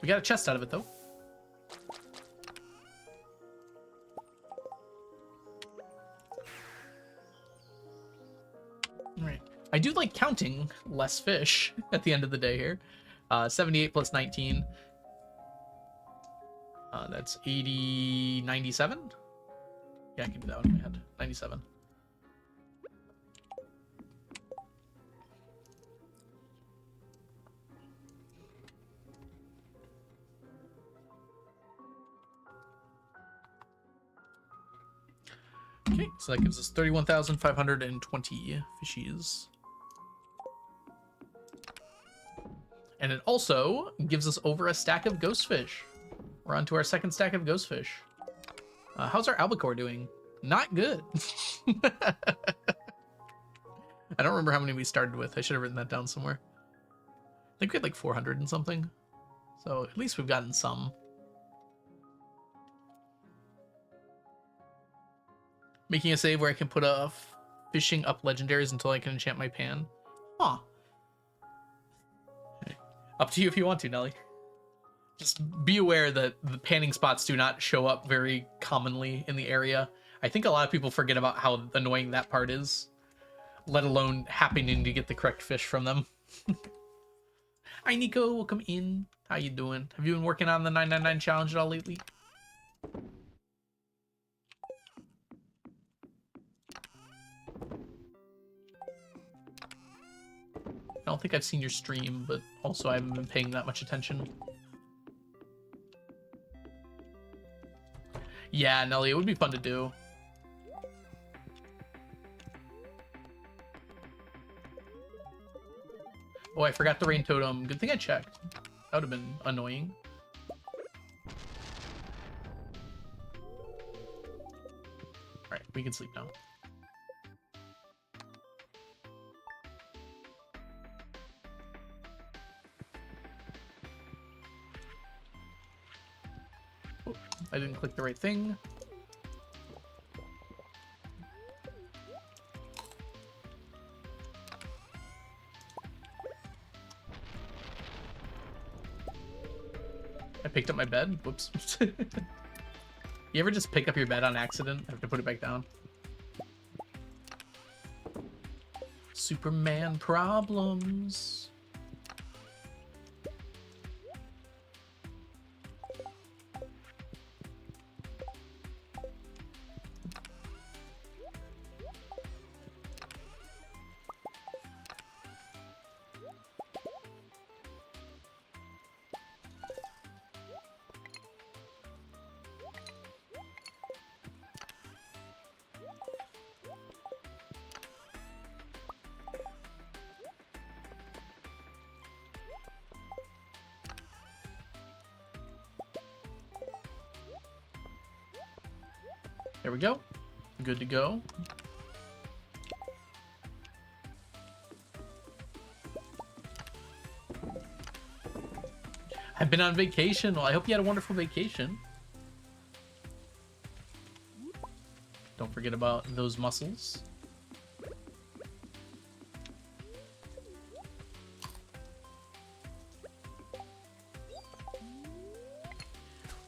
S1: We got a chest out of it, though. All right. I do like counting less fish at the end of the day here. 78 plus 19. That's 80, 97? Yeah, I can do that one in my head. 97. Okay, so that gives us 31,520 fishies. And it also gives us over a stack of ghostfish. We're on to our second stack of ghostfish. How's our albacore doing? Not good. I don't remember how many we started with. I should have written that down somewhere. I think we had like 400 and something. So at least we've gotten some. Making a save where I can put a fishing up legendaries until I can enchant my pan. Huh. Up to you if you want to, Nelly. Just be aware that the panning spots do not show up very commonly in the area. I think a lot of people forget about how annoying that part is, let alone happening to get the correct fish from them. Hi, Nico. Welcome in. How you doing? Have you been working on the 999 challenge at all lately? I don't think I've seen your stream, but also I haven't been paying that much attention. Yeah, Nelly, it would be fun to do. Oh, I forgot the rain totem. Good thing I checked. That would have been annoying. Alright, we can sleep now. Oh, I didn't click the right thing. I picked up my bed. Whoops. You ever just pick up your bed on accident? Have to put it back down. Superman problems. There we go. Good to go. I've been on vacation. Well, I hope you had a wonderful vacation. Don't forget about those muscles.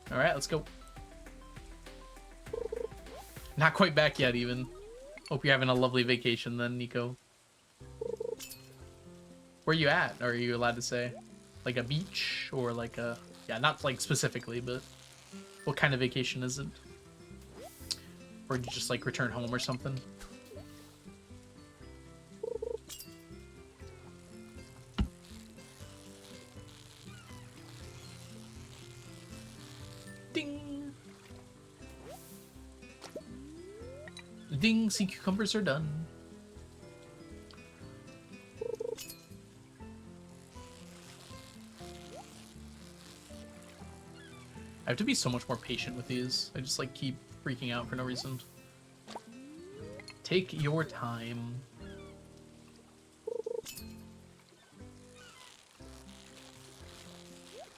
S1: All right, let's go. Not quite back yet, even. Hope you're having a lovely vacation then, Nico. Where you at? Are you allowed to say? Like a beach? Or like a... Yeah, not like specifically, but... What kind of vacation is it? Or did you just like return home or something? Ding! Ding! Sea cucumbers are done. I have to be so much more patient with these. I just like keep freaking out for no reason. Take your time.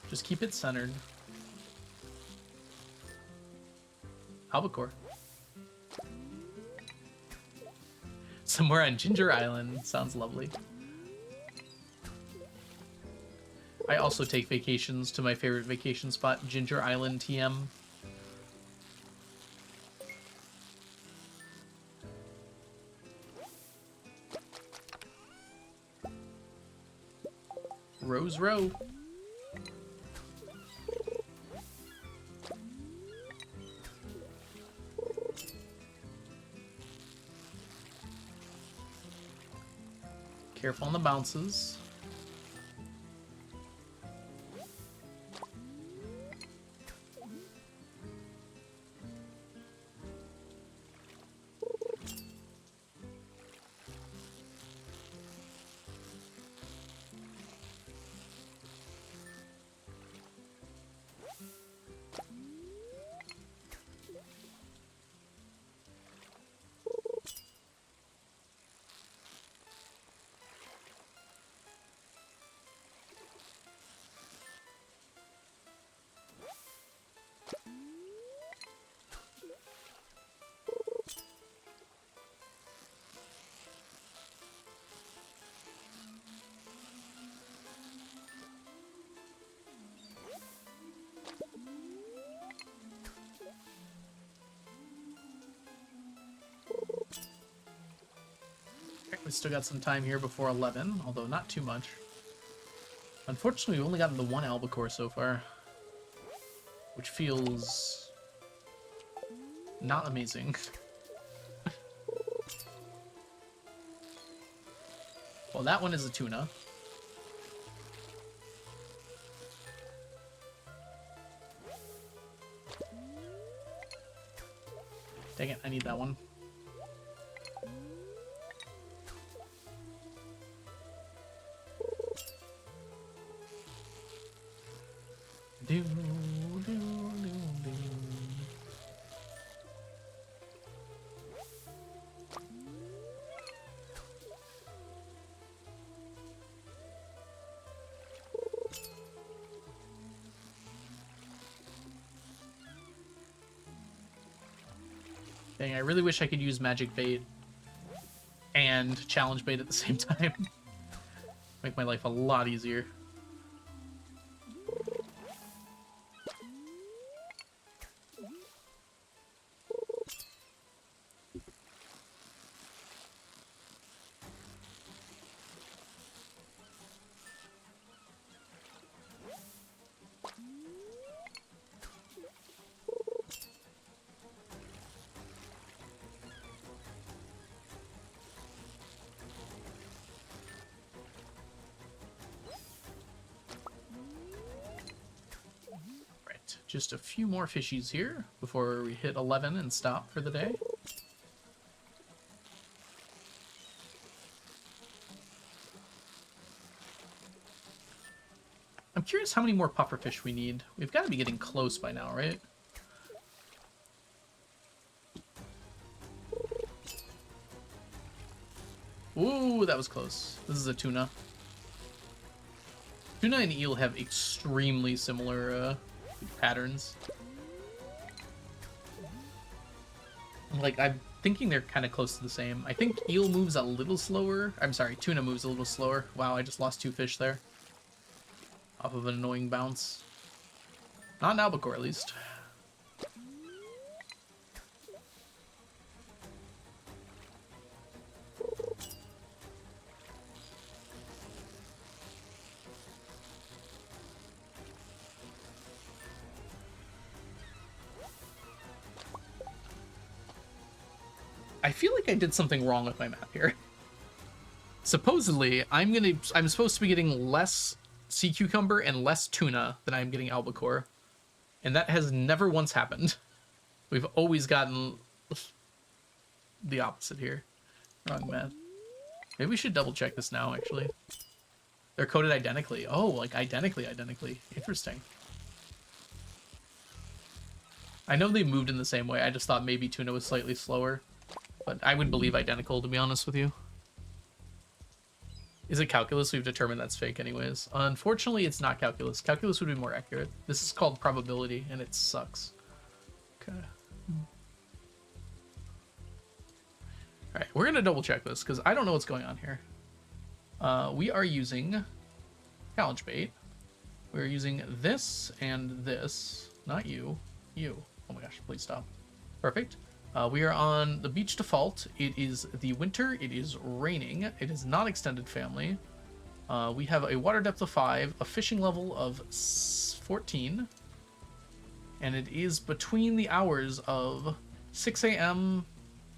S1: Just keep it centered. Albacore. Somewhere on Ginger Island. Sounds lovely. I also take vacations to my favorite vacation spot, Ginger Island TM. Rose Row. Careful on the bounces. We still got some time here before 11, although not too much. Unfortunately, we've only gotten the one albacore so far, which feels not amazing. Well, that one is a tuna. Dang it, I need that one. Do, do, do, do. Dang, I really wish I could use magic bait and challenge bait at the same time. Make my life a lot easier. Just a few more fishies here before we hit 11 and stop for the day. I'm curious how many more pufferfish we need. We've got to be getting close by now, right? Ooh, that was close. This is a tuna. Tuna and eel have extremely similar patterns. Like, I'm thinking they're kind of close to the same. I think eel moves a little slower. I'm sorry, tuna moves a little slower. Wow, I just lost 2 fish there. Off of an annoying bounce. Not an albacore, at least. I feel like I did something wrong with my map here. Supposedly, I'm supposed to be getting less sea cucumber and less tuna than I'm getting albacore. And that has never once happened. We've always gotten the opposite here. Wrong math. Maybe we should double check this now, actually. They're coded identically. Oh, like identically. Interesting. I know they moved in the same way. I just thought maybe tuna was slightly slower. But I would believe identical, to be honest with you. Is it calculus? We've determined that's fake anyways. Unfortunately, it's not calculus. Calculus would be more accurate. This is called probability, and it sucks. Okay. Alright, we're going to double check this, because I don't know what's going on here. We are using challenge bait. We're using this and this. Not you. You. Oh my gosh, please stop. Perfect. We are on the beach default. It is the winter. It is raining. It is not extended family. We have a water depth of 5, a fishing level of 14, and it is between the hours of 6 a.m.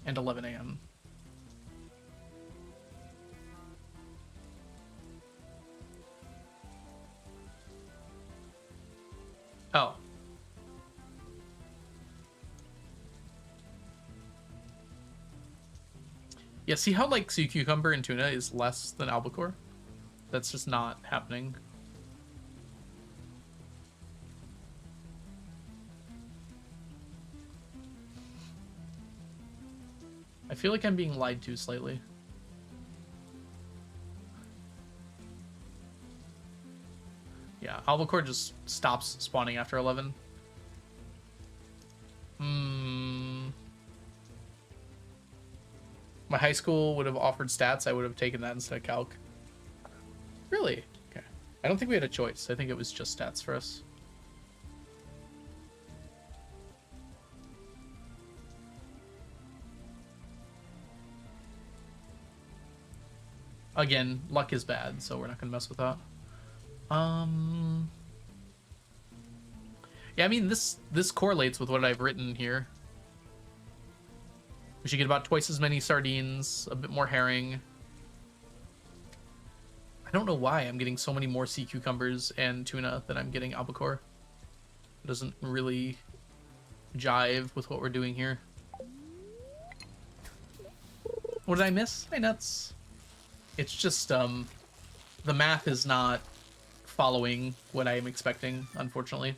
S1: and 11 a.m. Oh. Yeah, see how, like, sea cucumber and tuna is less than albacore? That's just not happening. I feel like I'm being lied to slightly. Yeah, albacore just stops spawning after 11. My high school would have offered stats. I would have taken that instead of calc. Really? Okay. I don't think we had a choice. I think it was just stats for us. Again, luck is bad, so we're not going to mess with that. Yeah, I mean, this correlates with what I've written here. We should get about twice as many sardines, a bit more herring. I don't know why I'm getting so many more sea cucumbers and tuna than I'm getting albacore. It doesn't really jive with what we're doing here. What did I miss? Hey, nuts. It's just, the math is not following what I am expecting, unfortunately.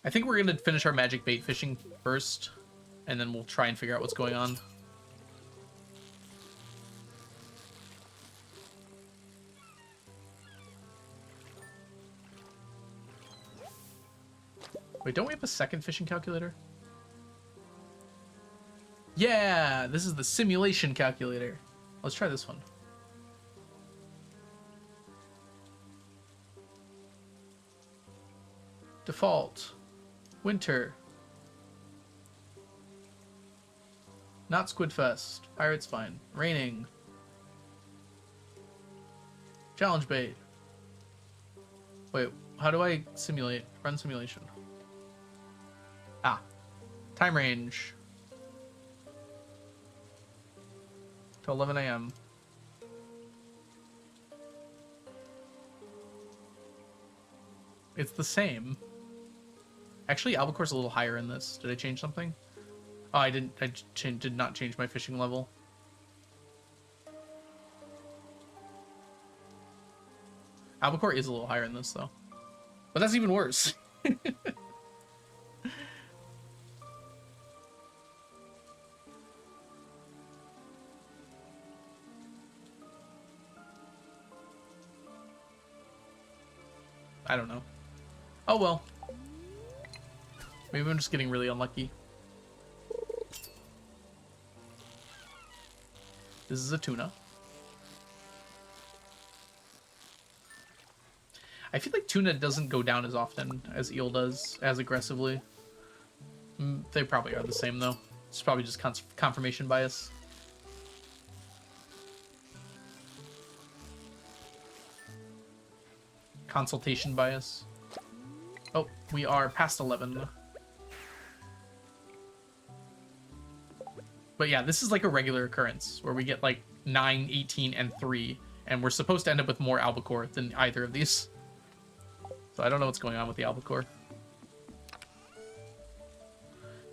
S1: I think we're gonna finish our magic bait fishing first, and then we'll try and figure out what's going on. Wait, don't we have a second fishing calculator? Yeah, this is the simulation calculator. Let's try this one. Default. Winter. Not Squidfest. Pirates fine. Raining. Challenge bait. Wait, how do I simulate? Run simulation. Ah. Time range. To 11 a.m. It's the same. Actually, Albacore's a little higher in this. Did I change something? Oh, I didn't. I did not change my fishing level. Albacore is a little higher in this, though. But that's even worse. I don't know. Oh well. Maybe I'm just getting really unlucky. This is a tuna. I feel like tuna doesn't go down as often as eel does, as aggressively. They probably are the same, though. It's probably just confirmation bias. Consultation bias. Oh, we are past 11. But yeah, this is like a regular occurrence where we get like 9, 18, and 3, and we're supposed to end up with more albacore than either of these. So I don't know what's going on with the albacore.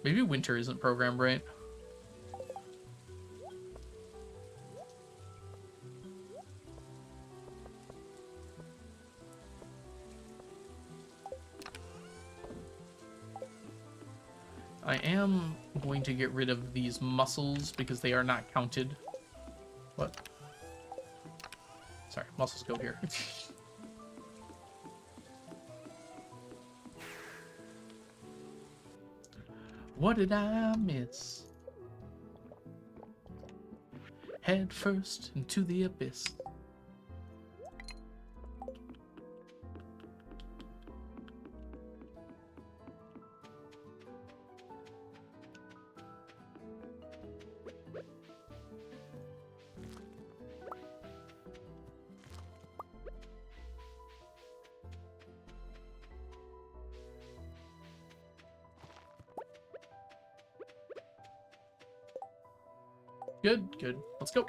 S1: Maybe winter isn't programmed right. I am going to get rid of these mussels because they are not counted. What? Sorry, mussels go here. What did I miss? Head first into the abyss. Good, good. Let's go.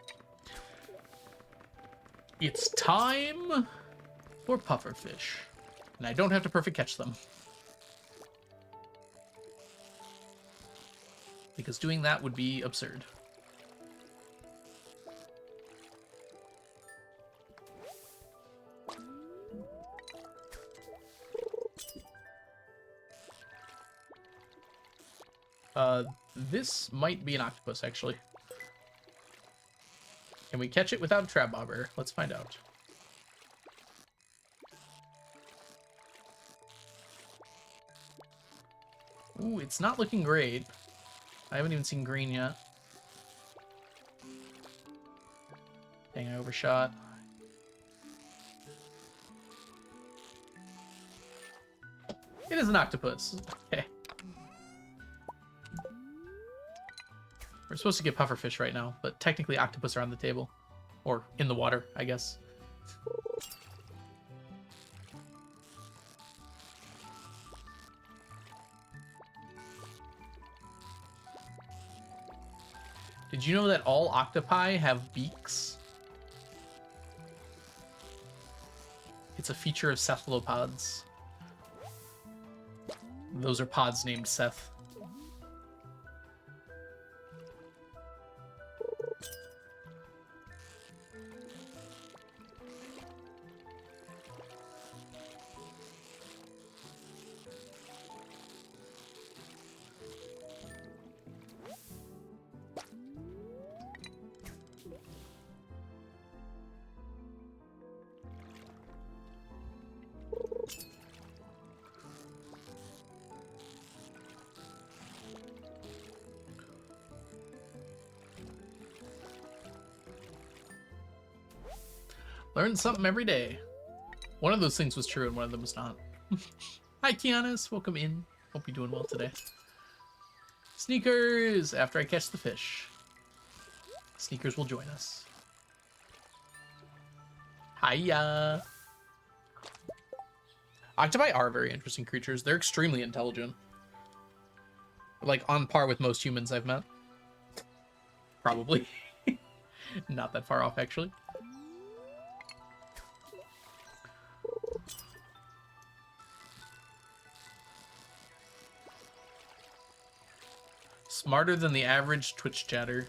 S1: It's time for pufferfish. And I don't have to perfect catch them. Because doing that would be absurd. This might be an octopus, actually. Can we catch it without a trap bobber? Let's find out. Ooh, it's not looking great. I haven't even seen green yet. Dang, I overshot. It is an octopus. Okay. We're supposed to get pufferfish right now, but technically octopus are on the table. Or in the water, I guess. Did you know that all octopi have beaks? It's a feature of cephalopods. Those are pods named Seth. Learn something every day. One of those things was true and one of them was not. Hi, Kianis. Welcome in. Hope you're doing well today. Sneakers! After I catch the fish. Sneakers will join us. Hiya! Octopi are very interesting creatures. They're extremely intelligent. Like, on par with most humans I've met. Probably. Not that far off, actually. Smarter than the average Twitch chatter.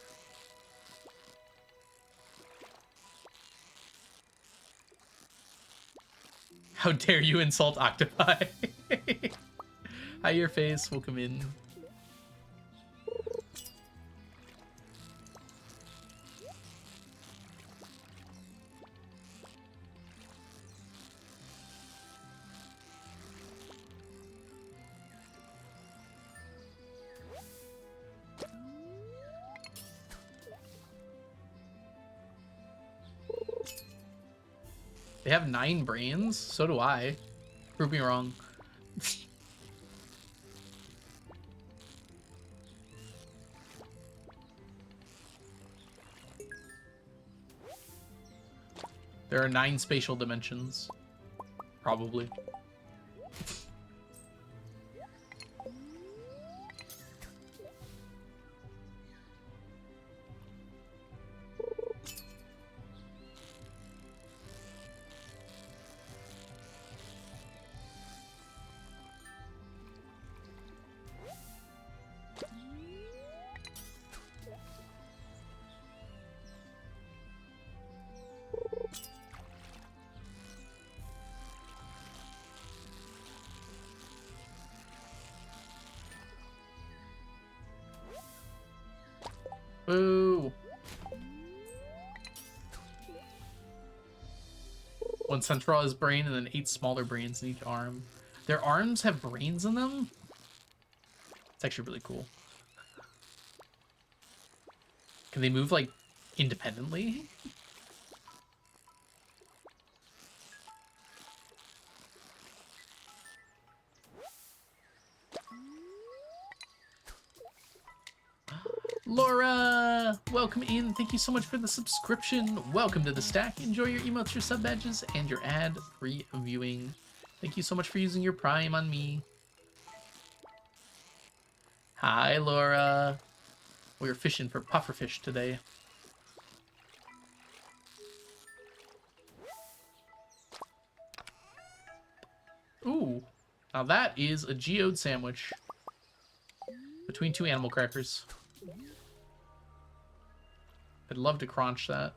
S1: How dare you insult octopi? Hi, your face. Welcome in. They have 9 brains? So do I. Prove me wrong. There are 9 spatial dimensions. Probably. Boo! 1 centralized brain and then 8 smaller brains in each arm. Their arms have brains in them? It's actually really cool. Can they move, like, independently? Laura, welcome in. Thank you so much for the subscription. Welcome to the stack. Enjoy your emotes, your sub badges, and your ad-free viewing. Thank you so much for using your Prime on me. Hi, Laura. We were fishing for pufferfish today. Ooh, now that is a geode sandwich between 2 animal crackers. I'd love to crunch that.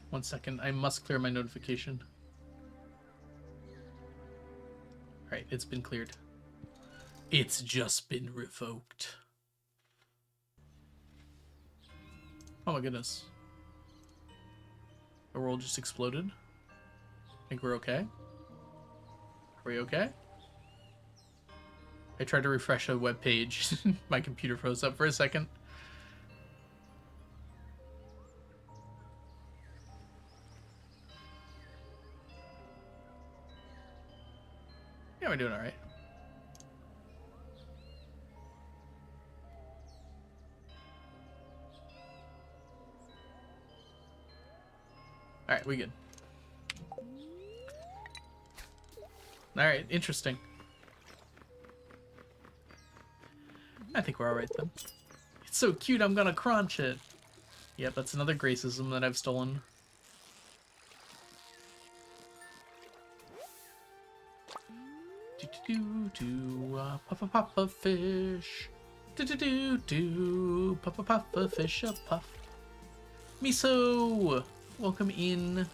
S1: 1 second, I must clear my notification. Alright, it's been cleared. It's just been revoked. Oh my goodness. The world just exploded. Think we're okay? Are we okay? I tried to refresh a web page. My computer froze up for a second. Yeah, we're doing all right. All right, we good. All right, interesting. I think we're all right then. It's so cute, I'm gonna crunch it. Yep, that's another Gracism that I've stolen. Puffa fish. Puffa fish a puff. Miso, welcome in.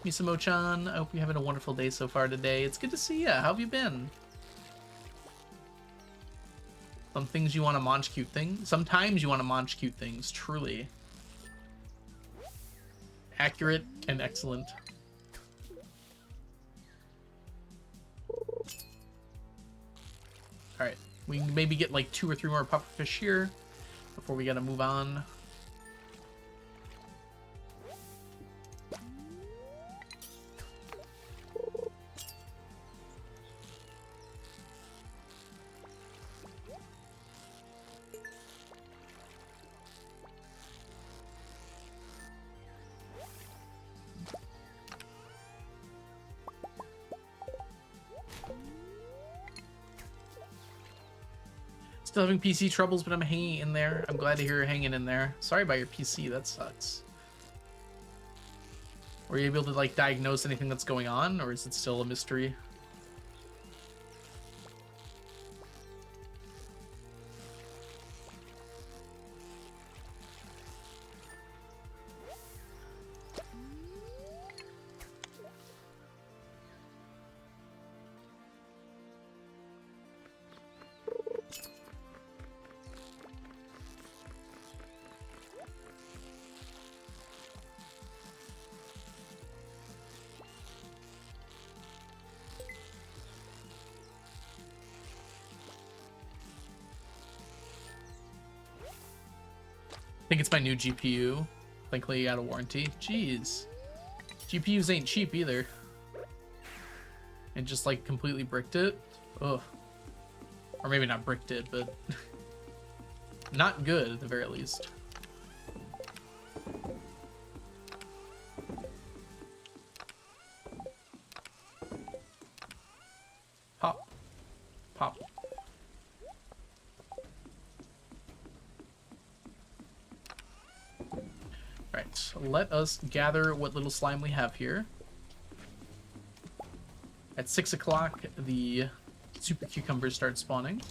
S1: Misamo-chan, I hope you're having a wonderful day so far today. It's good to see ya. How have you been? Some things you want to munch cute things. Sometimes you want to munch cute things. Truly. Accurate and excellent. Alright. We can maybe get like 2 or 3 more pufferfish here before we gotta move on. Still having PC troubles, but I'm hanging in there. I'm glad to hear you're hanging in there. Sorry about your PC, that sucks. Were you able to like diagnose anything that's going on, or is it still a mystery? I think it's my new GPU. Thankfully, out of warranty. Jeez. GPUs ain't cheap either. And just like completely bricked it. Ugh. Or maybe not bricked it, but not good at the very least. Pop. Pop. Right, let us gather what little slime we have here. At 6 o'clock, the super cucumbers start spawning.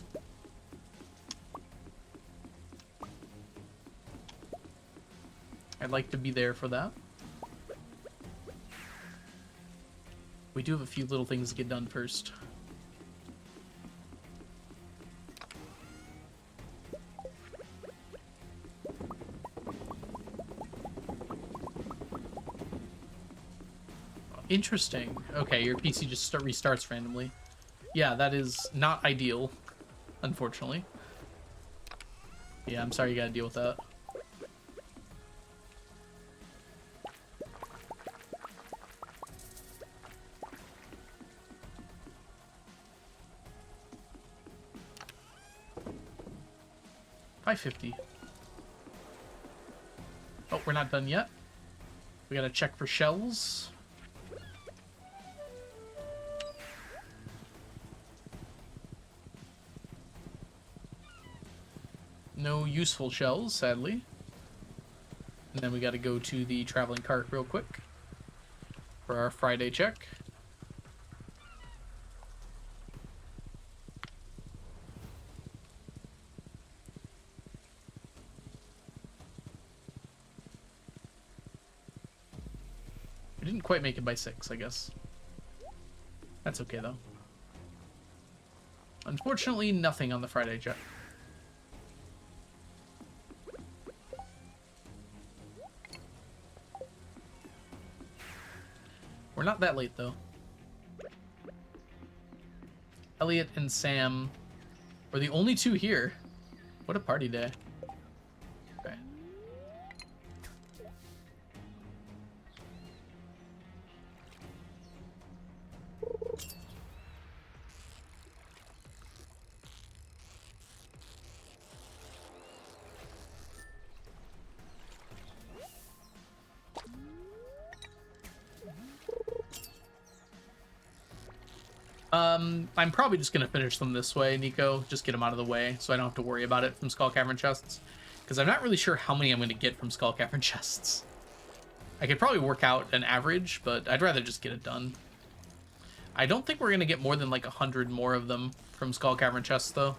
S1: I'd like to be there for that. We do have a few little things to get done first. Interesting. Okay, your PC just restarts randomly. Yeah, that is not ideal, unfortunately. Yeah, I'm sorry you gotta deal with that. $5.50. Oh, we're not done yet. We gotta check for shells. No useful shells, sadly. And then we got to go to the traveling cart real quick for our Friday check. We didn't quite make it by 6, I guess. That's okay, though. Unfortunately, nothing on the Friday check. We're not that late, though. Elliot and Sam were the only 2 here. What a party day. Okay. I'm probably just gonna finish them this way, Nico. Just get them out of the way, so I don't have to worry about it from Skull Cavern chests. Because I'm not really sure how many I'm gonna get from Skull Cavern chests. I could probably work out an average, but I'd rather just get it done. I don't think we're gonna get more than like 100 more of them from Skull Cavern chests, though.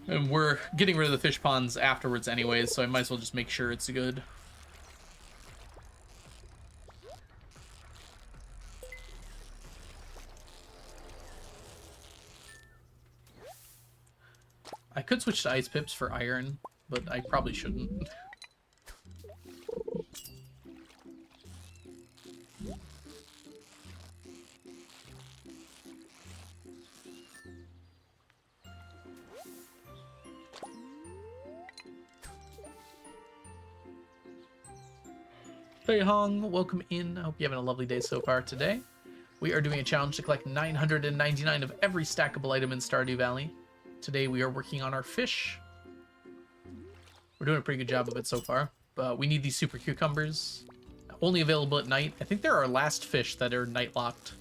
S1: And we're getting rid of the fish ponds afterwards anyways, so I might as well just make sure it's good. I could switch to ice pips for iron, but I probably shouldn't. Hey Hong, welcome in. I hope you're having a lovely day so far today. We are doing a challenge to collect 999 of every stackable item in Stardew Valley. Today we are working on our fish. We're doing a pretty good job of it so far, but we need these super cucumbers. Only available at night. I think they're our last fish that are night locked.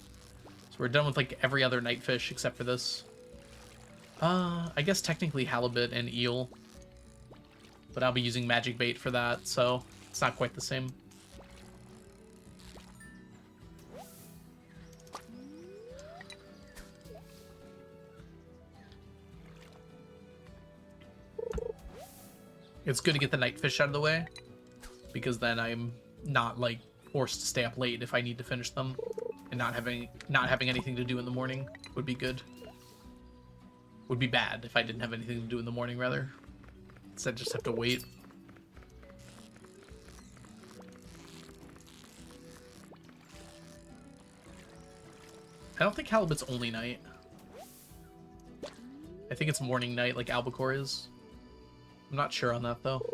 S1: So we're done with like every other night fish except for this. I guess technically halibut and eel. But I'll be using magic bait for that, so it's not quite the same. It's good to get the night fish out of the way, because then I'm not like forced to stay up late if I need to finish them, and not having anything to do in the morning would be good. Would be bad if I didn't have anything to do in the morning, rather. Instead, just have to wait. I don't think halibut's only night. I think it's morning night like albacore is. I'm not sure on that though.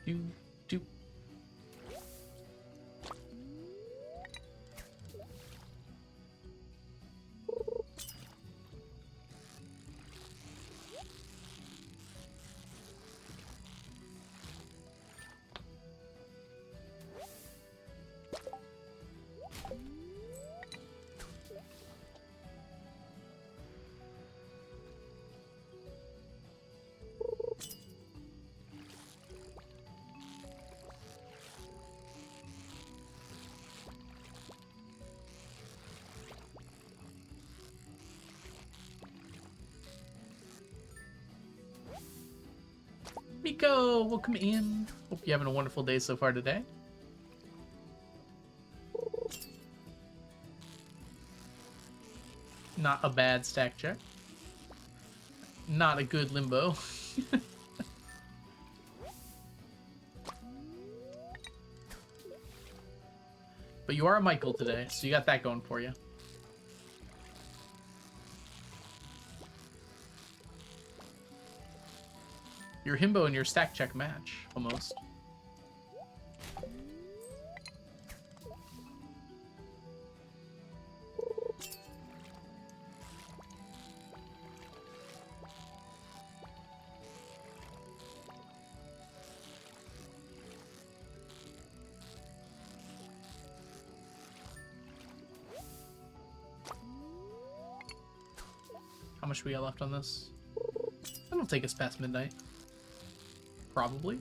S1: Do. Miko, welcome in. Hope you're having a wonderful day so far today. Not a bad stack check. Not a good limbo. But you are a Michael today, so you got that going for you. Your himbo and your stack check match, almost. How much we got left on this? That'll take us past midnight. Probably.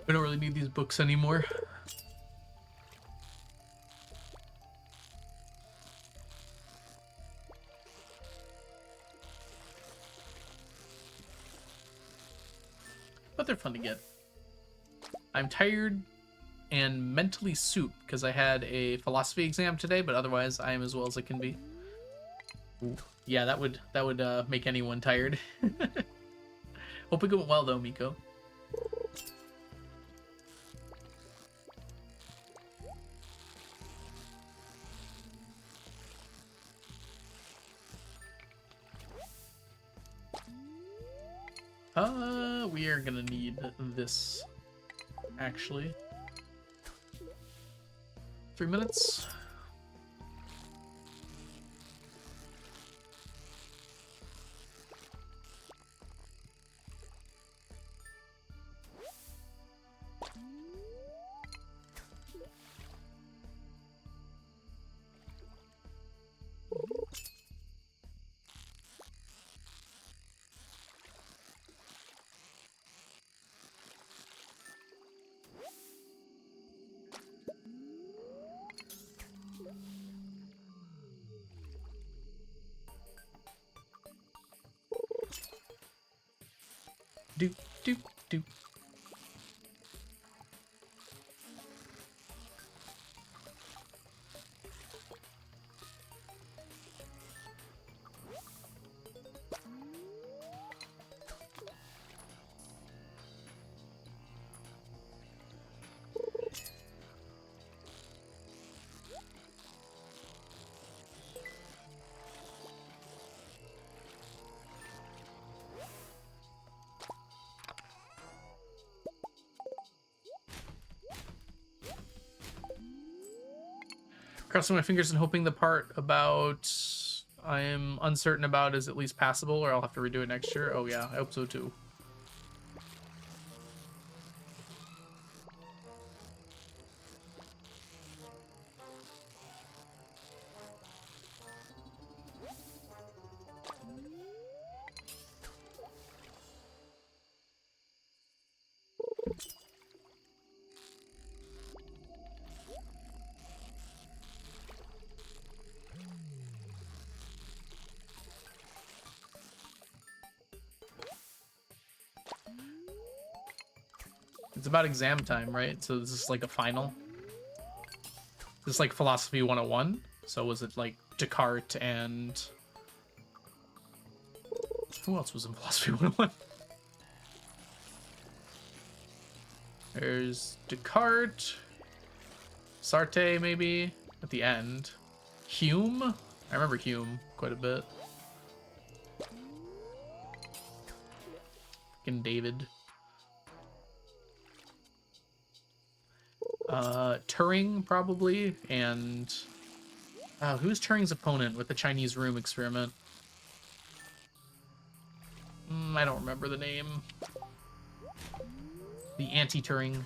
S1: We don't really need these books anymore. But they're fun to get. I'm tired and mentally soup because I had a philosophy exam today, but otherwise I am as well as I can be. Ooh. Yeah, that would make anyone tired. Hope it went well though, Miko. We are gonna need this, actually. 3 minutes. Do, do, do. Crossing my fingers and hoping the part about I am uncertain about is at least passable, or I'll have to redo it next year. Oh yeah, I hope so too. It's about exam time, right? So this is like a final. This is like philosophy 101. So was it like Descartes and who else was in philosophy 101? There's Descartes, Sartre maybe at the end. Hume? I remember Hume quite a bit. Fucking David. Turing probably, and who's Turing's opponent with the Chinese room experiment? I don't remember the name. The anti-Turing.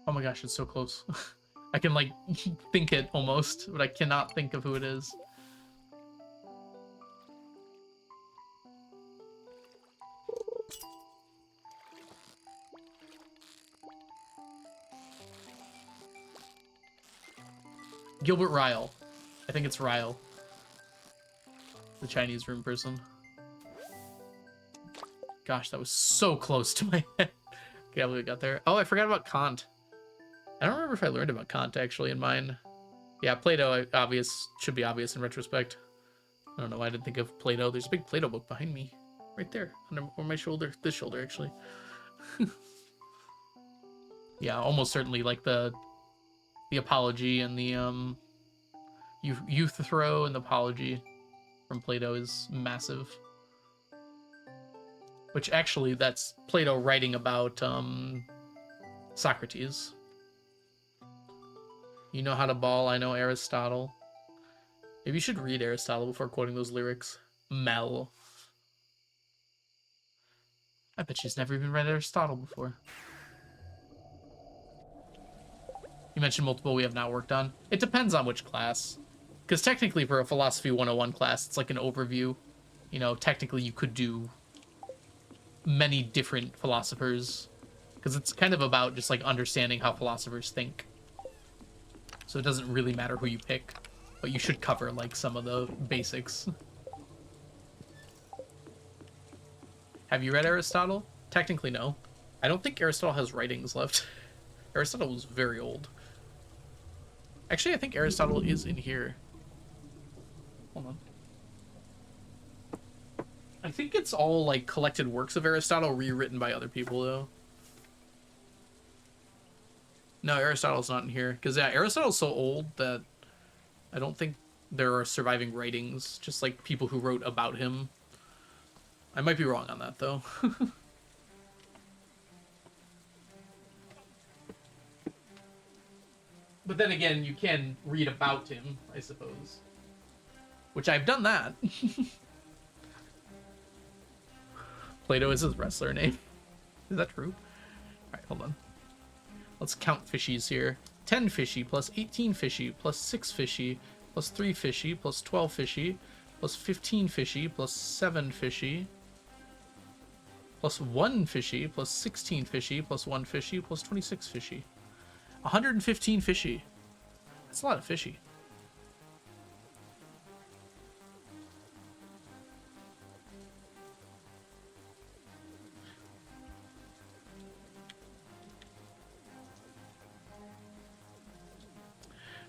S1: Oh my gosh, it's so close. I can like think it almost, but I cannot think of who it is. Gilbert Ryle. I think it's Ryle. The Chinese room person. Gosh, that was so close to my head. Can't believe I got there. Oh, I forgot about Kant. I don't remember if I learned about Kant actually in mine. Yeah, Plato, should be obvious in retrospect. I don't know why I didn't think of Plato. There's a big Plato book behind me. Right there. On my shoulder. This shoulder, actually. Yeah, almost certainly like the Apology and the Euthyphro and the Apology from Plato is massive. Which actually, that's Plato writing about Socrates. You know how to ball, I know Aristotle. Maybe you should read Aristotle before quoting those lyrics. Mel. I bet she's never even read Aristotle before. You mentioned multiple we have not worked on. It depends on which class. Because technically for a Philosophy 101 class, it's like an overview. You know, technically you could do many different philosophers. Because it's kind of about just like understanding how philosophers think. So it doesn't really matter who you pick. But you should cover like some of the basics. Have you read Aristotle? Technically, no. I don't think Aristotle has writings left. Aristotle was very old. Actually, I think Aristotle is in here. Hold on. I think it's all like collected works of Aristotle rewritten by other people, though. No, Aristotle's not in here. Because, yeah, Aristotle's so old that I don't think there are surviving writings. Just like people who wrote about him. I might be wrong on that, though. But then again, you can read about him, I suppose. Which I've done that. Plato is his wrestler name. Is that true? Alright, hold on. Let's count fishies here. 10 fishy plus 18 fishy plus 6 fishy plus 3 fishy plus 12 fishy plus 15 fishy plus 7 fishy plus 1 fishy plus 16 fishy plus 1 fishy plus 26 fishy. 115 fishy. That's a lot of fishy.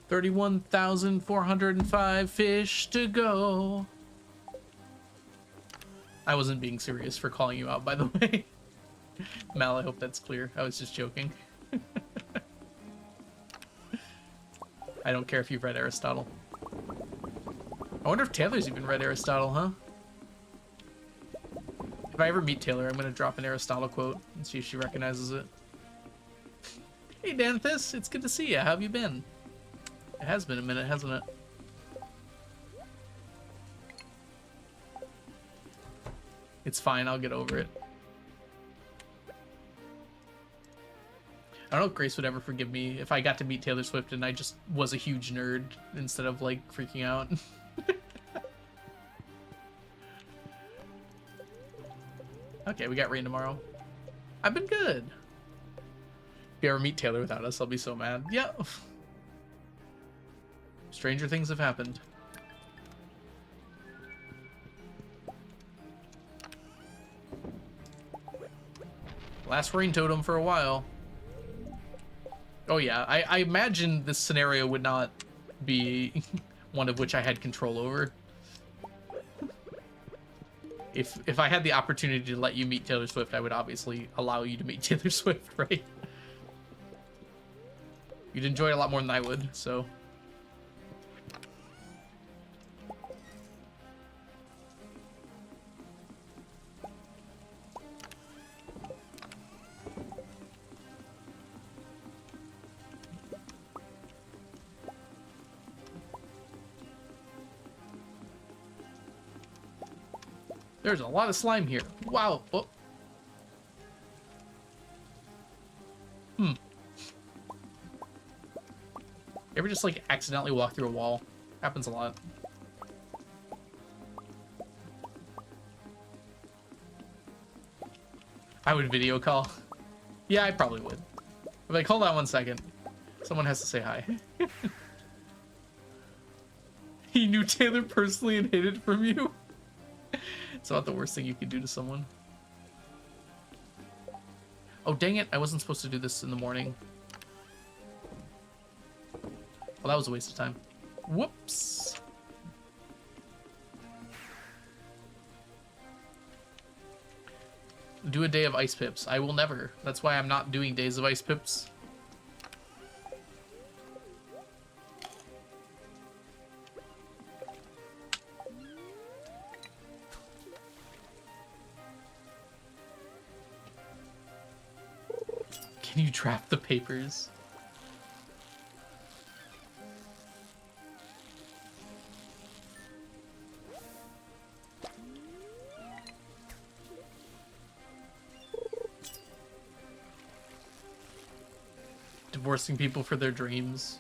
S1: $31,405 fish to go. I wasn't being serious for calling you out, by the way. Mal, I hope that's clear. I was just joking. I don't care if you've read Aristotle. I wonder if Taylor's even read Aristotle, huh? If I ever meet Taylor, I'm going to drop an Aristotle quote and see if she recognizes it. Hey, Danthus, it's good to see you. How have you been? It has been a minute, hasn't it? It's fine, I'll get over it. I don't know if Grace would ever forgive me if I got to meet Taylor Swift and I just was a huge nerd instead of, like, freaking out. Okay, we got rain tomorrow. I've been good. If you ever meet Taylor without us, I'll be so mad. Yeah. Stranger things have happened. Last rain totem for a while. Oh yeah, I imagine this scenario would not be one of which I had control over. If I had the opportunity to let you meet Taylor Swift, I would obviously allow you to meet Taylor Swift, right? You'd enjoy it a lot more than I would, so... There's a lot of slime here. Wow. Oh. You ever just like accidentally walk through a wall? Happens a lot. I would video call. Yeah, I probably would. I'm like, hold on one second. Someone has to say hi. He knew Taylor personally and hid it from you. It's not the worst thing you could do to someone. Oh, dang it. I wasn't supposed to do this in the morning. Well, that was a waste of time. Whoops. Do a day of ice pips. I will never. That's why I'm not doing days of ice pips. Can you draft the papers? Divorcing people for their dreams.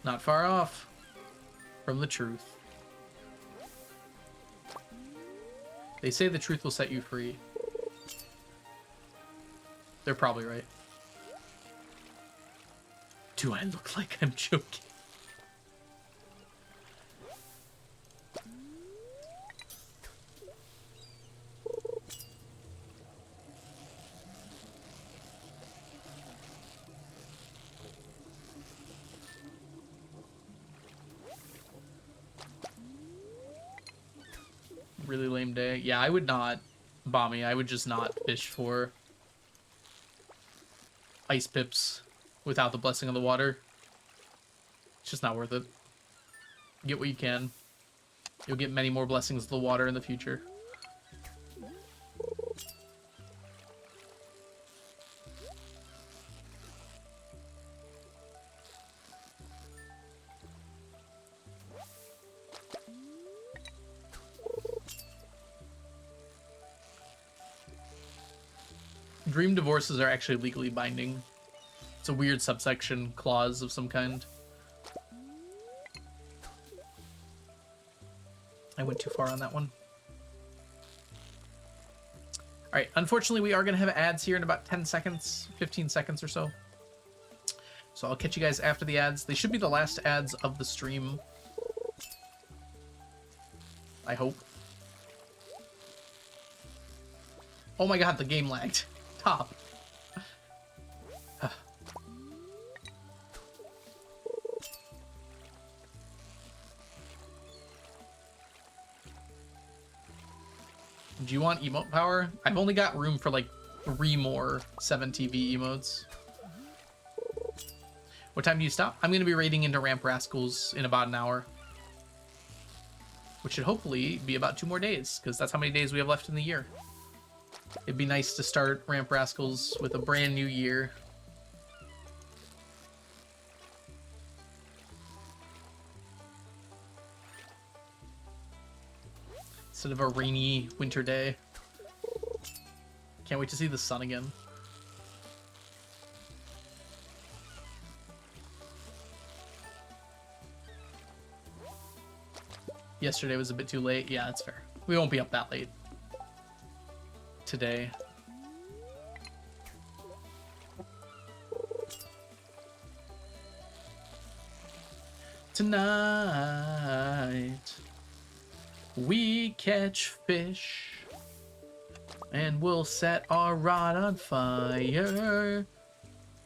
S1: Not far off from the truth. They say the truth will set you free. They're probably right. Do I look like I'm joking? Really lame day. Yeah, I would not, Bomby. I would just not fish for ice pips without the blessing of the water. It's just not worth it. Get what you can. You'll get many more blessings of the water in the future. Dream divorces are actually legally binding. It's a weird subsection clause of some kind. I went too far on that one. Alright, unfortunately we are going to have ads here in about 10 seconds, 15 seconds or so. So I'll catch you guys after the ads. They should be the last ads of the stream. I hope. Oh my god, the game lagged. Top. Do you want emote power? I've only got room for like 3 more 7TV emotes. What time do you stop? I'm going to be raiding into Ramp Rascals in about an hour. Which should hopefully be about 2 more days, because that's how many days we have left in the year. It'd be nice to start Ramp Rascals with a brand new year. Instead of a rainy winter day. Can't wait to see the sun again. Yesterday was a bit too late. Yeah, that's fair. We won't be up that late today. Tonight we catch fish and we'll set our rod on fire.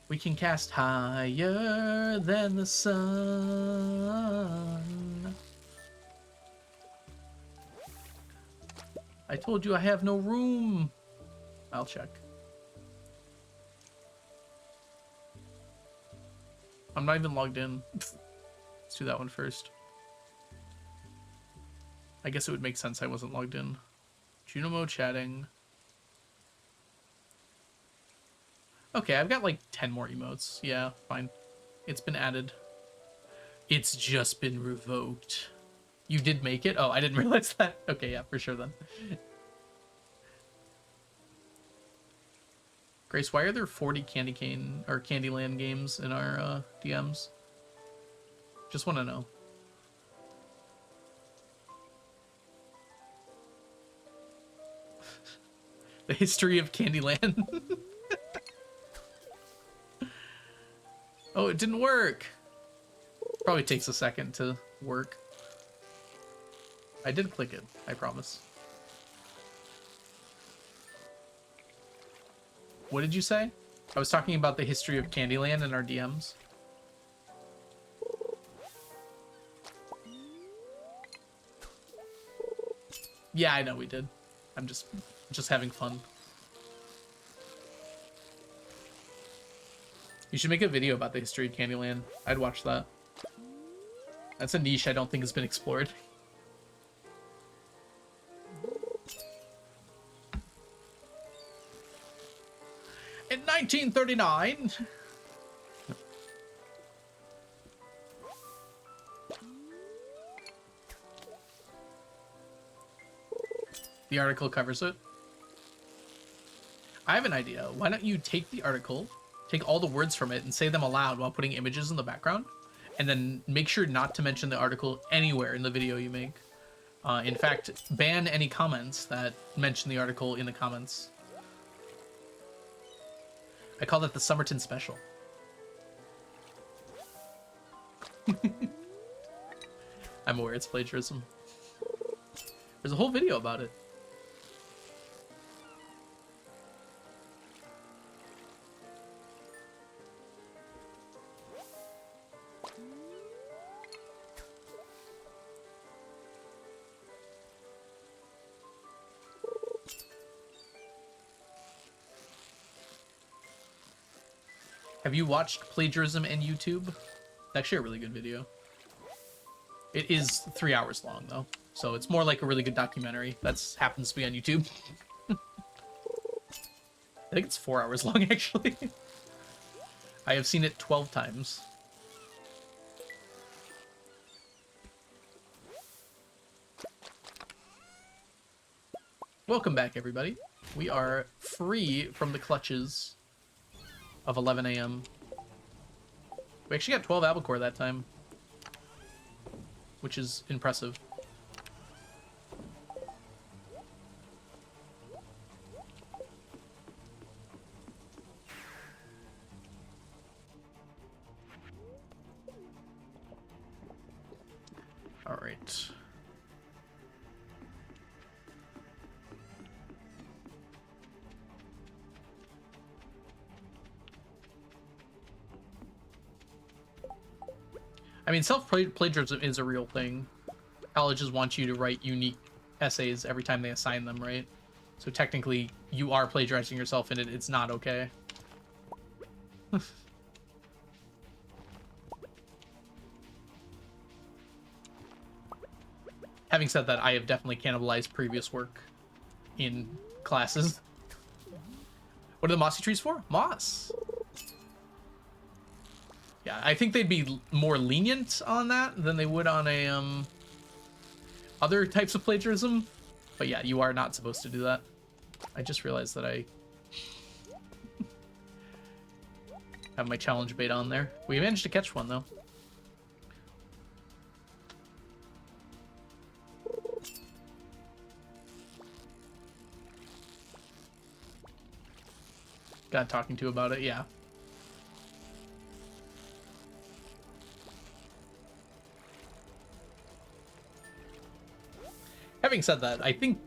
S1: We can cast higher than the sun. I told you I have no room. I'll check. I'm not even logged in. Let's do that one first. I guess it would make sense I wasn't logged in. Junimo chatting. Okay, I've got like 10 more emotes. Yeah, fine. It's been added. It's just been revoked. You did make it? Oh, I didn't realize that. Okay, yeah, for sure then. Grace, why are there 40 Candy Cane or Candyland games in our DMs? Just want to know. The history of Candyland. Oh, it didn't work. Probably takes a second to work. I did click it, I promise. What did you say? I was talking about the history of Candyland in our DMs. Yeah, I know we did. I'm just having fun. You should make a video about the history of Candyland. I'd watch that. That's a niche I don't think has been explored. In 1939... The article covers it. I have an idea. Why don't you take the article, take all the words from it and say them aloud while putting images in the background, and then make sure not to mention the article anywhere in the video you make. In fact, ban any comments that mention the article in the comments. I call that the Summerton Special. I'm aware it's plagiarism. There's a whole video about it. Have you watched Plagiarism and YouTube? It's actually a really good video. It is 3 hours long, though. So it's more like a really good documentary. That happens to be on YouTube. I think it's 4 hours long, actually. I have seen it 12 times. Welcome back, everybody. We are free from the clutches of 11 a.m. We actually got 12 albacore that time, which is impressive. All right. I mean, self-plagiarism is a real thing. Colleges want you to write unique essays every time they assign them, right? So technically, you are plagiarizing yourself, and it's not okay. Having said that, I have definitely cannibalized previous work in classes. What are the mossy trees for? Moss. Yeah, I think they'd be more lenient on that than they would on a other types of plagiarism. But yeah, you are not supposed to do that. I just realized that I have my challenge bait on there. We managed to catch one, though. Got talking to about it, yeah. Having said that, I think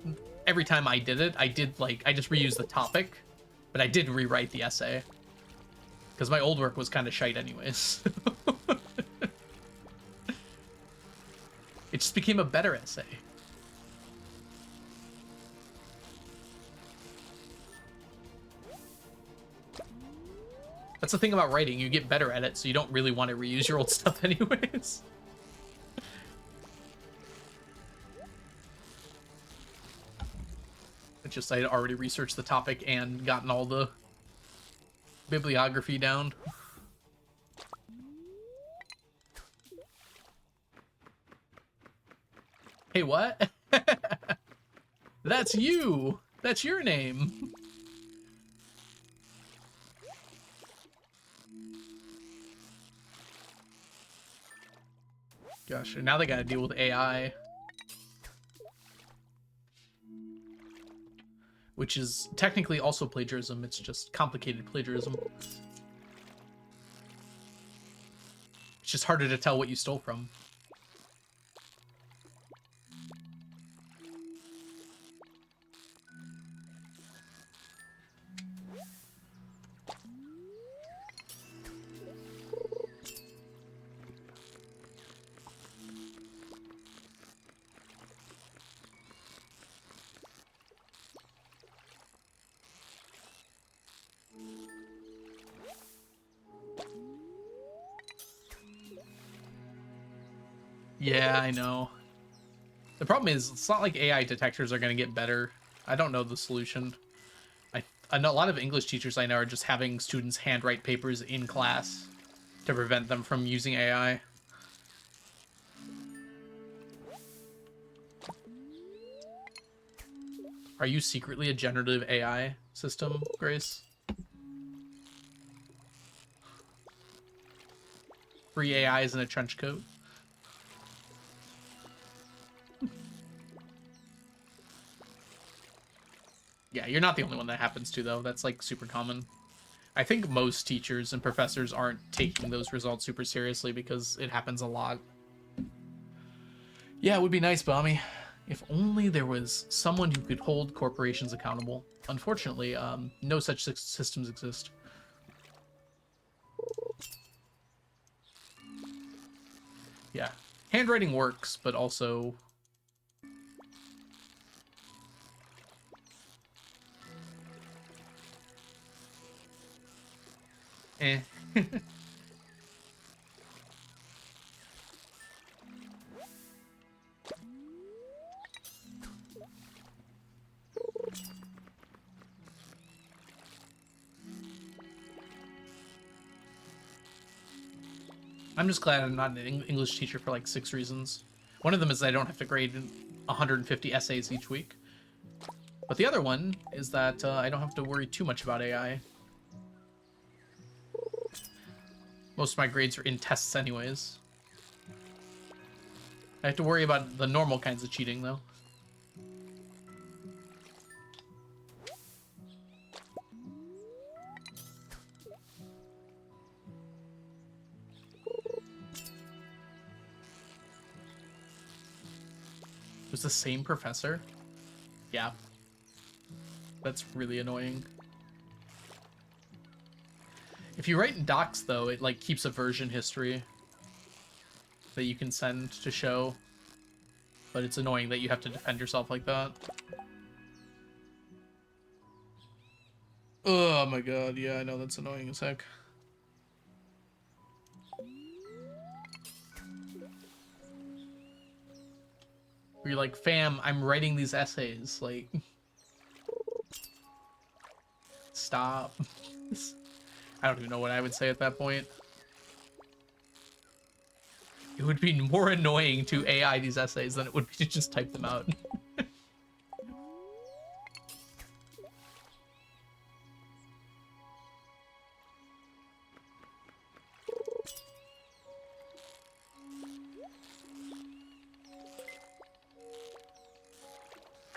S1: every time I did it, I just reused the topic, but I did rewrite the essay. Because my old work was kind of shite anyways. It just became a better essay. That's the thing about writing, you get better at it, so you don't really want to reuse your old stuff anyways. It's just I had already researched the topic and gotten all the bibliography down. Hey, what? That's you! That's your name! Gosh, and now they gotta deal with AI. Which is technically also plagiarism, it's just complicated plagiarism. It's just harder to tell what you stole from. Yeah, I know. The problem is, it's not like AI detectors are going to get better. I don't know the solution. I know a lot of English teachers I know are just having students handwrite papers in class to prevent them from using AI. Are you secretly a generative AI system, Grace? Free AIs in a trench coat. Yeah, you're not the only one that happens to, though. That's, like, super common. I think most teachers and professors aren't taking those results super seriously because it happens a lot. Yeah, it would be nice, Bommy. If only there was someone who could hold corporations accountable. Unfortunately, no such systems exist. Yeah. Handwriting works, but also... Eh. I'm just glad I'm not an English teacher for like 6 reasons. One of them is I don't have to grade 150 essays each week. But the other one is that I don't have to worry too much about AI. Most of my grades are in tests anyways. I have to worry about the normal kinds of cheating, though. It was the same professor? Yeah. That's really annoying. If you write in docs, though, it like keeps a version history that you can send to show. But it's annoying that you have to defend yourself like that. Oh my god, yeah, I know, that's annoying as heck. Where you're like, fam, I'm writing these essays, like... Stop. I don't even know what I would say at that point. It would be more annoying to AI these essays than it would be to just type them out.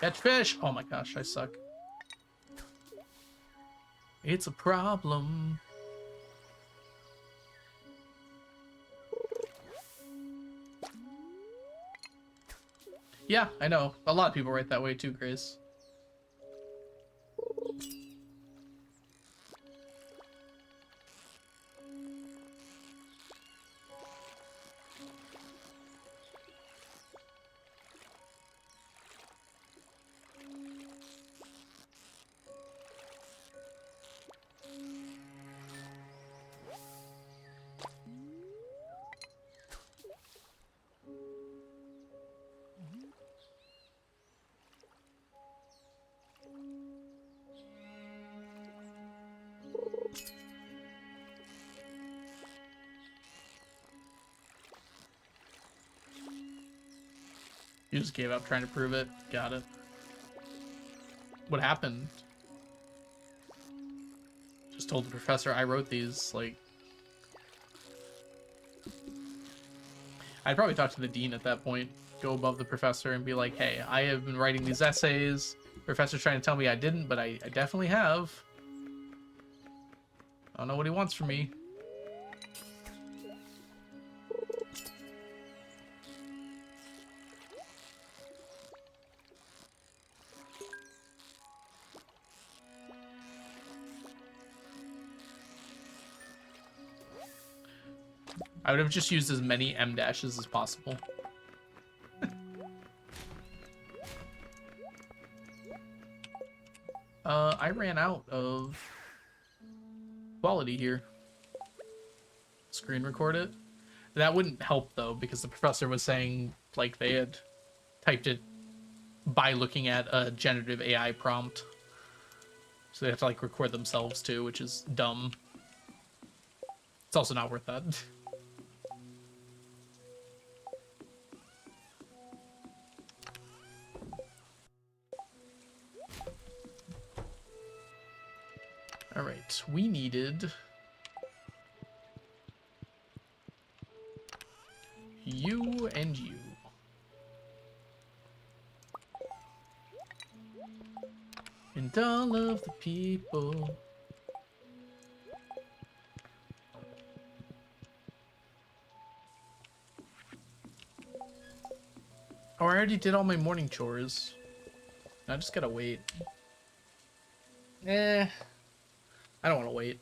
S1: Catch fish! Oh my gosh, I suck. It's a problem. Yeah, I know. A lot of people write that way too, Grace. You just gave up trying to prove it. Got it. What happened? Just told the professor I wrote these, like... I'd probably talk to the dean at that point. Go above the professor and be like, hey, I have been writing these essays. Professor's trying to tell me I didn't, but I definitely have. I don't know what he wants from me. I would have just used as many M dashes as possible. I ran out of quality here. Screen record it. That wouldn't help though, because the professor was saying like they had typed it by looking at a generative AI prompt. So they have to like record themselves too, which is dumb. It's also not worth that. All right, we needed And all of the people. Oh, I already did all my morning chores. I just gotta wait. I don't want to wait.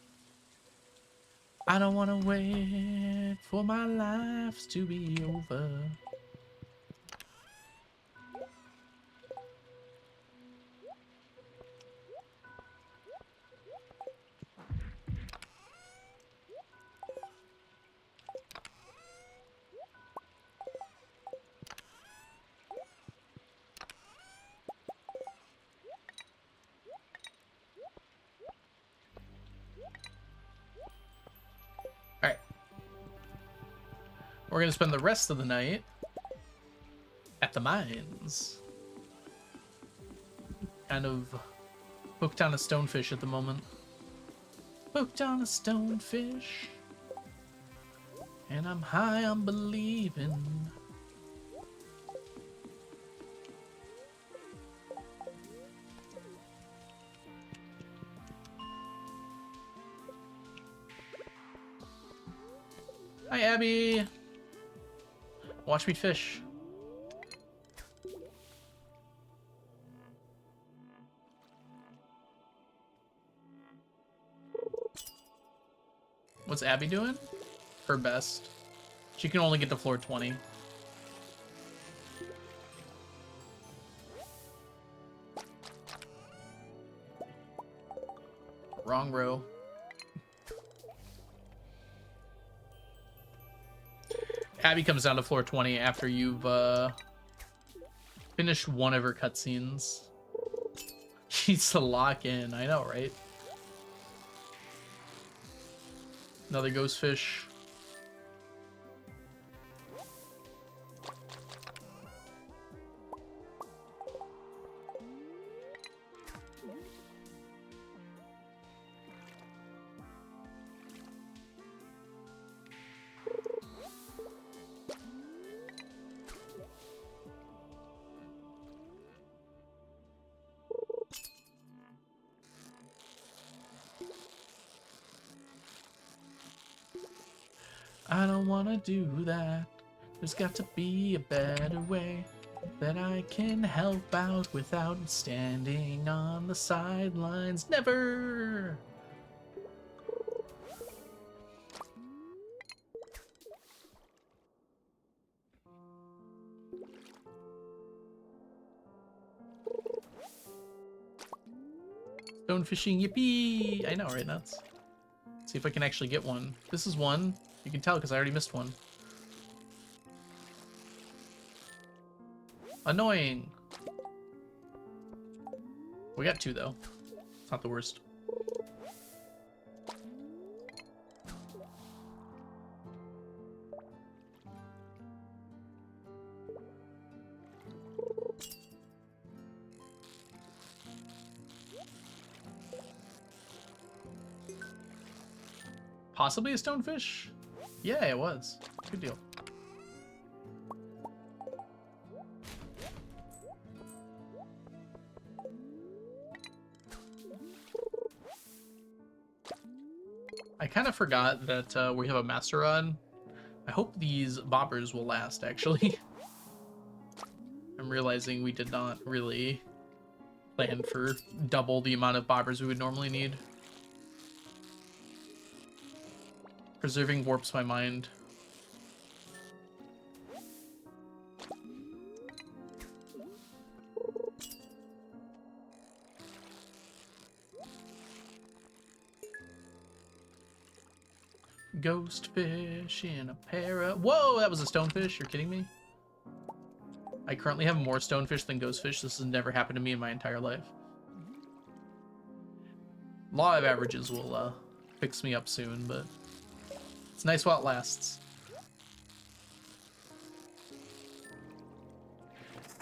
S1: I don't want to wait for my life to be over. Alright. We're going to spend the rest of the night at the mines. Kind of hooked on a stonefish at the moment. Hooked on a stonefish. And I'm high on believing. Hi, Abby. Watch me fish. What's Abby doing? Her best. She can only get to floor 20. Wrong row. Abby comes down to floor 20 after you've finished one of her cutscenes. She needs to lock in. I know, right? Another ghost fish. I don't wanna do that. There's got to be a better way that I can help out without standing on the sidelines. Never! Stone fishing, yippee! I know, right, nuts? See if I can actually get one. This is one. You can tell because I already missed one. Annoying. We got two, though. It's not the worst. Possibly a stonefish? Yeah, it was. Good deal. I kind of forgot that we have a master run. I hope these bobbers will last, actually. I'm realizing we did not really plan for double the amount of bobbers we would normally need. Preserving warps my mind. Ghost fish in a pair of... Whoa, that was a stonefish. You're kidding me? I currently have more stonefish than ghost fish. This has never happened to me in my entire life. Law of averages will fix me up soon, but it's nice while it lasts.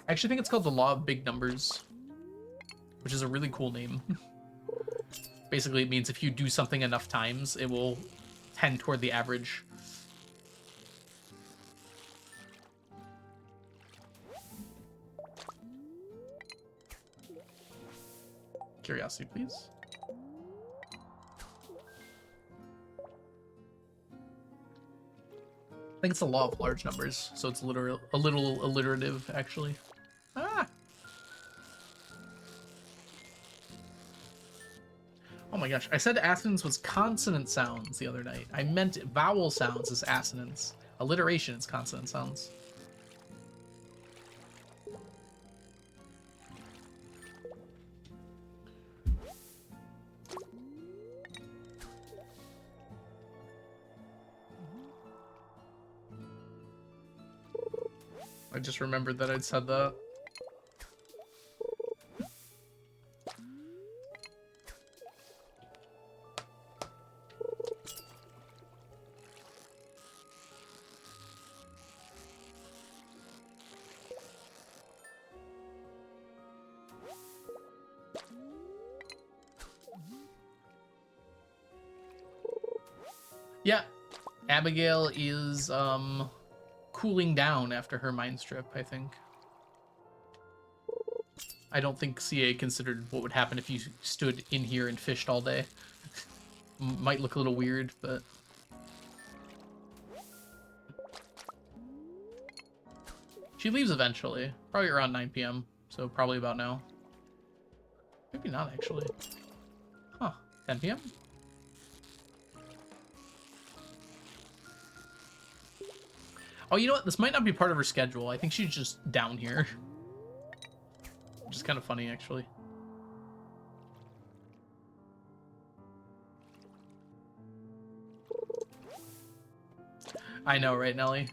S1: I actually think it's called the Law of Big Numbers, which is a really cool name. Basically, it means if you do something enough times, it will tend toward the average. Curiosity, please. I think it's the law of large numbers, so it's a little alliterative, actually. Ah! Oh my gosh, I said assonance was consonant sounds the other night. I meant vowel sounds as assonance. Alliteration is consonant sounds. I just remembered that I'd said that. Yeah, Abigail is cooling down after her mind strip, I think. I don't think CA considered what would happen if you stood in here and fished all day. Might look a little weird, but... She leaves eventually, probably around 9 p.m., so probably about now. Maybe not, actually. Huh, 10 p.m.? Oh, you know what? This might not be part of her schedule. I think she's just down here. Which is kind of funny, actually. I know, right, Nelly?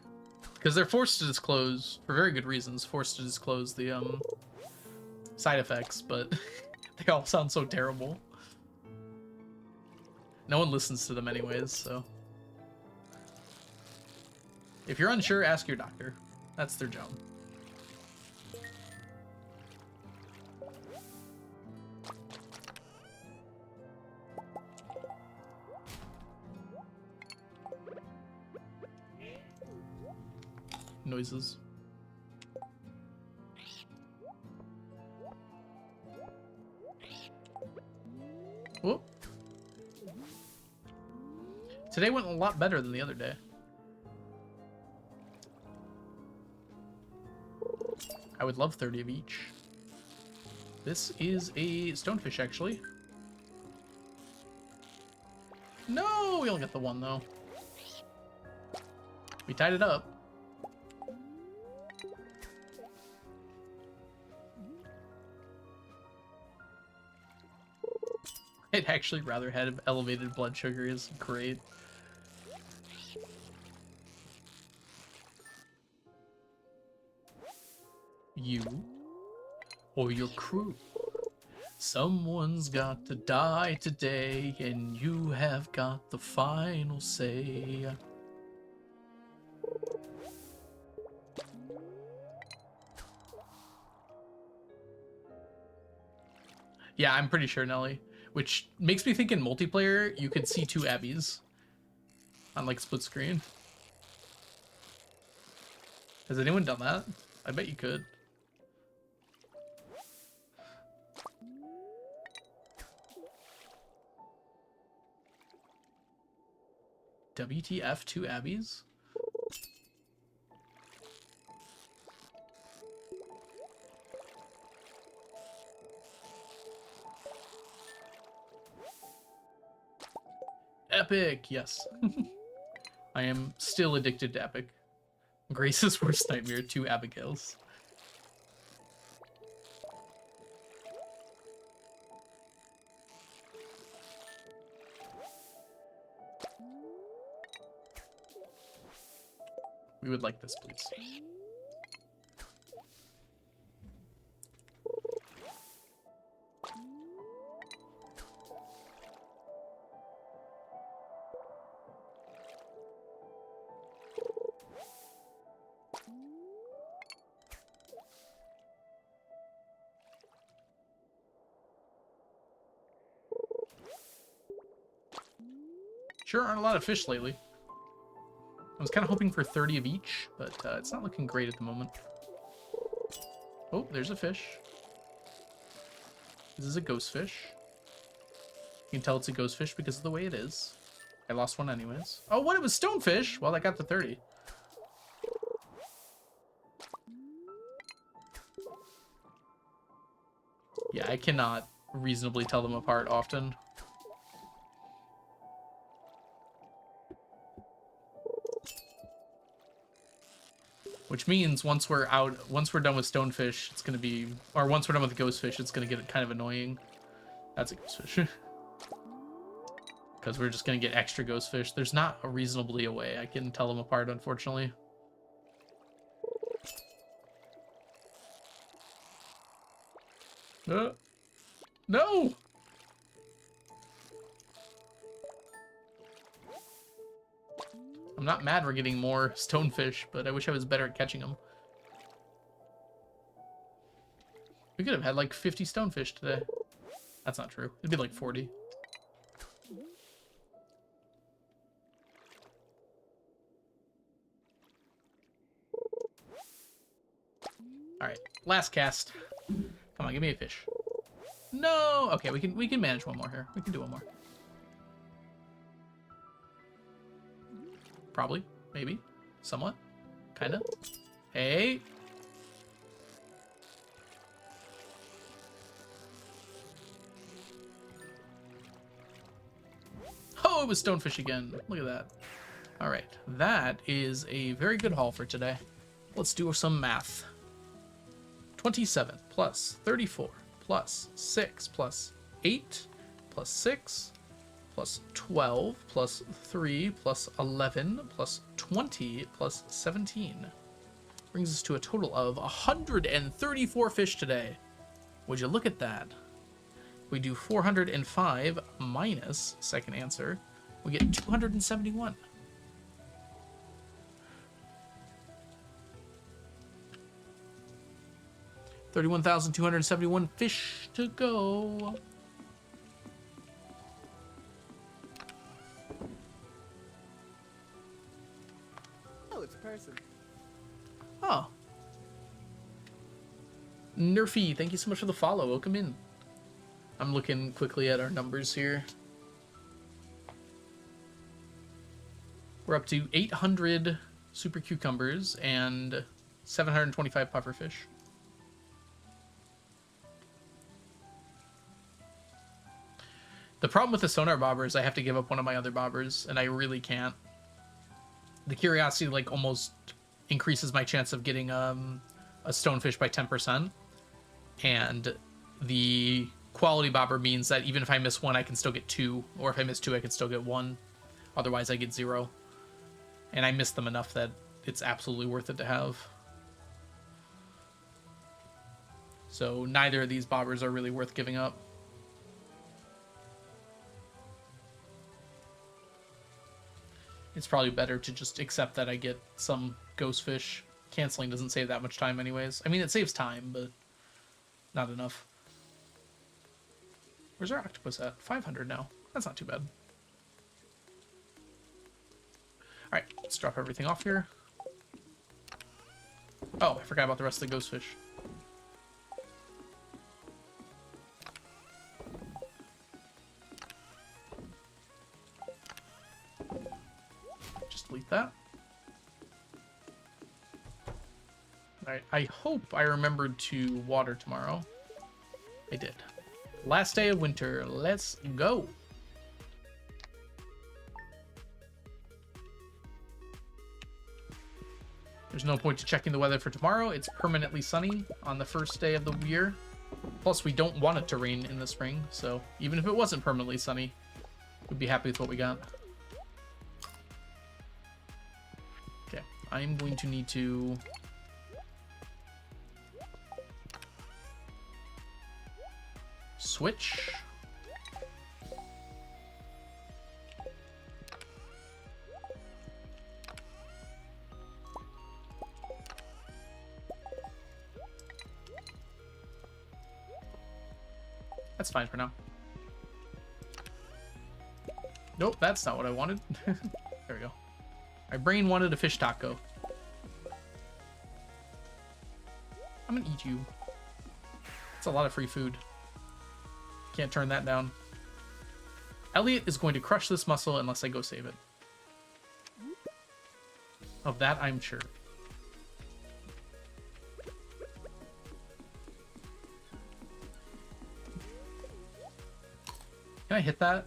S1: Because they're forced to disclose, for very good reasons, forced to disclose the side effects, but they all sound so terrible. No one listens to them anyways, so... If you're unsure, ask your doctor. That's their job. Noises. Whoop. Today went a lot better than the other day. I would love 30 of each. This is a stonefish, actually. No, we only got the one, though. We tied it up. I'd actually rather have elevated blood sugar is great. You or your crew. Someone's got to die today, and you have got the final say. Yeah, I'm pretty sure, Nelly. Which makes me think in multiplayer, you could see two Abbies on, like, split screen. Has anyone done that? I bet you could. WTF, two Abbies? Epic, yes. I am still addicted to Epic. Grace's worst nightmare, two Abigails. We would like this, please. Sure aren't a lot of fish lately. I was kind of hoping for 30 of each, but it's not looking great at the moment. Oh, there's a fish. This is a ghost fish. You can tell it's a ghost fish because of the way it is. I lost one anyways. Oh, what? It was stonefish? Well, I got the 30. Yeah, I cannot reasonably tell them apart often. Which means once we're done with stonefish, it's gonna be, or once we're done with the ghost fish, it's gonna get kind of annoying. That's a ghost fish. Because we're just gonna get extra ghost fish. There's not a reasonably a way I can tell them apart, unfortunately. No! I'm not mad we're getting more stonefish, but I wish I was better at catching them. We could have had like 50 stonefish today. That's not true. It'd be like 40. Alright, last cast. Come on, give me a fish. No! Okay, we can manage one more here. We can do one more. Probably. Maybe. Somewhat. Kinda. Hey! Oh, it was stonefish again. Look at that. Alright, that is a very good haul for today. Let's do some math. 27 plus 34 plus 6 plus 8 plus 6 plus 12 plus 3 plus 11 plus 20 plus 17. Brings us to a total of 134 fish today. Would you look at that? We do 405 minus second answer. We get 271. $31,271 fish to go.
S2: Oh, it's a person.
S1: Oh. Nerfy, thank you so much for the follow. Welcome in. I'm looking quickly at our numbers here. We're up to 800 super cucumbers and 725 pufferfish. The problem with the sonar bobber is I have to give up one of my other bobbers, and I really can't. The curiosity like almost increases my chance of getting a stonefish by 10%, and the quality bobber means that even if I miss one, I can still get two, or if I miss two, I can still get one. Otherwise, I get 0. And I miss them enough that it's absolutely worth it to have. So neither of these bobbers are really worth giving up. It's probably better to just accept that I get some ghost fish. Canceling doesn't save that much time anyways. I mean, it saves time, but not enough. Where's our octopus at? 500 now. That's not too bad. Alright, let's drop everything off here. Oh, I forgot about the rest of the ghost fish. Just delete that. Alright, I hope I remembered to water tomorrow. I did. Last day of winter. Let's go. There's no point to checking the weather for tomorrow. It's permanently sunny on the first day of the year. Plus, we don't want it to rain in the spring, so even if it wasn't permanently sunny, we'd be happy with what we got. Okay, I'm going to need to... switch. That's fine for now. Nope, that's not what I wanted. There we go. My brain wanted a fish taco. I'm gonna eat you. It's a lot of free food. Can't turn that down. Elliot is going to crush this mussel unless I go save it. Of that, I'm sure. Can I hit that?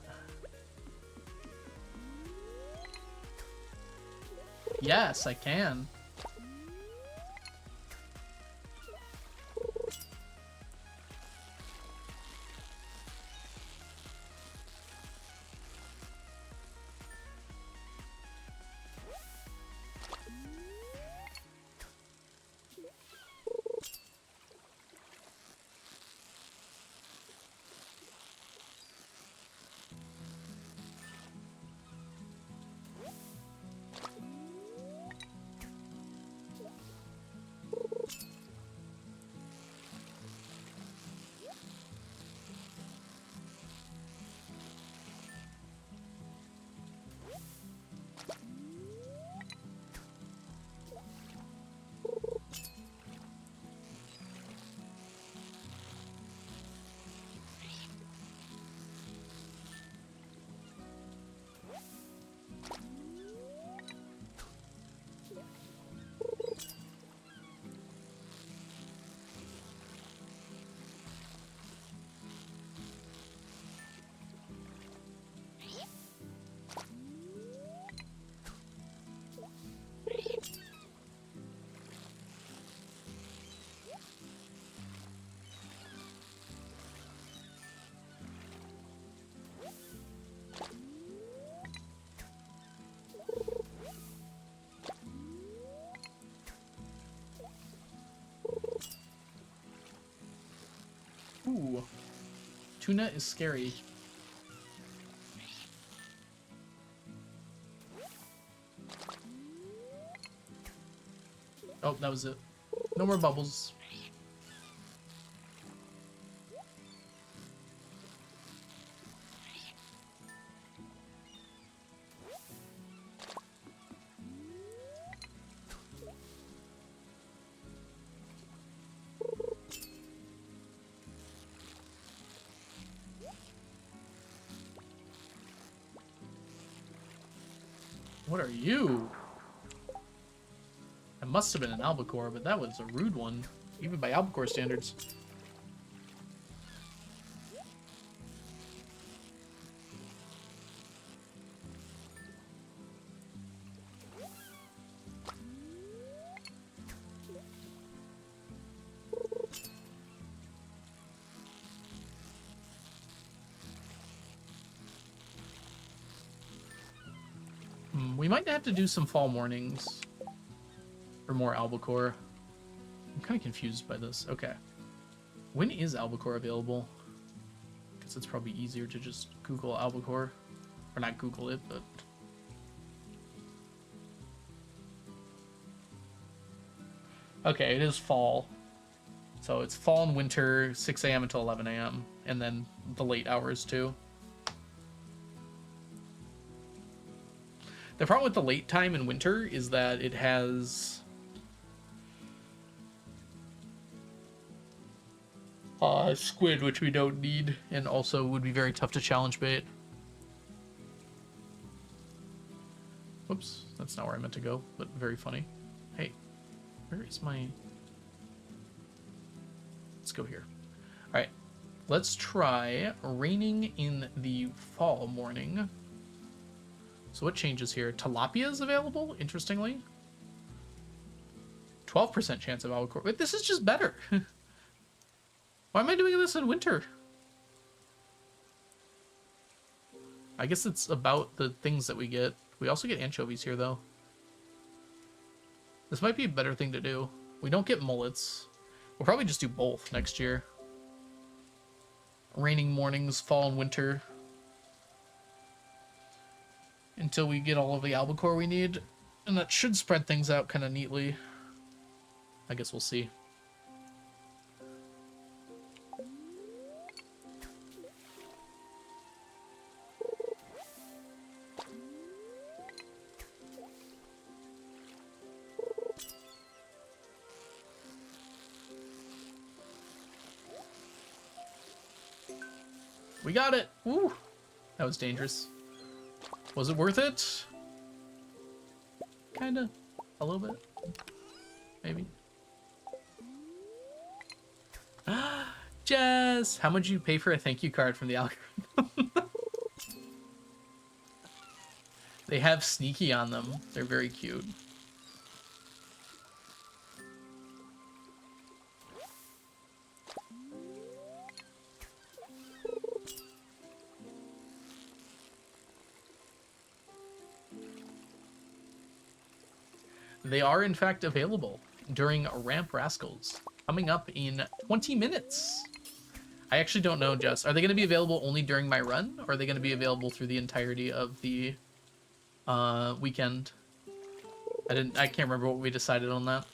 S1: Yes, I can. Ooh. Tuna is scary. Oh, that was it. No more bubbles. What are you? It must have been an albacore, but that was a rude one, even by albacore standards. We might have to do some fall mornings for more albacore. I'm kind of confused by this. Okay. When is albacore available? Because it's probably easier to just Google albacore. Or not Google it, but... Okay, it is fall. So it's fall and winter, 6 a.m. until 11 a.m. And then the late hours, too. The problem with the late time in winter is that it has... squid, which we don't need, and also would be very tough to challenge bait. Whoops, that's not where I meant to go, but very funny. Hey, where is my... Let's go here. Alright, let's try raining in the fall morning. So what changes here? Tilapia is available, interestingly. 12% chance of albacore. Wait, this is just better. Why am I doing this in winter? I guess it's about the things that we get. We also get anchovies here, though. This might be a better thing to do. We don't get mullets. We'll probably just do both next year. Raining mornings, fall and winter. Until we get all of the albacore we need. And that should spread things out kind of neatly. I guess we'll see. We got it. Woo. That was dangerous. Was it worth it? Kinda. A little bit. Maybe. Jess! How much you pay for a thank you card from the algorithm? They have Sneaky on them. They're very cute. They are, in fact, available during Ramp Rascals, coming up in 20 minutes. I actually don't know, Jess. Are they going to be available only during my run, or are they going to be available through the entirety of the weekend? I can't remember what we decided on that.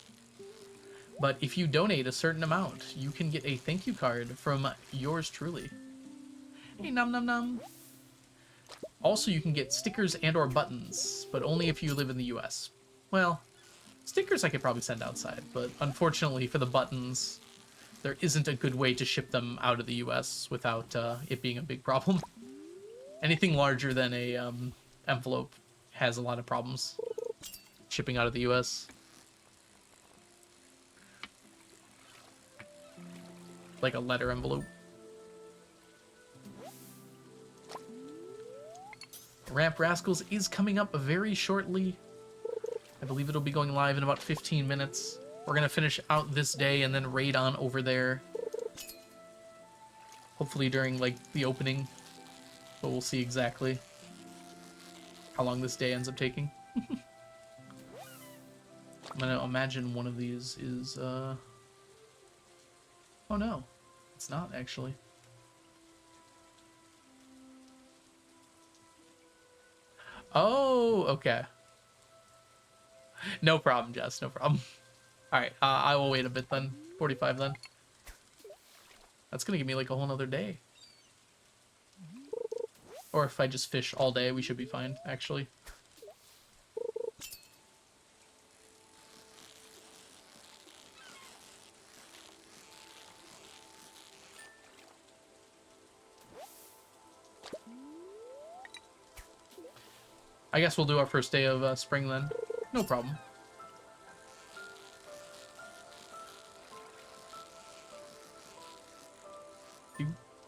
S1: But if you donate a certain amount, you can get a thank you card from yours truly. Hey, nom nom nom. Also, you can get stickers and or buttons, but only if you live in the US. Well, stickers I could probably send outside, but unfortunately for the buttons, there isn't a good way to ship them out of the US without it being a big problem. Anything larger than a envelope has a lot of problems shipping out of the US. Like a letter envelope. Ramp Rascals is coming up very shortly. I believe it'll be going live in about 15 minutes. We're going to finish out this day and then raid on over there. Hopefully during, like, the opening. But we'll see exactly how long this day ends up taking. I'm going to imagine one of these is, Oh no, it's not actually. Oh, okay. No problem, Jess, no problem. Alright, I will wait a bit then. 45 then. That's gonna give me like a whole nother day. Or if I just fish all day, we should be fine, actually. I guess we'll do our first day of spring then. No problem.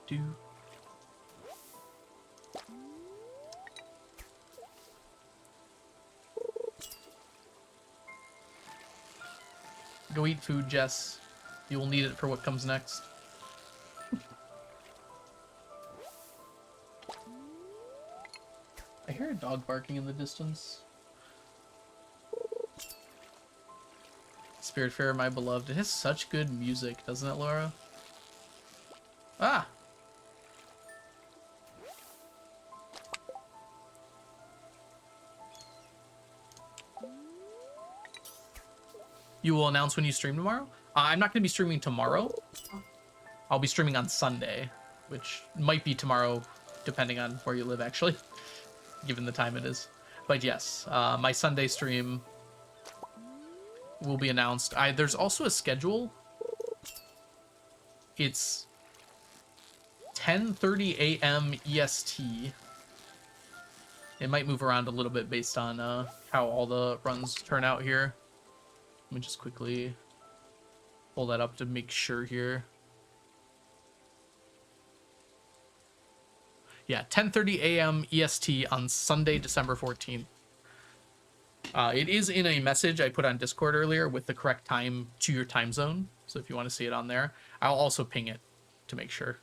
S1: Do. Go eat food, Jess. You will need it for what comes next. I hear a dog barking in the distance. Spiritfarer, my beloved. It has such good music, doesn't it, Laura? Ah! You will announce when you stream tomorrow? I'm not going to be streaming tomorrow. I'll be streaming on Sunday, which might be tomorrow, depending on where you live, actually, given the time it is. But yes, my Sunday stream will be announced. There's also a schedule. It's 10:30 a.m. EST. It might move around a little bit based on how all the runs turn out here. Let me just quickly pull that up to make sure here. Yeah, 10:30 a.m. EST on Sunday, December 14th. It is in a message I put on Discord earlier with the correct time to your time zone. So if you want to see it on there, I'll also ping it to make sure.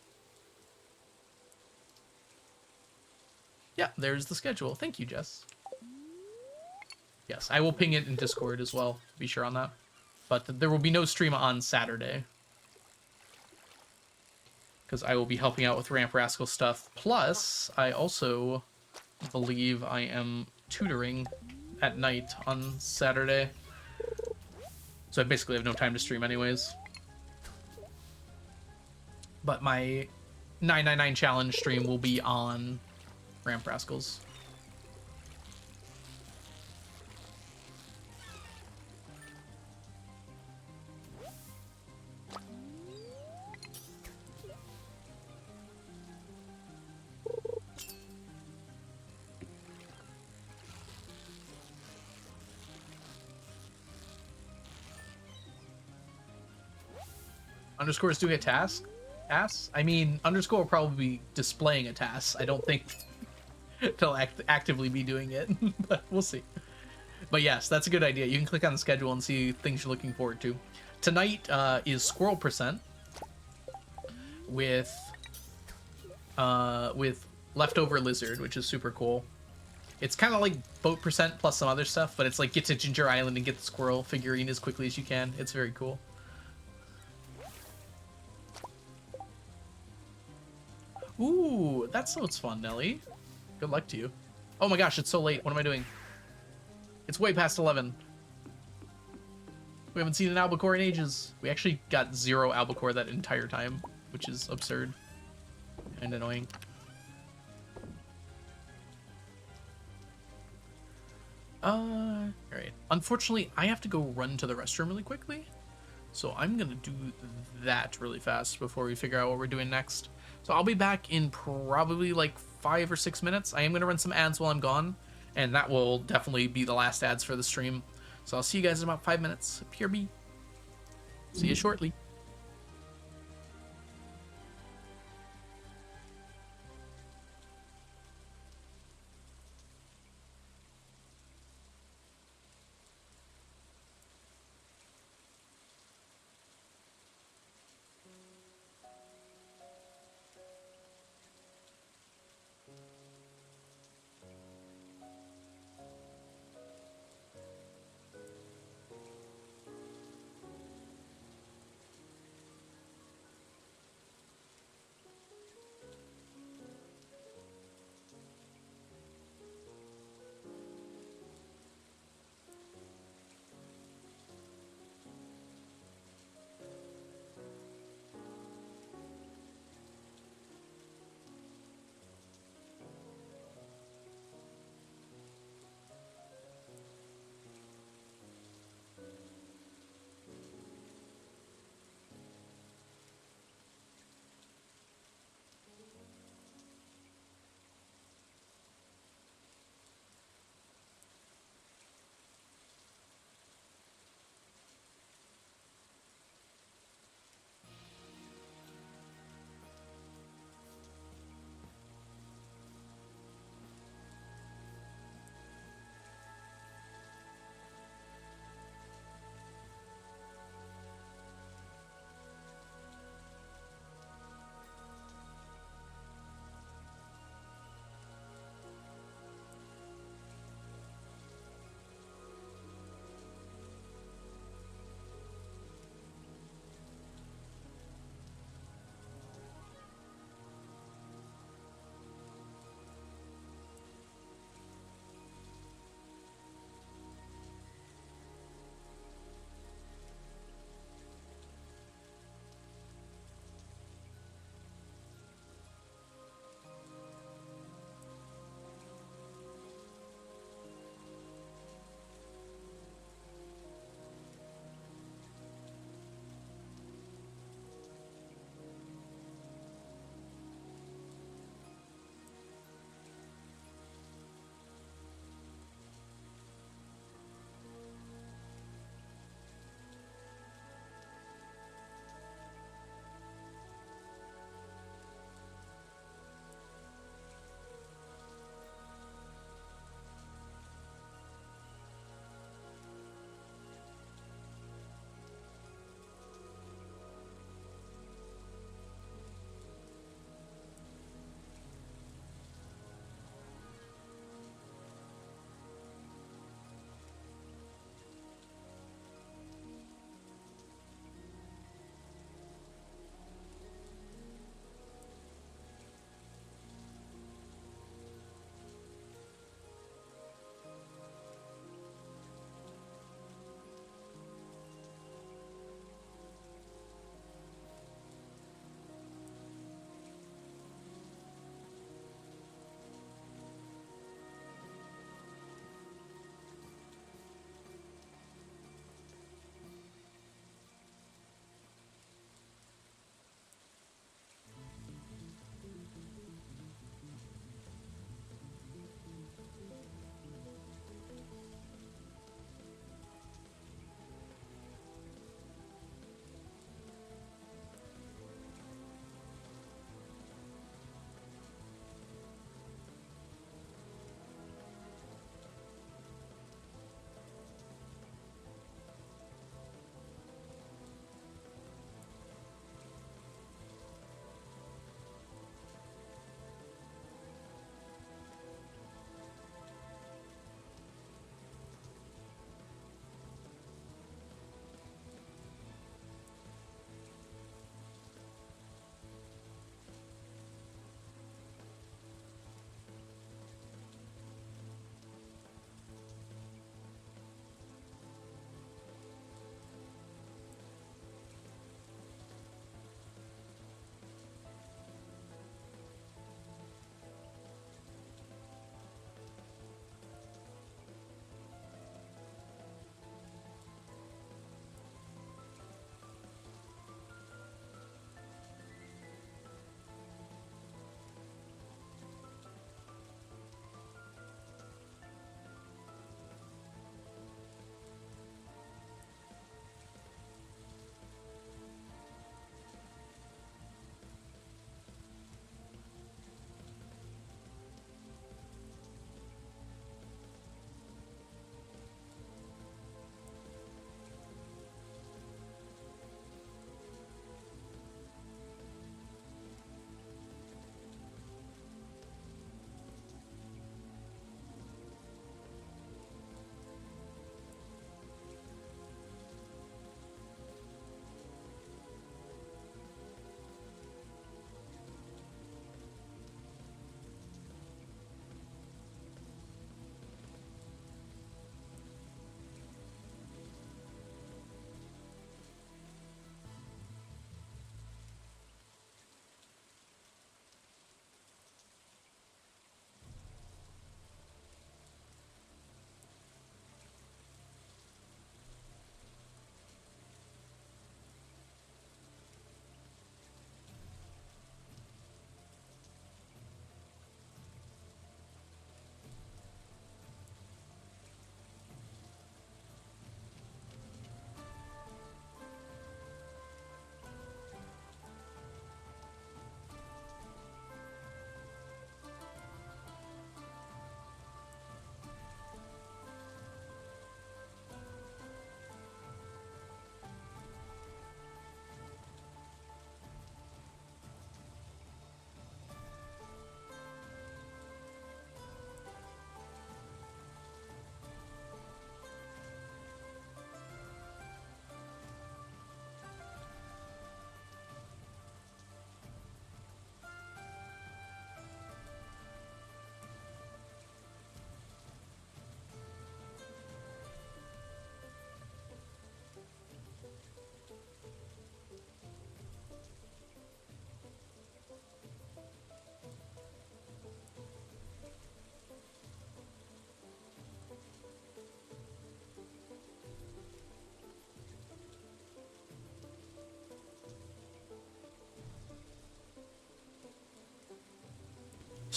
S1: Yeah, there's the schedule. Thank you, Jess. Yes, I will ping it in Discord as well, to be sure on that. But there will be no stream on Saturday, because I will be helping out with Ramp Rascal stuff. Plus, I also believe I am tutoring at night on Saturday. So I basically have no time to stream anyways. But my 999 challenge stream will be on Ramp Rascals. Underscore is doing a task? I mean, underscore will probably be displaying a task. I don't think they'll actively be doing it, but we'll see. But yes, that's a good idea. You can click on the schedule and see things you're looking forward to. Tonight is Squirrel Percent with Leftover Lizard, which is super cool. It's kind of like Boat Percent plus some other stuff, but it's like get to Ginger Island and get the squirrel figurine as quickly as you can. It's very cool. Ooh, that sounds fun, Nelly. Good luck to you. Oh my gosh, it's so late. What am I doing? It's way past 11. We haven't seen an albacore in ages. We actually got 0 albacore that entire time, which is absurd and annoying. Alright. Unfortunately, I have to go run to the restroom really quickly. So I'm gonna do that really fast before we figure out what we're doing next. So I'll be back in probably like 5 or 6 minutes. I am gonna run some ads while I'm gone, and that will definitely be the last ads for the stream. So I'll see you guys in about 5 minutes. PRB. See you shortly.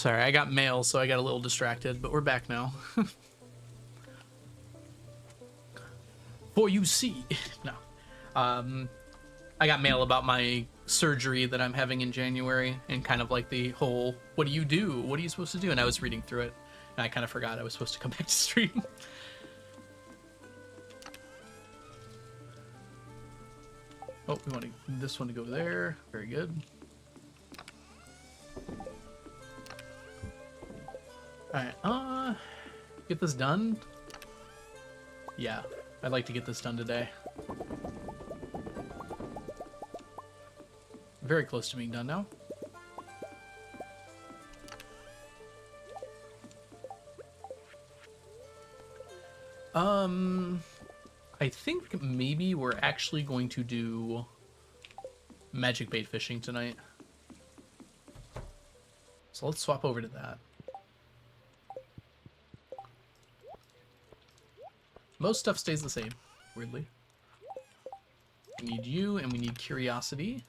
S1: Sorry, I got mail, so I got a little distracted, but we're back now. For you see, no. I got mail about my surgery that I'm having in January, and kind of like the whole, what do you do? What are you supposed to do? And I was reading through it, and I kind of forgot I was supposed to come back to stream. Oh, we want this one to go there. Very good. Alright, get this done? Yeah, I'd like to get this done today. Very close to being done now. I think maybe we're actually going to do magic bait fishing tonight. So let's swap over to that. Most stuff stays the same, weirdly. We need you, and we need curiosity.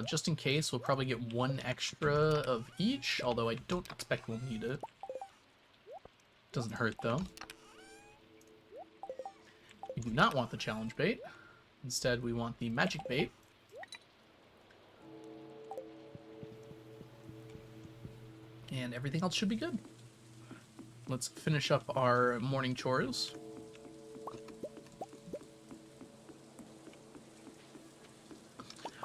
S1: Just in case, we'll probably get one extra of each, although I don't expect we'll need it. Doesn't hurt, though. We do not want the challenge bait. Instead, we want the magic bait. And everything else should be good. Let's finish up our morning chores.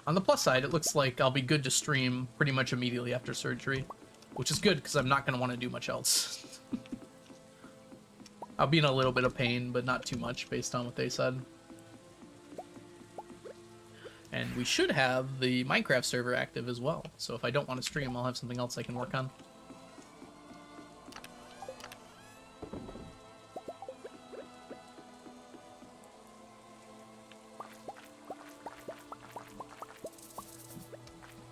S1: On the plus side, it looks like I'll be good to stream pretty much immediately after surgery, which is good because I'm not going to want to do much else. I'll be in a little bit of pain, but not too much based on what they said. And we should have the Minecraft server active as well, so if I don't want to stream, I'll have something else I can work on.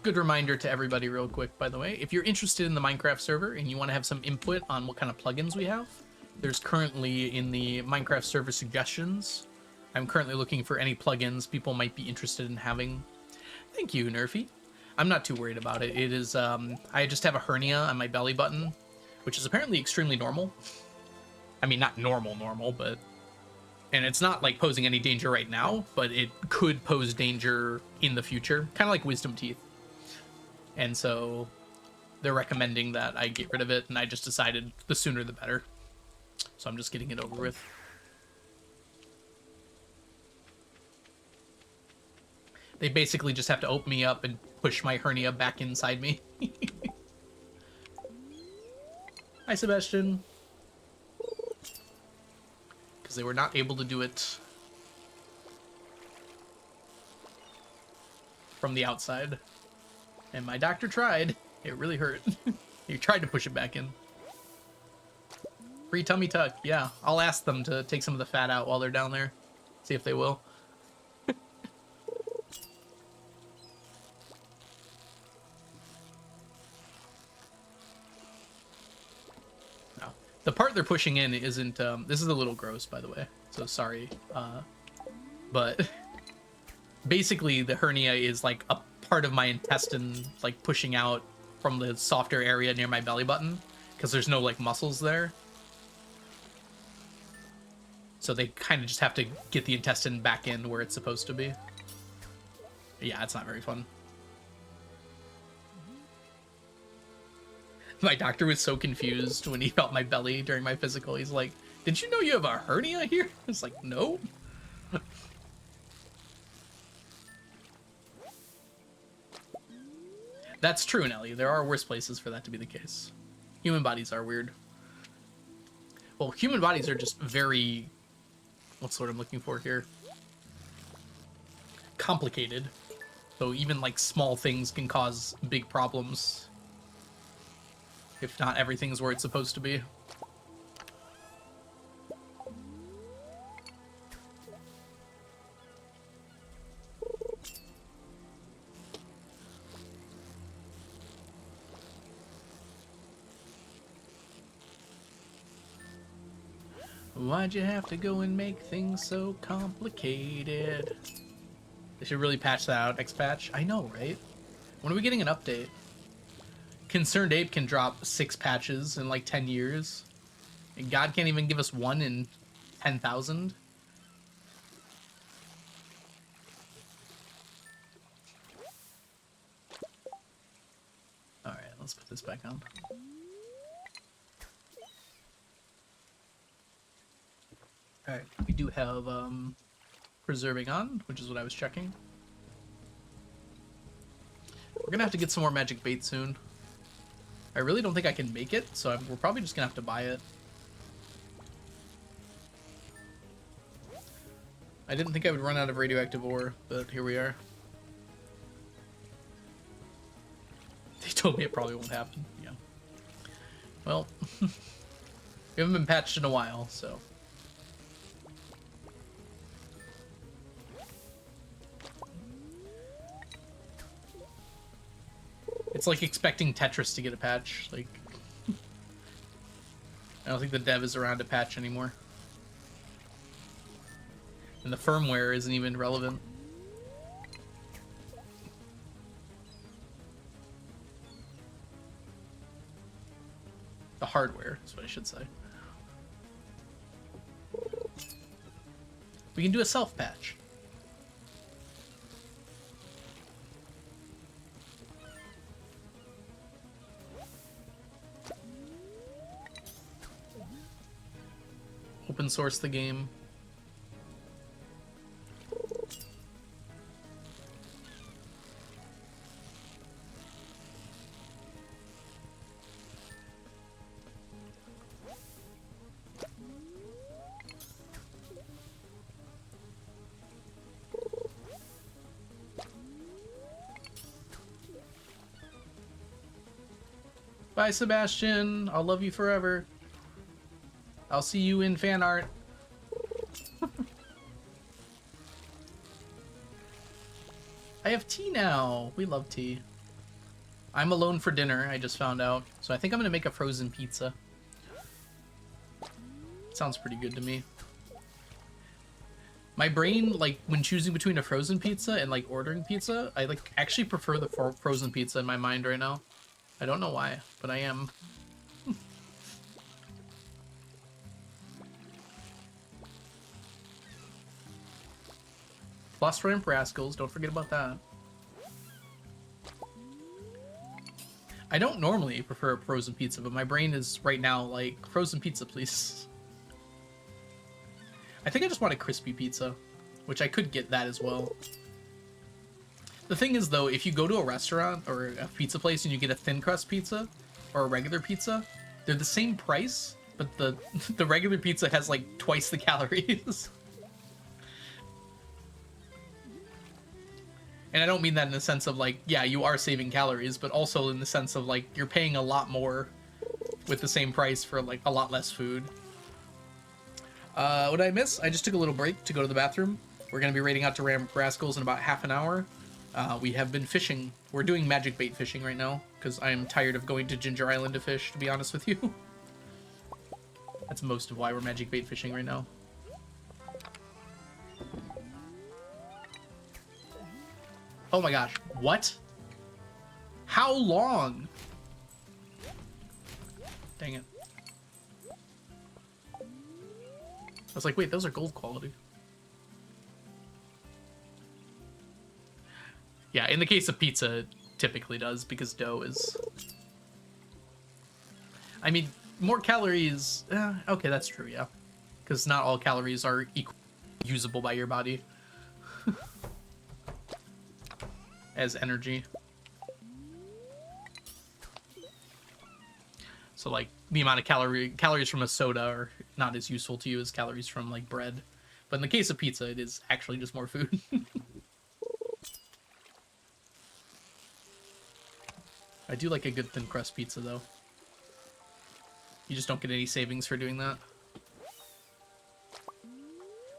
S1: Good reminder to everybody real quick, by the way. If you're interested in the Minecraft server and you want to have some input on what kind of plugins we have, there's currently in the Minecraft server suggestions, I'm currently looking for any plugins people might be interested in having. Thank you, Nerfy. I'm not too worried about it. It is, I just have a hernia on my belly button, which is apparently extremely normal. I mean, not normal, but... And it's not, like, posing any danger right now, but it could pose danger in the future. Kind of like wisdom teeth. And so they're recommending that I get rid of it, and I just decided the sooner the better. So I'm just getting it over with. They basically just have to open me up and push my hernia back inside me. Hi, Sebastian. Because they were not able to do it from the outside. And my doctor tried. It really hurt. He tried to push it back in. Free tummy tuck. Yeah, I'll ask them to take some of the fat out while they're down there. See if they will. No. The part they're pushing in isn't... this is a little gross, by the way. So sorry. But basically, the hernia is like a part of my intestine, like pushing out from the softer area near my belly button, because there's no like muscles there. So they kind of just have to get the intestine back in where it's supposed to be. Yeah, it's not very fun. My doctor was so confused when he felt my belly during my physical. He's like, "Did you know you have a hernia here?" I was like, "No." That's true, Nelly. There are worse places for that to be the case. Human bodies are weird. Well, human bodies are just very... What's the word I'm looking for here? Complicated. So even, like, small things can cause big problems. If not everything's where it's supposed to be. Why'd you have to go and make things so complicated? They should really patch that out next patch. I know, right? When are we getting an update? Concerned Ape can drop 6 patches in like 10 years. And God can't even give us one in 10,000. Alright, let's put this back on. Alright, we do have preserving on, which is what I was checking. We're gonna have to get some more magic bait soon. I really don't think I can make it, so we're probably just gonna have to buy it. I didn't think I would run out of radioactive ore, but here we are. They told me it probably won't happen. Yeah. Well, we haven't been patched in a while, so. It's like expecting Tetris to get a patch. Like, I don't think the dev is around to patch anymore. And the firmware isn't even relevant. The hardware is what I should say. We can do a self-patch. Open source the game. Bye, Sebastian. I'll love you forever. I'll see you in fan art. I have tea now. We love tea. I'm alone for dinner, I just found out. So I think I'm gonna make a frozen pizza. Sounds pretty good to me. My brain, like, when choosing between a frozen pizza and, like, ordering pizza, I, like, actually prefer the frozen pizza in my mind right now. I don't know why, but I am. Plus ramp rascals, don't forget about that. I don't normally prefer a frozen pizza, but my brain is right now like, frozen pizza, please. I think I just want a crispy pizza, which I could get that as well. The thing is, though, if you go to a restaurant or a pizza place and you get a thin crust pizza or a regular pizza, they're the same price, but the regular pizza has like twice the calories. And I don't mean that in the sense of like, yeah, you are saving calories, but also in the sense of like, you're paying a lot more with the same price for like a lot less food. What did I miss? I just took a little break to go to the bathroom. We're going to be raiding out to Ram Rascals in about half an hour. We have been fishing. We're doing magic bait fishing right now, because I am tired of going to Ginger Island to fish, to be honest with you. That's most of why we're magic bait fishing right now. Oh my gosh, what? How long? Dang it. I was like, wait, those are gold quality. Yeah, in the case of pizza, it typically does, because dough is... I mean, more calories... okay, that's true, yeah. Because not all calories are usable by your body. As energy. So, like, the amount of calories from a soda are not as useful to you as calories from, like, bread. But in the case of pizza, it is actually just more food. I do like a good thin crust pizza, though. You just don't get any savings for doing that.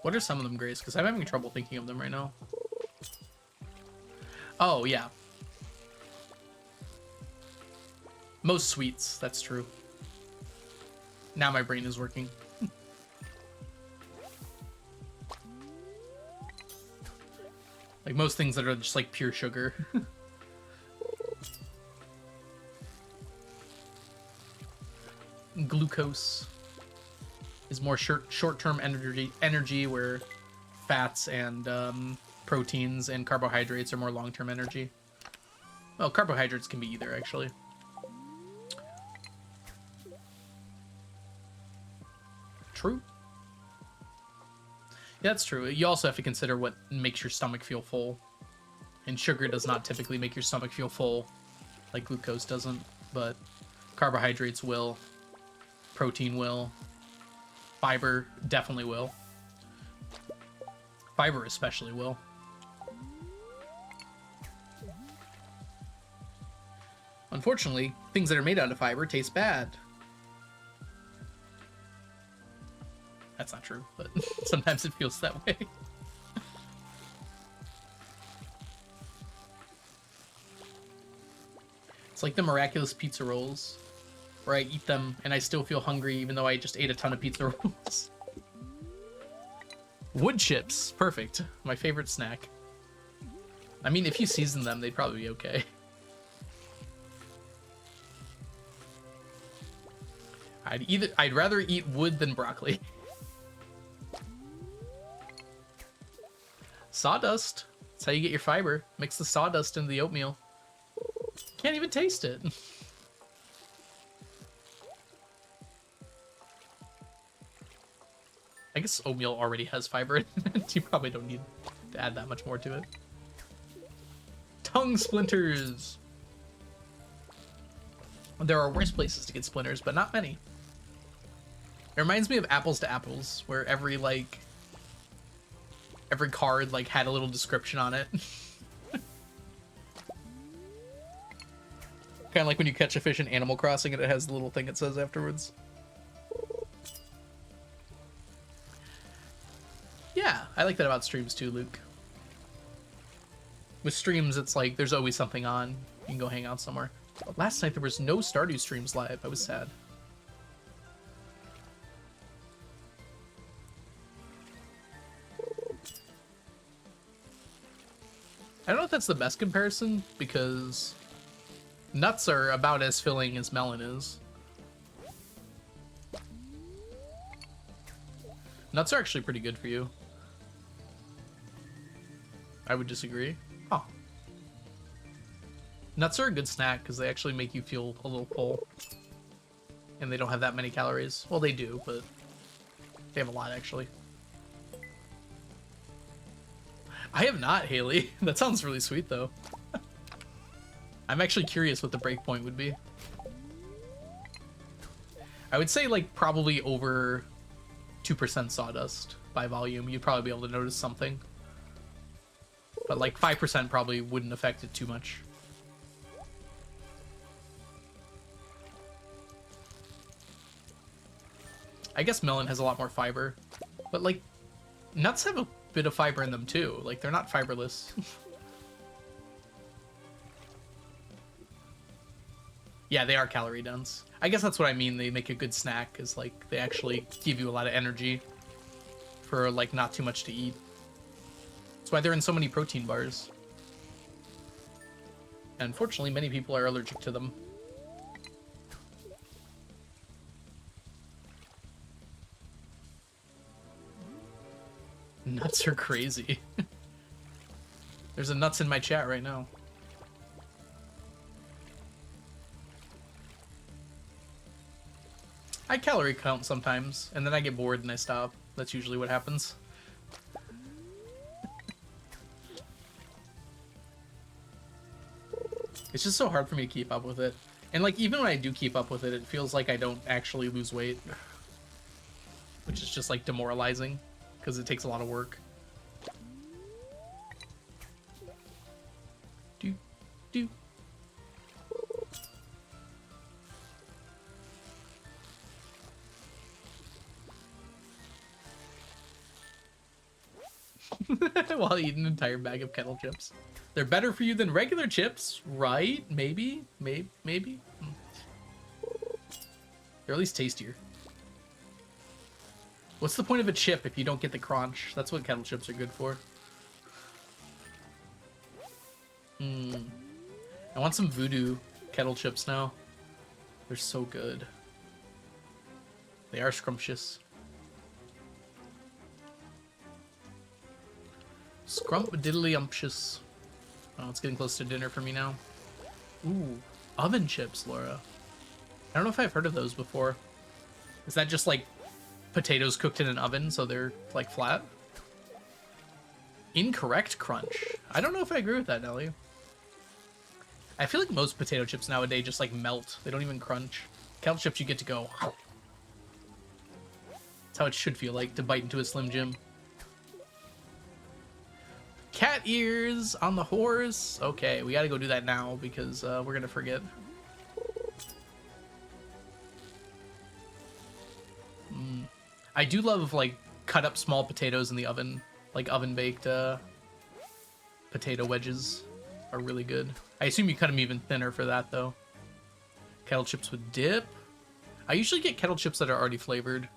S1: What are some of them, Grace? Because I'm having trouble thinking of them right now. Oh, yeah. Most sweets, that's true. Now my brain is working. Like most things that are just like pure sugar. Glucose is more short-term energy, where fats and proteins and carbohydrates are more long-term energy. Well, carbohydrates can be either, actually. True. Yeah, that's true. You also have to consider what makes your stomach feel full. And sugar does not typically make your stomach feel full, like glucose doesn't, but carbohydrates will, protein will, fiber definitely will. Fiber especially will. Unfortunately, things that are made out of fiber taste bad. That's not true, but sometimes it feels that way. It's like the miraculous pizza rolls, where I eat them and I still feel hungry even though I just ate a ton of pizza rolls. Wood chips, perfect. My favorite snack. I mean, if you season them, they'd probably be okay. I'd rather eat wood than broccoli. Sawdust. That's how you get your fiber. Mix the sawdust into the oatmeal. Can't even taste it. I guess oatmeal already has fiber in it. You probably don't need to add that much more to it. Tongue splinters. There are worse places to get splinters, but not many. It reminds me of Apples to Apples, where every card had a little description on it. Kind of like when you catch a fish in Animal Crossing and it has the little thing it says afterwards. Yeah, I like that about streams too, Luke. With streams, it's like there's always something on. You can go hang out somewhere. But last night there was no Stardew streams live. I was sad. I don't know if that's the best comparison, because nuts are about as filling as melon is. Nuts are actually pretty good for you. I would disagree. Huh. Nuts are a good snack because they actually make you feel a little full. And they don't have that many calories. Well, they do, but they have a lot, actually. I have not, Haley. That sounds really sweet, though. I'm actually curious what the breakpoint would be. I would say, probably over 2% sawdust by volume. You'd probably be able to notice something. But, 5% probably wouldn't affect it too much. I guess melon has a lot more fiber. But, nuts have a bit of fiber in them too. They're not fiberless. Yeah, they are calorie dense. I guess that's what I mean. They make a good snack, is they actually give you a lot of energy for not too much to eat. That's why they're in so many protein bars. And unfortunately, many people are allergic to them. Nuts are crazy. There's a nuts in my chat right now. I calorie count sometimes, and then I get bored and I stop. That's usually what happens. It's just so hard for me to keep up with it. And even when I do keep up with it, it feels like I don't actually lose weight. Which is just demoralizing, because it takes a lot of work. Do. While eating an entire bag of kettle chips. They're better for you than regular chips, right? Maybe? Maybe? They're at least tastier. What's the point of a chip if you don't get the crunch? That's what kettle chips are good for. I want some voodoo kettle chips now. They're so good. They are scrumptious. Scrump-diddly-umptious. Oh, it's getting close to dinner for me now. Ooh, oven chips, Laura. I don't know if I've heard of those before. Is that just like potatoes cooked in an oven so they're like flat? Incorrect crunch. I don't know if I agree with that, Nelly. I feel like most potato chips nowadays just like melt. They don't even crunch. Kettle chips, you get to go. That's how it should feel like to bite into a Slim Jim. Cat ears on the horse. Okay, we gotta go do that now because we're gonna forget. I do love like cut up small potatoes in the oven, like oven baked potato wedges are really good. I assume you cut them even thinner for that though. Kettle chips with dip. I usually get kettle chips that are already flavored.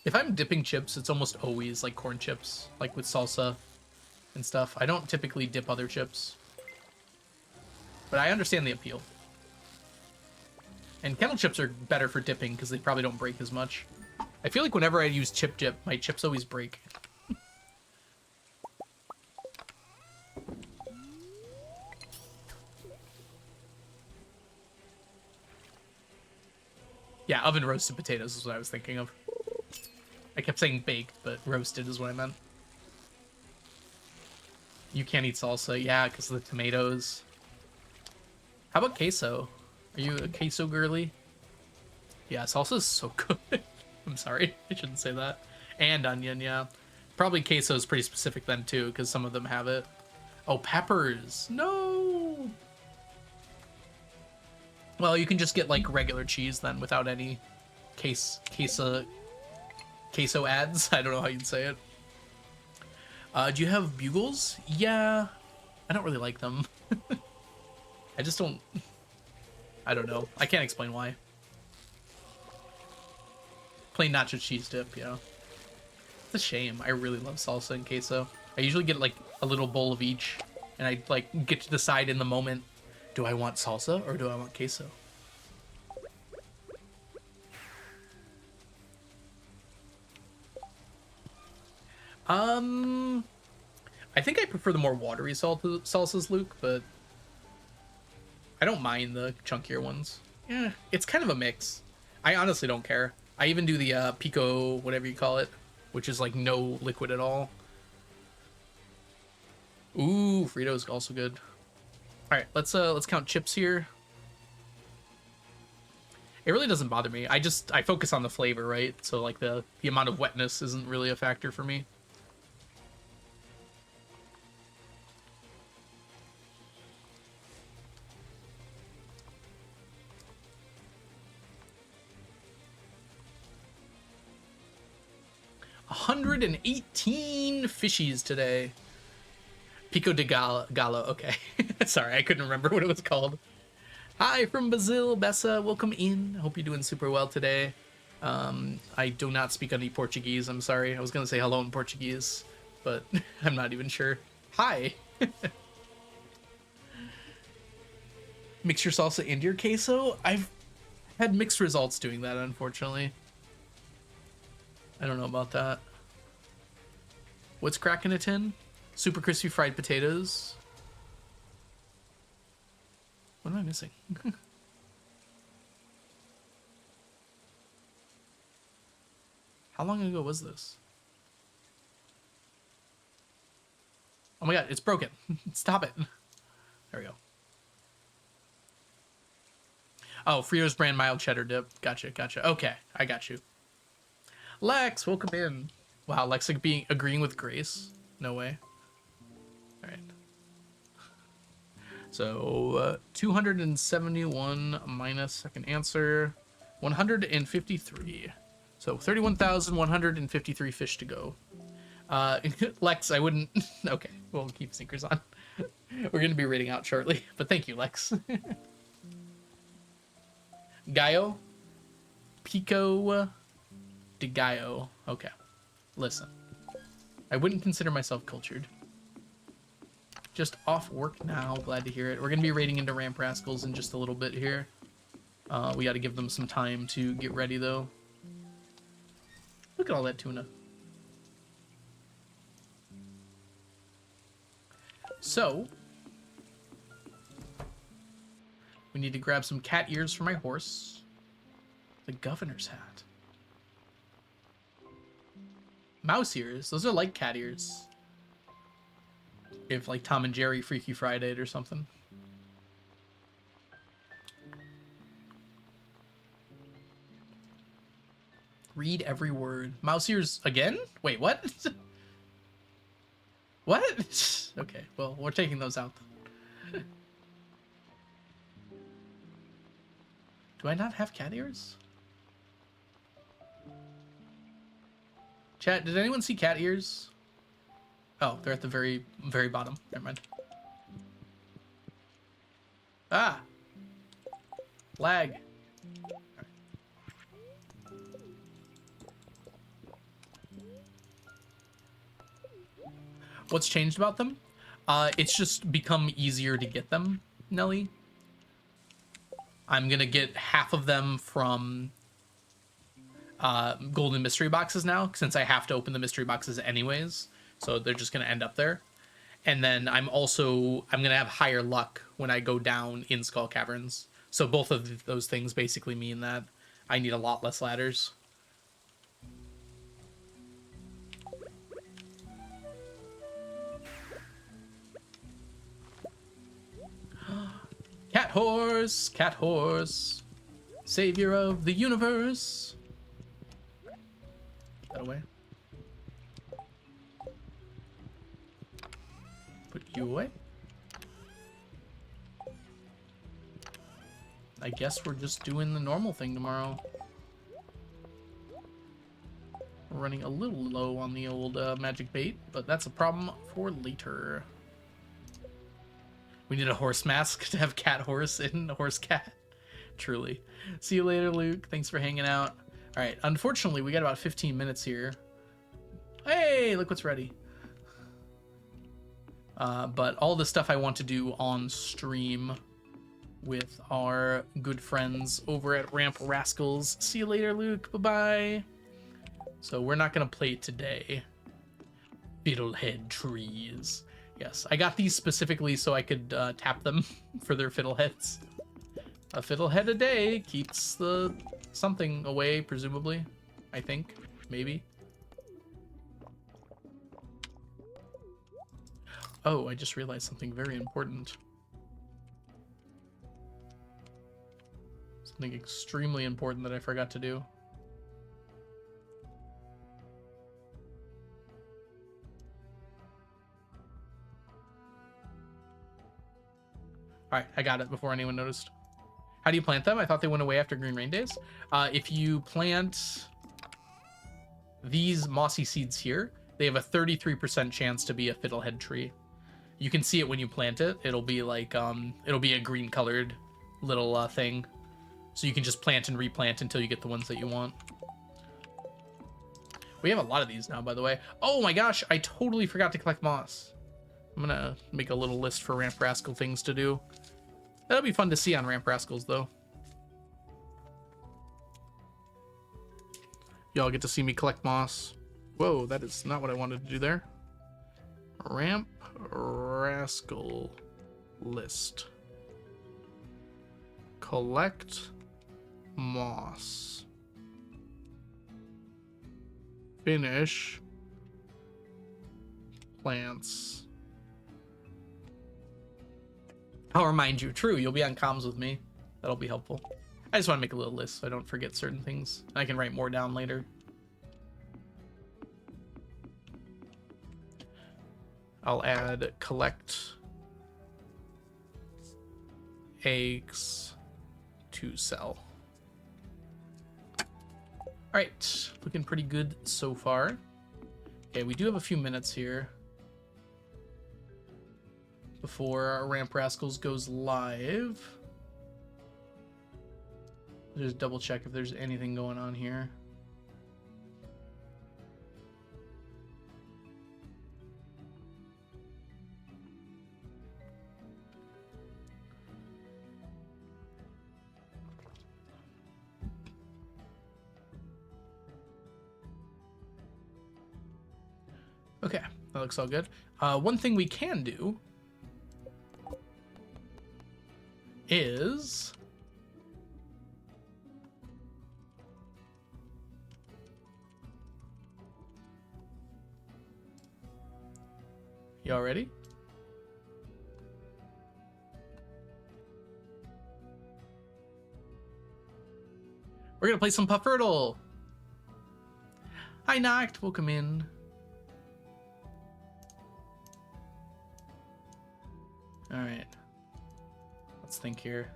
S1: If I'm dipping chips, it's almost always like corn chips, like with salsa and stuff. I don't typically dip other chips, but I understand the appeal. And kettle chips are better for dipping because they probably don't break as much. I feel like whenever I use chip dip, my chips always break. Yeah, oven roasted potatoes is what I was thinking of. I kept saying baked, but roasted is what I meant. You can't eat salsa, yeah, because of the tomatoes. How about queso? Are you a queso girly? Yeah, salsa is so good. I'm sorry, I shouldn't say that. And onion, yeah. Probably queso is pretty specific then too, because some of them have it. Oh, peppers. No. Well, you can just get like regular cheese then without any queso ads. I don't know how you'd say it. Do you have bugles? Yeah. I don't really like them. I just don't... I don't know. I can't explain why. Plain nacho cheese dip, yeah. It's a shame. I really love salsa and queso. I usually get like a little bowl of each, and I like get to decide in the moment, do I want salsa or do I want queso? I think I prefer the more watery salsas, Luke, but I don't mind the chunkier ones. Yeah, it's kind of a mix. I honestly don't care. I even do the pico, whatever you call it, which is like no liquid at all. Ooh, Fritos also good. All right, let's count chips here. It really doesn't bother me. I focus on the flavor, right? So like the amount of wetness isn't really a factor for me. $118 fishies today. Pico de Gallo. Okay. Sorry, I couldn't remember what it was called. Hi from Brazil, Bessa. Welcome in. Hope you're doing super well today. I do not speak any Portuguese. I'm sorry. I was going to say hello in Portuguese, but I'm not even sure. Hi. Mix your salsa into your queso. I've had mixed results doing that, unfortunately. I don't know about that. What's cracking a tin? Super crispy fried potatoes. What am I missing? How long ago was this? Oh my god, it's broken. Stop it. There we go. Oh, Fritos brand mild cheddar dip. Gotcha. Okay, I got you. Lex, welcome in. Wow, Lex like agreeing with Grace. No way. All right. So 271 minus second answer, 153. So 31,153 fish to go. Lex, I wouldn't. Okay, we'll keep sinkers on. We're gonna be reading out shortly, but thank you, Lex. Gallo, Pico de Gallo. Okay, listen. I wouldn't consider myself cultured. Just off work now. Glad to hear it. We're gonna be raiding into Ramp Rascals in just a little bit here. We got to give them some time to get ready though. Look at all that tuna. So, we need to grab some cat ears for my horse. The governor's hat. Mouse ears. Those are like cat ears. If like Tom and Jerry Freaky Friday or something. Read every word. Mouse ears again? Wait, what? What? Okay, well, we're taking those out. Do I not have cat ears? Chat, did anyone see cat ears? Oh, they're at the very, very bottom. Never mind. Ah! Lag. What's changed about them? It's just become easier to get them, Nelly. I'm gonna get half of them from golden mystery boxes now, since I have to open the mystery boxes anyways. So they're just gonna end up there. And then I'm gonna have higher luck when I go down in Skull Caverns. So both of those things basically mean that I need a lot less ladders. Cat horse, savior of the universe. Put that away. Put you away. I guess we're just doing the normal thing tomorrow. We're running a little low on the old magic bait, but that's a problem for later. We need a horse mask to have cat horse in horse cat. Truly. See you later, Luke. Thanks for hanging out. All right. Unfortunately, we got about 15 minutes here. Hey, look what's ready. But all the stuff I want to do on stream with our good friends over at Ramp Rascals. See you later, Luke. Bye-bye. So we're not going to play today. Fiddlehead trees. Yes, I got these specifically so I could tap them for their fiddleheads. A fiddlehead a day keeps the something away, presumably. I think. Maybe. Oh, I just realized something very important. Something extremely important that I forgot to do. All right, I got it before anyone noticed. How do you plant them? I thought they went away after Green Rain Days. If you plant these mossy seeds here, they have a 33% chance to be a fiddlehead tree. You can see it when you plant it. It'll be like, it'll be a green colored little thing. So you can just plant and replant until you get the ones that you want. We have a lot of these now, by the way. Oh my gosh, I totally forgot to collect moss. I'm gonna make a little list for Ramp Rascal things to do. That'll be fun to see on Ramp Rascals, though. Y'all get to see me collect moss. Whoa, that is not what I wanted to do there. Ramp Rascal list. Collect moss. Finish plants. I'll remind you. True, you'll be on comms with me. That'll be helpful. I just want to make a little list so I don't forget certain things. I can write more down later. I'll add collect eggs to sell. All right, looking pretty good so far. Okay, we do have a few minutes here before our Ramp Rascals goes live. Just double check if there's anything going on here. Okay, that looks all good. One thing we can do is y'all ready? We're gonna play some Puffertle. Hi, Noct. Welcome in. All right. Let's think here.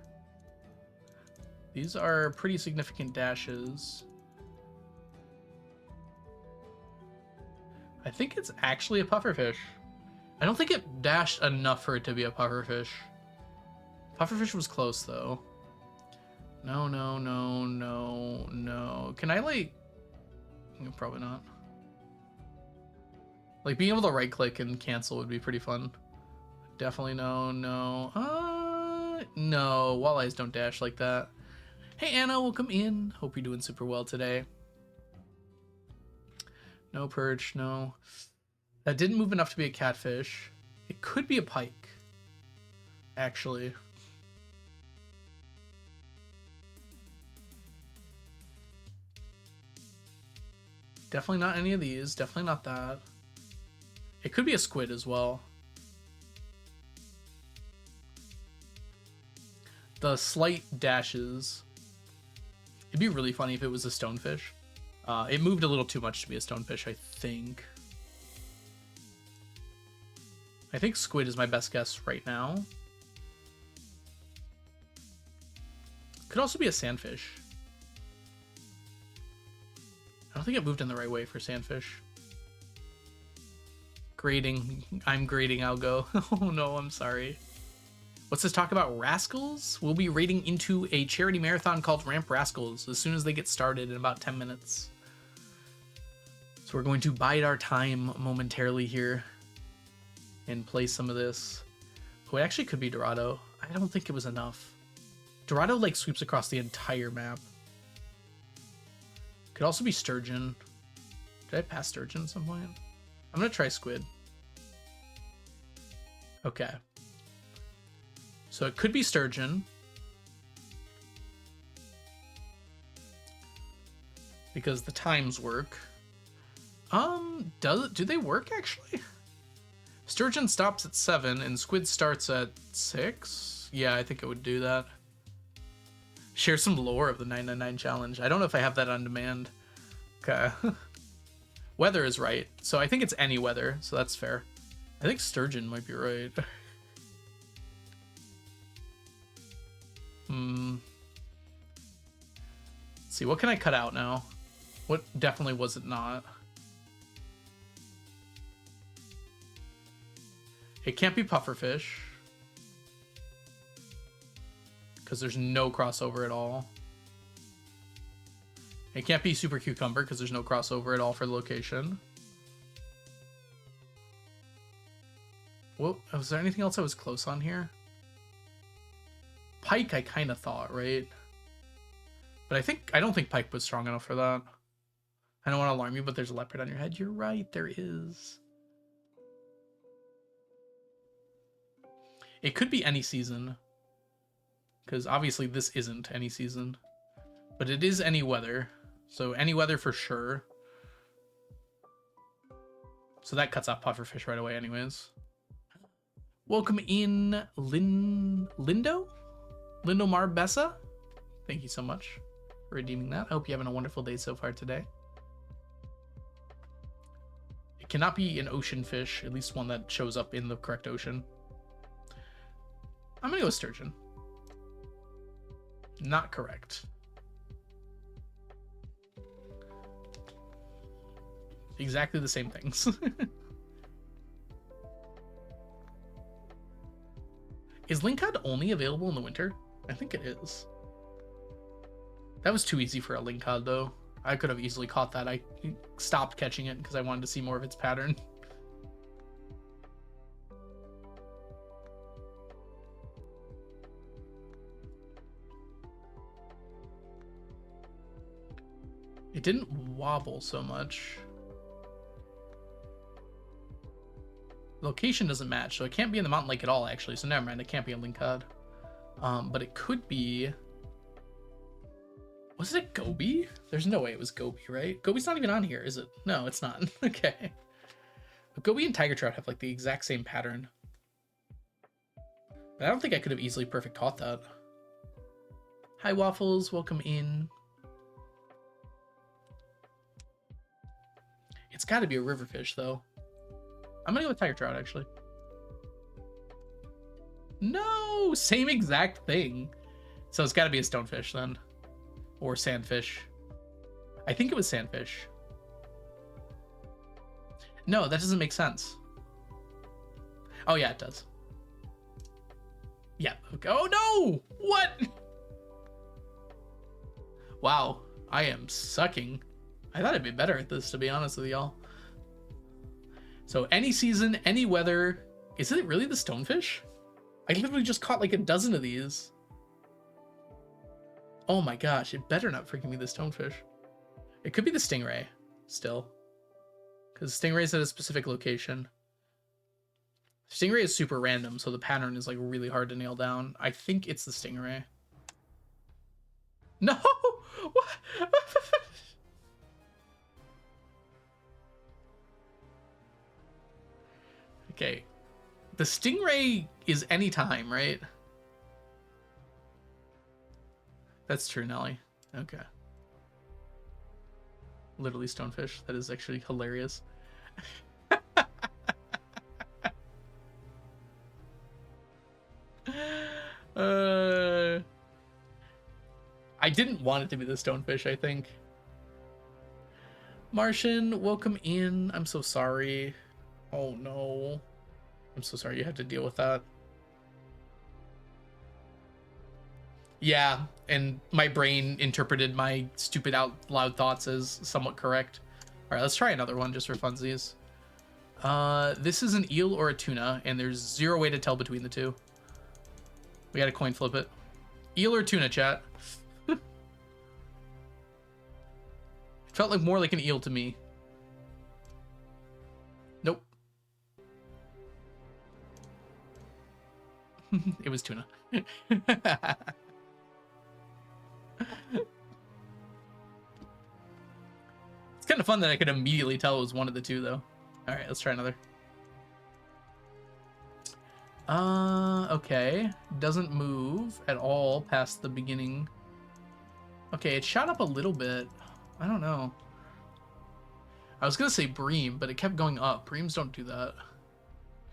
S1: These are pretty significant dashes. I think it's actually a pufferfish. I don't think it dashed enough for it to be a pufferfish. Pufferfish was close, though. No, no, no, no, no. Can I, like... Probably not. Like, being able to right-click and cancel would be pretty fun. Definitely no, no. No. Walleyes don't dash like that. Hey, Anna, welcome in. Hope you're doing super well today. No perch, no. That didn't move enough to be a catfish. It could be a pike, actually. Definitely not any of these. Definitely not that. It could be a squid as well. The slight dashes. It'd be really funny if it was a stonefish. It moved a little too much to be a stonefish, I think. I think squid is my best guess right now. Could also be a sandfish. I don't think it moved in the right way for sandfish. Grading. I'm grading, I'll go. Oh no, I'm sorry. What's this talk about? Rascals? We'll be raiding into a charity marathon called Ramp Rascals as soon as they get started in about 10 minutes. So we're going to bide our time momentarily here and play some of this. Oh, it actually could be Dorado. I don't think it was enough. Dorado, like, sweeps across the entire map. Could also be Sturgeon. Did I pass Sturgeon at some point? I'm gonna try Squid. Okay. So it could be Sturgeon. Because the times work. Do they work actually? Sturgeon stops at 7 and Squid starts at 6. Yeah, I think it would do that. Share some lore of the 999 challenge. I don't know if I have that on demand. Okay. Weather is right. So I think it's any weather, so that's fair. I think Sturgeon might be right. Let's see, what can I cut out now? What definitely was it not? It can't be pufferfish. Because there's no crossover at all. It can't be super cucumber because there's no crossover at all for the location. Well, was there anything else I was close on here? Pike, I kind of thought, right? But I don't think Pike was strong enough for that. I don't want to alarm you, but there's a leopard on your head. You're right, there is. It could be any season. Because obviously this isn't any season. But it is any weather. So any weather for sure. So that cuts off pufferfish right away anyways. Welcome in, Lindo Marbessa. Thank you so much for redeeming that. I hope you're having a wonderful day so far today. It cannot be an ocean fish, at least one that shows up in the correct ocean. I'm gonna go with sturgeon. Not correct. Exactly the same things. Is Linkcod only available in the winter? I think it is. That was too easy for a Linkcod though. I could have easily caught that. I stopped catching it because I wanted to see more of its pattern. It didn't wobble so much. Location doesn't match, so it can't be in the mountain lake at all, actually. So never mind, it can't be a link cod. But it could be... Was it Gobi? There's no way it was Gobi, right? Gobi's not even on here, is it? No, it's not. Okay. But Gobi and Tiger Trout have like the exact same pattern. But I don't think I could have easily perfect caught that. Hi, Waffles. Welcome in. It's got to be a river fish, though. I'm going to go with Tiger Trout, actually. No! Same exact thing. So it's got to be a stonefish, then. Or sandfish. I think it was sandfish. No, that doesn't make sense. Oh, yeah, it does. Yeah. Okay. Oh, no! What? Wow. I am sucking. I thought I'd be better at this, to be honest with y'all. So, any season, any weather. Is it really the stonefish? I literally just caught like a dozen of these. Oh my gosh, it better not freaking be the stonefish. It could be the stingray, still. Because stingray's at a specific location. Stingray is super random, so the pattern is like really hard to nail down. I think it's the stingray. No! What? Okay. The stingray is anytime, right? That's true, Nelly. Okay. Literally stonefish. That is actually hilarious. I didn't want it to be the stonefish, I think. Martian, welcome in. I'm so sorry. Oh no. I'm so sorry you had to deal with that. Yeah, and my brain interpreted my stupid out loud thoughts as somewhat correct. All right, let's try another one just for funsies. This is an eel or a tuna, and there's zero way to tell between the two. We gotta coin flip it. Eel or tuna, chat? It felt like more like an eel to me. Nope. It was tuna. It's kind of fun that I could immediately tell it was one of the two, though. All right, let's try another. Okay. Doesn't move at all past the beginning. Okay, it shot up a little bit. I don't know. I was gonna say bream, but it kept going up. Breams don't do that.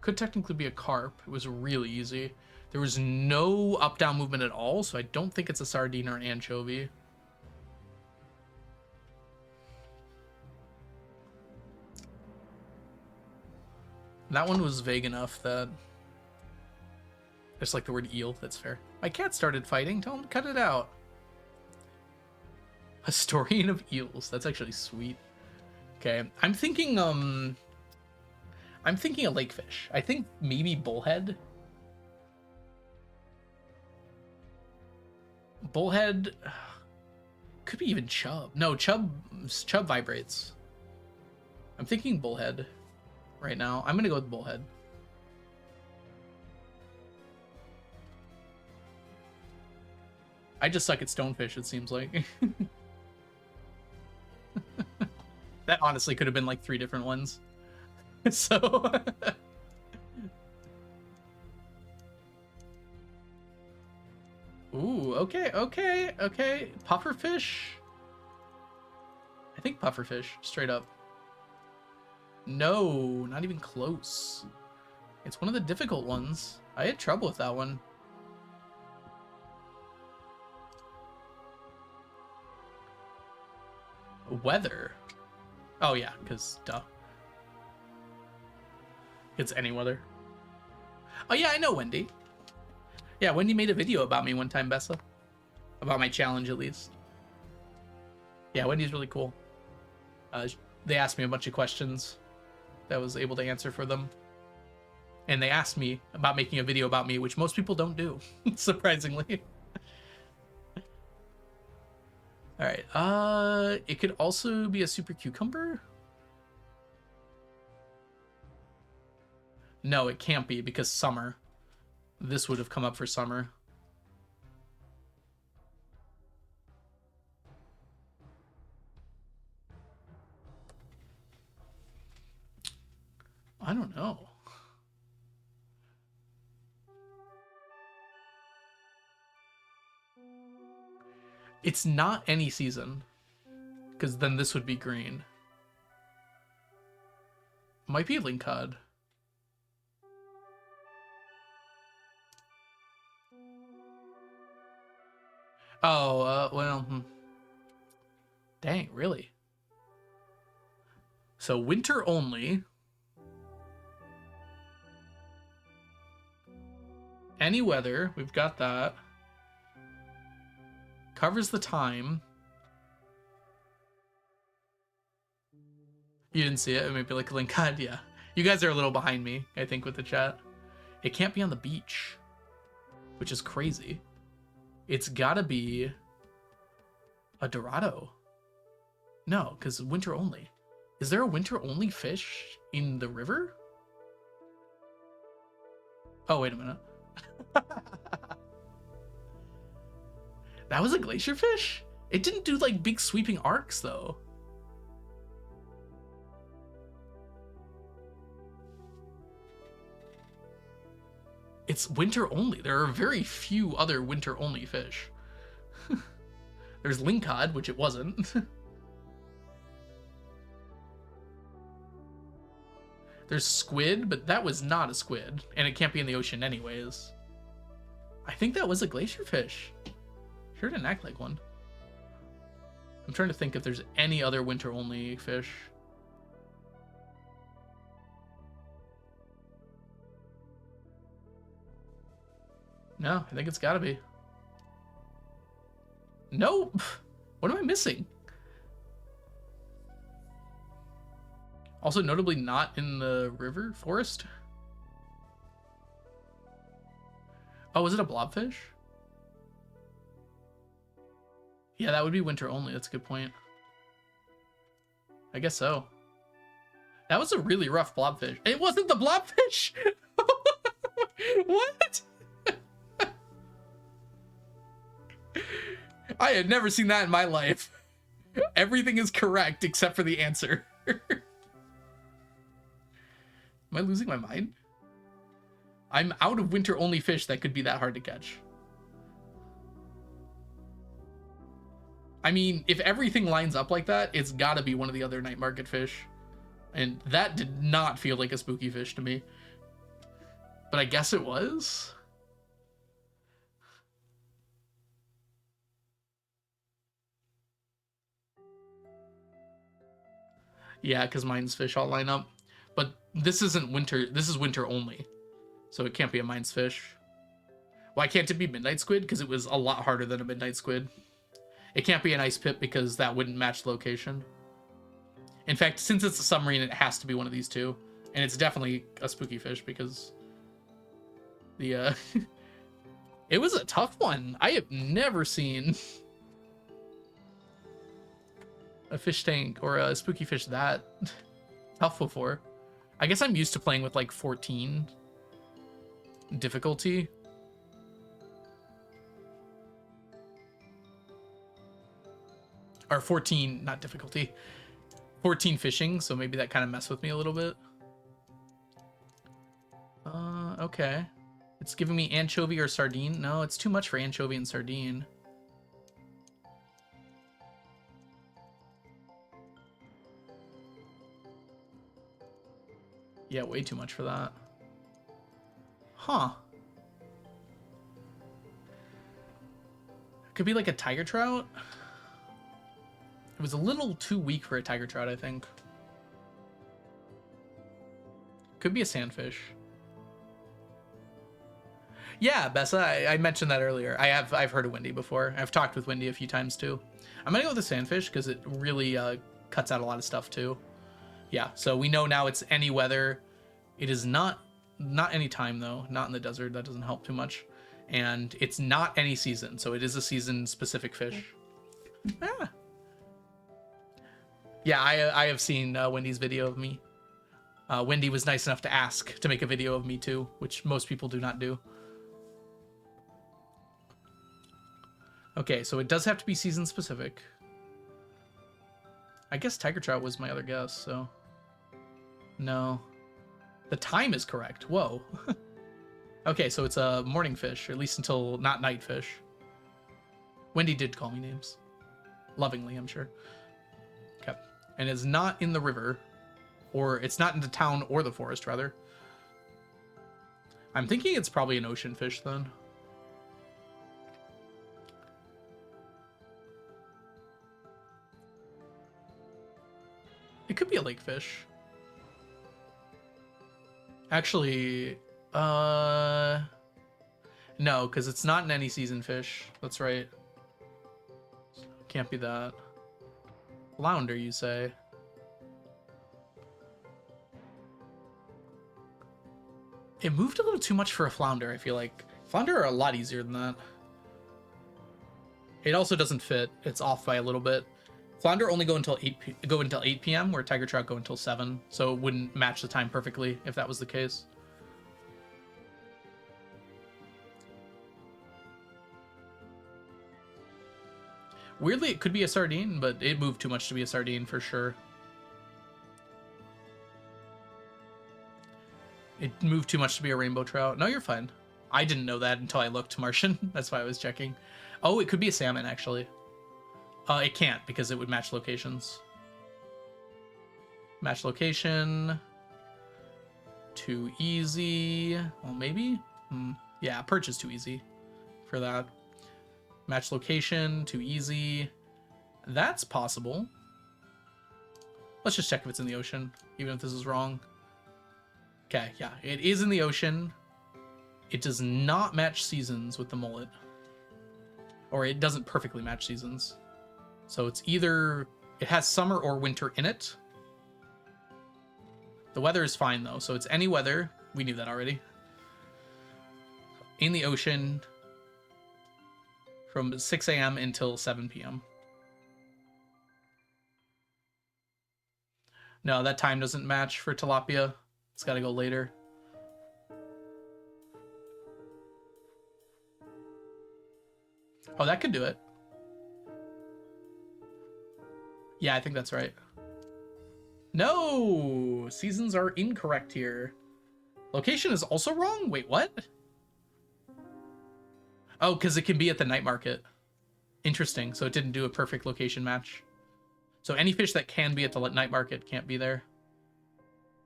S1: Could technically be a carp. It was really easy. There was no up-down movement at all, so I don't think it's a sardine or an anchovy. That one was vague enough that... Just like the word eel, that's fair. My cat started fighting. Tell him to cut it out. Historian of eels. That's actually sweet. Okay, I'm thinking a lakefish. I think maybe bullhead. Bullhead could be even chub. No, chub vibrates. I'm thinking bullhead right now. I'm gonna go with bullhead. I just suck at stonefish, it seems like. That honestly could have been like 3 different ones. So ooh, okay. Pufferfish? I think pufferfish, straight up. No, not even close. It's one of the difficult ones. I had trouble with that one. Weather. Oh yeah, because duh. It's any weather. Oh yeah, I know Wendy. Yeah, Wendy made a video about me one time, Bessa. About my challenge, at least. Yeah, Wendy's really cool. They asked me a bunch of questions that I was able to answer for them. And they asked me about making a video about me, which most people don't do, surprisingly. All right, it could also be a super cucumber. No, it can't be because summer. This would have come up for summer. I don't know. It's not any season, because then this would be green. Might be a link cod. Oh, well, dang, really? So winter only. Any weather, we've got that. Covers the time. You didn't see it? It might be like a link cod, yeah. You guys are a little behind me, I think, with the chat. It can't be on the beach, which is crazy. It's gotta be a Dorado. No, because winter only. Is there a winter only fish in the river? Oh, wait a minute. That was a glacier fish? It didn't do like big sweeping arcs though. It's winter only. There are very few other winter only fish. There's lingcod, which it wasn't. There's squid, but that was not a squid, and it can't be in the ocean anyways. I think that was a glacier fish. Sure didn't act like one. I'm trying to think if there's any other winter only fish. No, I think it's gotta be. Nope. What am I missing? Also notably not in the river forest. Oh, is it a blobfish? Yeah, that would be winter only. That's a good point. I guess so. That was a really rough blobfish. It wasn't the blobfish! What? I had never seen that in my life. Everything is correct except for the answer. Am I losing my mind? I'm out of winter only fish that could be that hard to catch. I mean, if everything lines up like that, it's gotta be one of the other night market fish. And that did not feel like a spooky fish to me. But I guess it was? Yeah, because mine's fish all line up. But this isn't winter, this is winter only. So it can't be a mine's fish. Why can't it be midnight squid? Because it was a lot harder than a midnight squid. It can't be an ice pip because that wouldn't match location. In fact, since it's a submarine, it has to be one of these two. And it's definitely a spooky fish because the it was a tough one. I have never seen a fish tank or a spooky fish that tough before. I guess I'm used to playing with like 14 difficulty. Or 14, not difficulty. 14 fishing, so maybe that kind of messed with me a little bit. Okay. It's giving me anchovy or sardine. No, it's too much for anchovy and sardine. Yeah, way too much for that. Huh. Could be like a tiger trout. It was a little too weak for a tiger trout, I think. Could be a sandfish. Yeah, Bessa, I mentioned that earlier. I've heard of Wendy before. I've talked with Wendy a few times too. I'm gonna go with the sandfish because it really cuts out a lot of stuff too. Yeah, so we know now it's any weather. It is not any time though. Not in the desert. That doesn't help too much. And it's not any season, so it is a season specific fish. Yeah, I have seen Wendy's video of me. Wendy was nice enough to ask to make a video of me too, which most people do not do. Okay, so it does have to be season specific. I guess tiger trout was my other guess, so... No. The time is correct. Whoa. Okay, so it's a morning fish, or at least until not night fish. Wendy did call me names. Lovingly, I'm sure. Okay. And it's not in the river, or it's not in the town or the forest, rather. I'm thinking it's probably an ocean fish, then. It could be a lake fish. Actually, no, because it's not an any season fish. That's right. Can't be that. Flounder, you say? It moved a little too much for a flounder, I feel like. Flounder are a lot easier than that. It also doesn't fit. It's off by a little bit. Flounder only go until 8 p.m., where tiger trout go until 7, so it wouldn't match the time perfectly if that was the case. Weirdly, it could be a sardine, but it moved too much to be a sardine for sure. It moved too much to be a rainbow trout. No, you're fine. I didn't know that until I looked, Martian. That's why I was checking. Oh, it could be a salmon, actually. It can't, because it would match locations. Match location. Too easy. Well, maybe? Yeah, perch is too easy for that. Match location, too easy. That's possible. Let's just check if it's in the ocean, even if this is wrong. Okay, yeah, it is in the ocean. It does not match seasons with the mullet. Or it doesn't perfectly match seasons. So it's either... It has summer or winter in it. The weather is fine, though, so it's any weather. We knew that already. In the ocean from 6 a.m. until 7 p.m. No, that time doesn't match for tilapia. It's got to go later. Oh, that could do it. Yeah, I think that's right. No! Seasons are incorrect here. Location is also wrong? Wait, what? Oh, because it can be at the night market. Interesting. So it didn't do a perfect location match. So any fish that can be at the night market can't be there.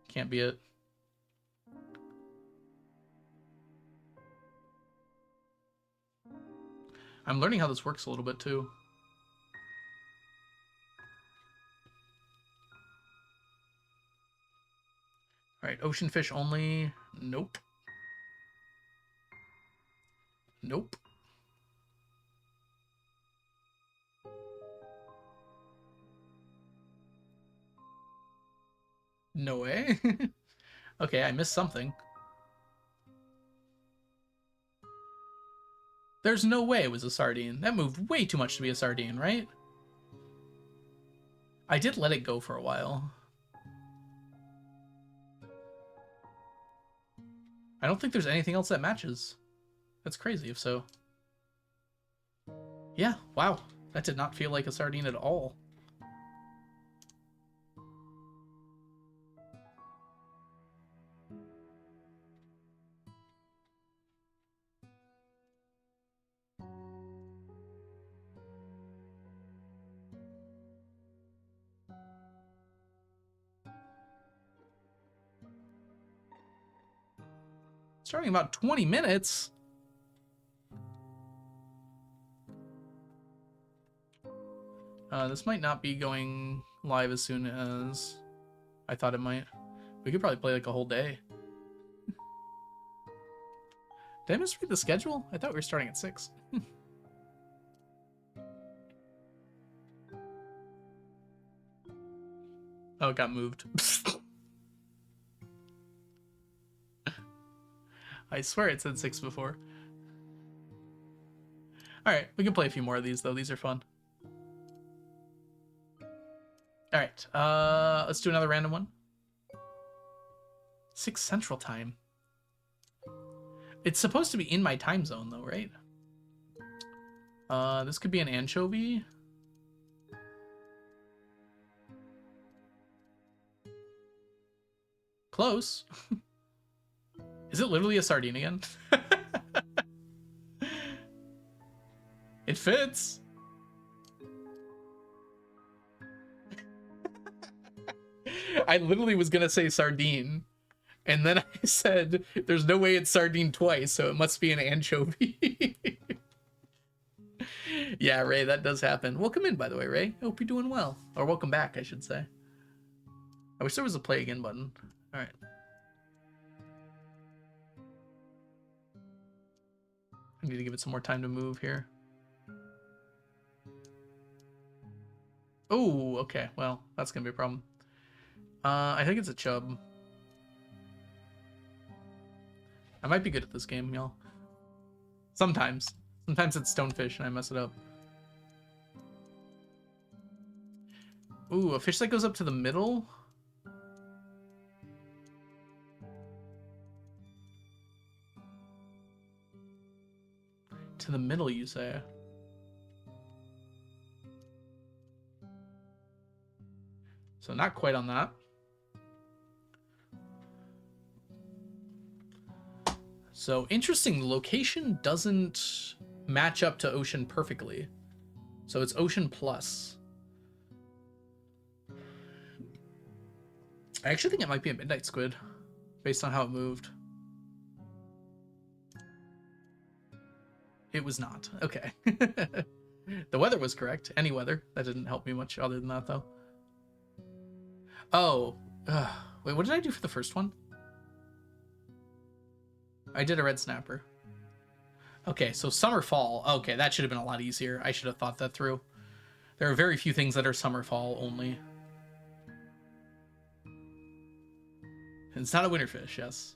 S1: Can't be it. I'm learning how this works a little bit too. All right, ocean fish only. Nope. Nope. No way. Okay, I missed something. There's no way it was a sardine. That moved way too much to be a sardine, right? I did let it go for a while. I don't think there's anything else that matches. That's crazy if so. Yeah, wow. That did not feel like a sardine at all. Starting about 20 minutes. This might not be going live as soon as I thought it might. We could probably play like a whole day. Did I misread the schedule? I thought we were starting at 6. Oh, it got moved. I swear it said 6 before. Alright, we can play a few more of these, though. These are fun. Alright, let's do another random one. 6 Central Time. It's supposed to be in my time zone, though, right? This could be an anchovy. Close. Is it literally a sardine again? It fits. I literally was gonna say sardine, and then I said there's no way it's sardine twice, so it must be an anchovy. Yeah, Ray, that does happen. Welcome in, by the way, Ray. I hope you're doing well. Or welcome back, I should say. I wish there was a play again button. All right. I need to give it some more time to move here. Oh, okay. Well, that's going to be a problem. I think it's a chub. I might be good at this game, y'all. Sometimes. Sometimes it's stonefish and I mess it up. Ooh, a fish that goes up to the middle? To the middle, you say? So not quite on that. So interesting, location doesn't match up to ocean perfectly. So it's ocean plus. I actually think it might be a midnight squid based on how it moved. It was not. Okay. The weather was correct. Any weather. That didn't help me much other than that, though. Oh. Wait, what did I do for the first one? I did a red snapper. Okay, so summer fall. Okay, that should have been a lot easier. I should have thought that through. There are very few things that are summer fall only. It's not a winterfish, yes.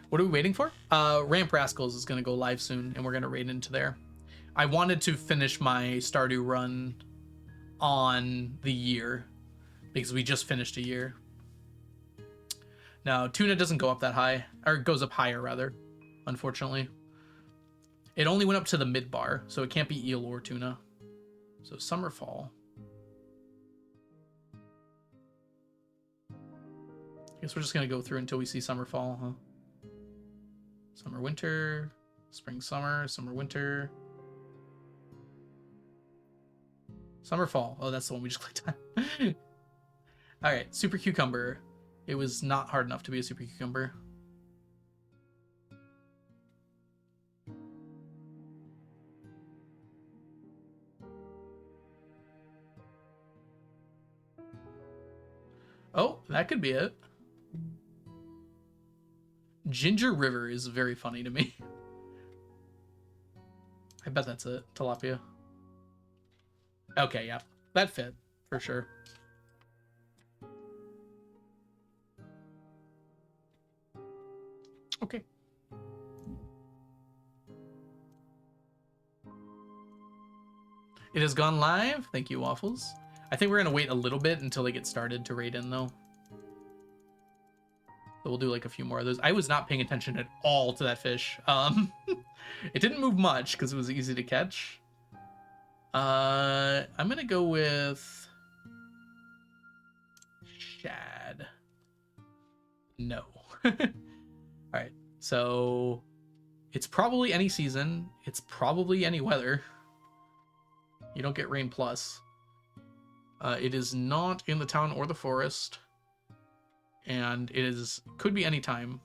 S1: What are we waiting for? Ramp Rascals is going to go live soon, and we're going to raid into there. I wanted to finish my Stardew run on the year, because we just finished a year. Now, tuna doesn't go up that high, or it goes up higher, rather, unfortunately. It only went up to the mid-bar, so it can't be eel or tuna. So summer, fall. I guess we're just going to go through until we see summer, fall, huh? Summer, winter, spring, summer, winter. Summer, fall. Oh, that's the one we just clicked on. All right, super cucumber. It was not hard enough to be a super cucumber. Oh, that could be it. Ginger River is very funny to me. I bet that's it. Tilapia. Okay, yeah. That fit, for sure. Okay. It has gone live. Thank you, Waffles. I think we're going to wait a little bit until they get started to raid in, though. So we'll do like a few more of those. I was not paying attention at all to that fish. It didn't move much because it was easy to catch. I'm going to go with shad. No. All right. So it's probably any season. It's probably any weather. You don't get rain plus. It is not in the town or the forest. And it is could be any time.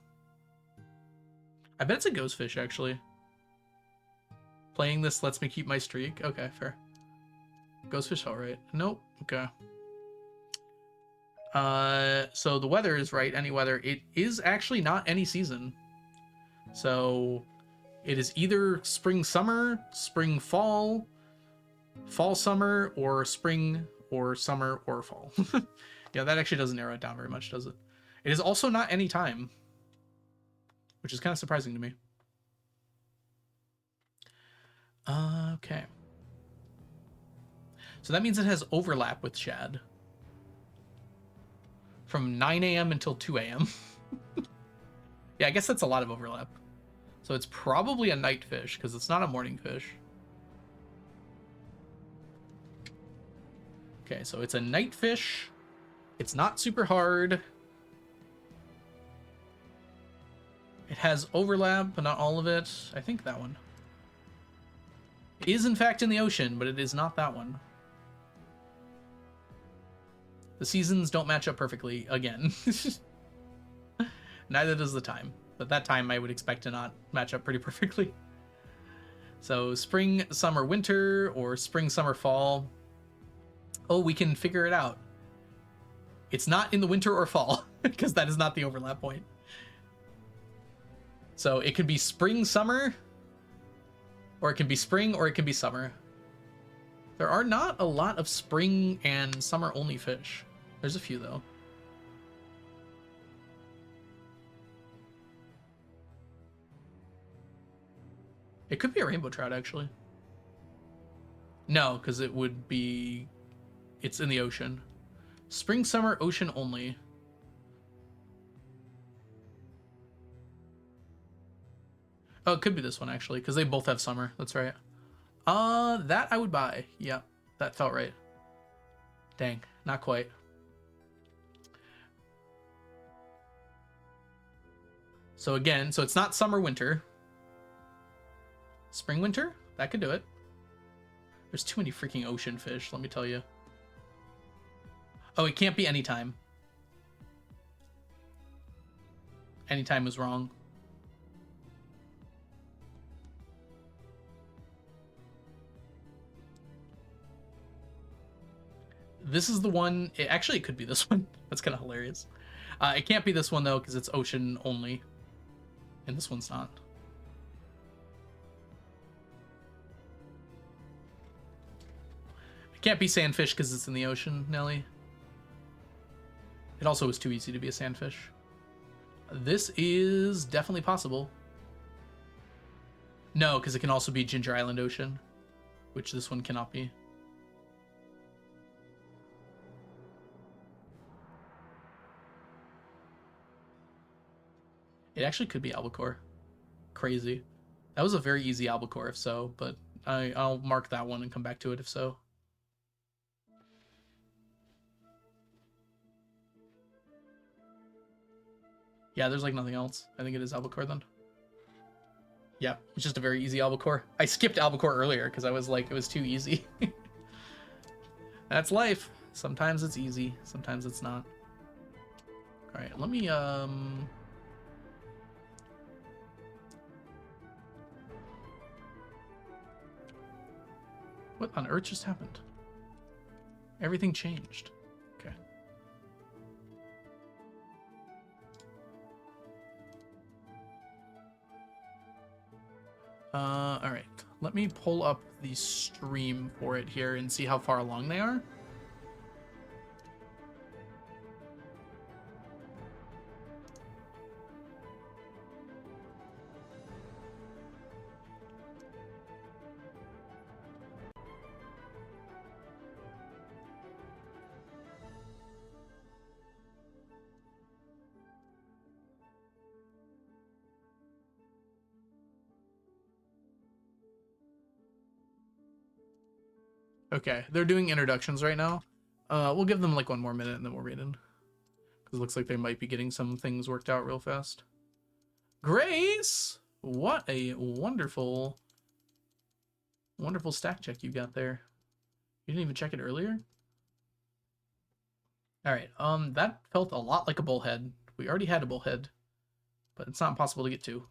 S1: I bet it's a ghost fish, actually. Playing this lets me keep my streak. Okay, fair. Ghost fish, all right. Nope. Okay. So the weather is right. Any weather. It is actually not any season. So it is either spring, summer, spring, fall, fall, summer, or spring, or summer, or fall. Yeah, that actually doesn't narrow it down very much, does it? It is also not any time, which is kind of surprising to me. Okay. So that means it has overlap with shad. from 9 a.m. until 2 a.m. Yeah, I guess that's a lot of overlap. So it's probably a night fish because it's not a morning fish. Okay, so it's a night fish. It's not super hard. It has overlap, but not all of it. I think that one. It is, in fact, in the ocean, but it is not that one. The seasons don't match up perfectly, again. Neither does the time. But that time I would expect to not match up pretty perfectly. So spring, summer, winter, or spring, summer, fall. Oh, we can figure it out. It's not in the winter or fall, because that is not the overlap point. So it could be spring, summer, or it can be spring, or it can be summer. There are not a lot of spring and summer only fish. There's a few though. It could be a rainbow trout actually. No, because it would be, it's in the ocean. Spring, summer, ocean only. Oh, it could be this one actually, because they both have summer. That's right. That I would buy. Yeah, that felt right. Dang, not quite. So again, so it's not summer, winter. Spring, winter? That could do it. There's too many freaking ocean fish, let me tell you. Oh, it can't be anytime. Anytime is wrong. This is the one. Actually, it could be this one. That's kind of hilarious. It can't be this one, though, because it's ocean only. And this one's not. It can't be sandfish because it's in the ocean, Nelly. It also was too easy to be a sandfish. This is definitely possible. No, because it can also be Ginger Island Ocean, which this one cannot be. It actually could be albacore. Crazy. That was a very easy albacore if so, but I'll mark that one and come back to it if so. Yeah, there's like nothing else. I think it is albacore then. Yeah, it's just a very easy albacore. I skipped albacore earlier because I was like, it was too easy. That's life. Sometimes it's easy, sometimes it's not. All right, let me what on earth just happened? Everything changed. Okay. All right. Let me pull up the stream for it here and see how far along they are. Okay, they're doing introductions right now. We'll give them like one more minute and then we'll read in. Because it looks like they might be getting some things worked out real fast. Grace! What a wonderful, wonderful stack check you got there. You didn't even check it earlier? Alright, that felt a lot like a bullhead. We already had a bullhead, but it's not impossible to get to.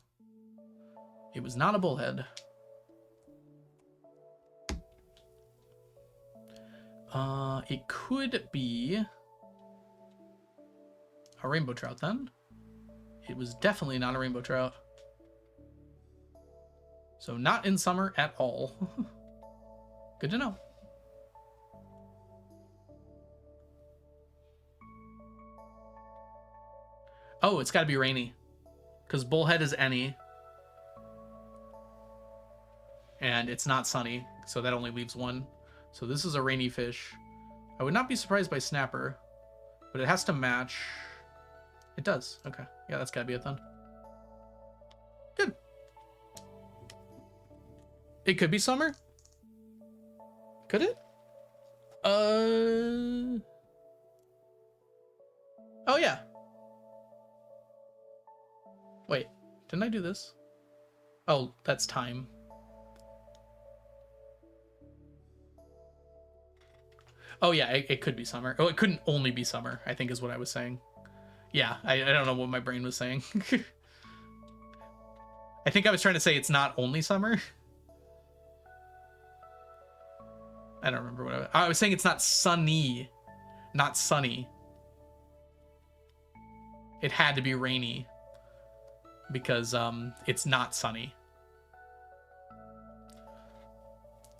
S1: It was not a bullhead. It could be a rainbow trout then. It was definitely not a rainbow trout. So not in summer at all. Good to know. Oh, it's got to be rainy. Because bullhead is any. And it's not sunny, so that only leaves one. So this is a rainy fish. I would not be surprised by snapper, But it has to match. It does. Okay. Yeah, that's gotta be it then. Good. It could be summer. Could it? Oh yeah. Wait, didn't I do this? Oh, that's time. Oh yeah, it could be summer. Oh, it couldn't only be summer, I think is what I was saying. Yeah, I don't know what my brain was saying. I think I was trying to say it's not only summer. I don't remember what I was saying. It's not sunny, not sunny. It had to be rainy because it's not sunny.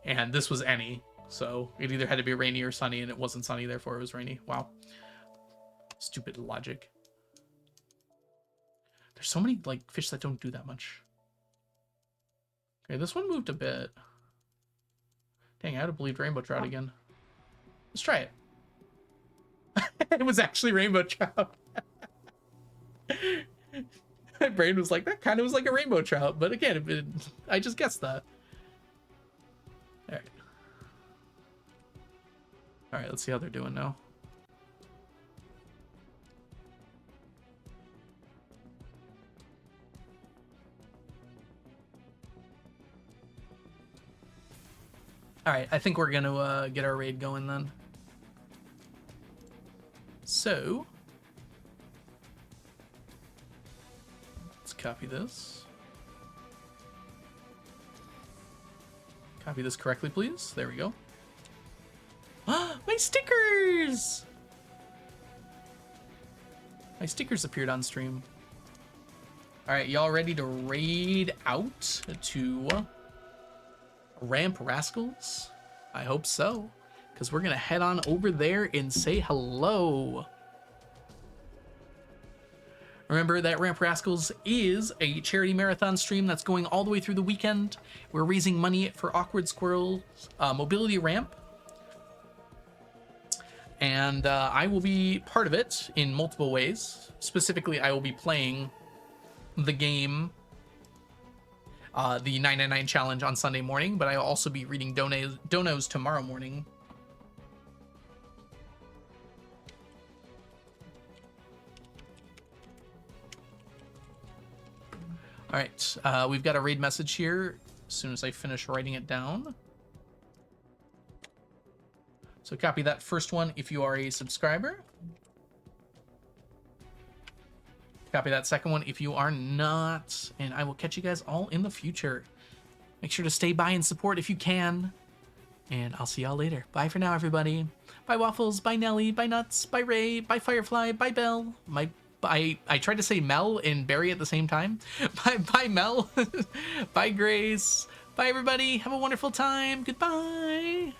S1: And this was any, so it either had to be rainy or sunny, and it wasn't sunny, therefore it was rainy. Wow. Stupid logic. There's so many like fish that don't do that much. Okay, this one moved a bit. Dang, I had to believe rainbow trout again. Let's try it. It was actually rainbow trout. My brain was like, that kind of was like a rainbow trout, but again, I just guessed that. All right. All right, let's see how they're doing now. All right, I think we're gonna get our raid going then. So, let's copy this. Copy this correctly, please. There we go. My stickers! My stickers appeared on stream. All right, y'all ready to raid out to Ramp Rascals? I hope so, because we're gonna head on over there and say hello. Remember that Ramp Rascals is a charity marathon stream that's going all the way through the weekend. We're raising money for Awkward Squirrel's mobility ramp. And I will be part of it in multiple ways. Specifically, I will be playing the game, the 999 challenge on Sunday morning, but I'll also be reading donos tomorrow morning. All right, we've got a raid message here as soon as I finish writing it down. So copy that first one if you are a subscriber. Copy that second one if you are not, and I will catch you guys all in the future. Make sure to stay by and support if you can, and I'll see y'all later. Bye for now, everybody. Bye Waffles, bye Nelly, bye Nuts, bye Ray, bye Firefly, bye Belle. I tried to say Mel and Barry at the same time. Bye Mel. Bye Grace. Bye everybody. Have a wonderful time. Goodbye.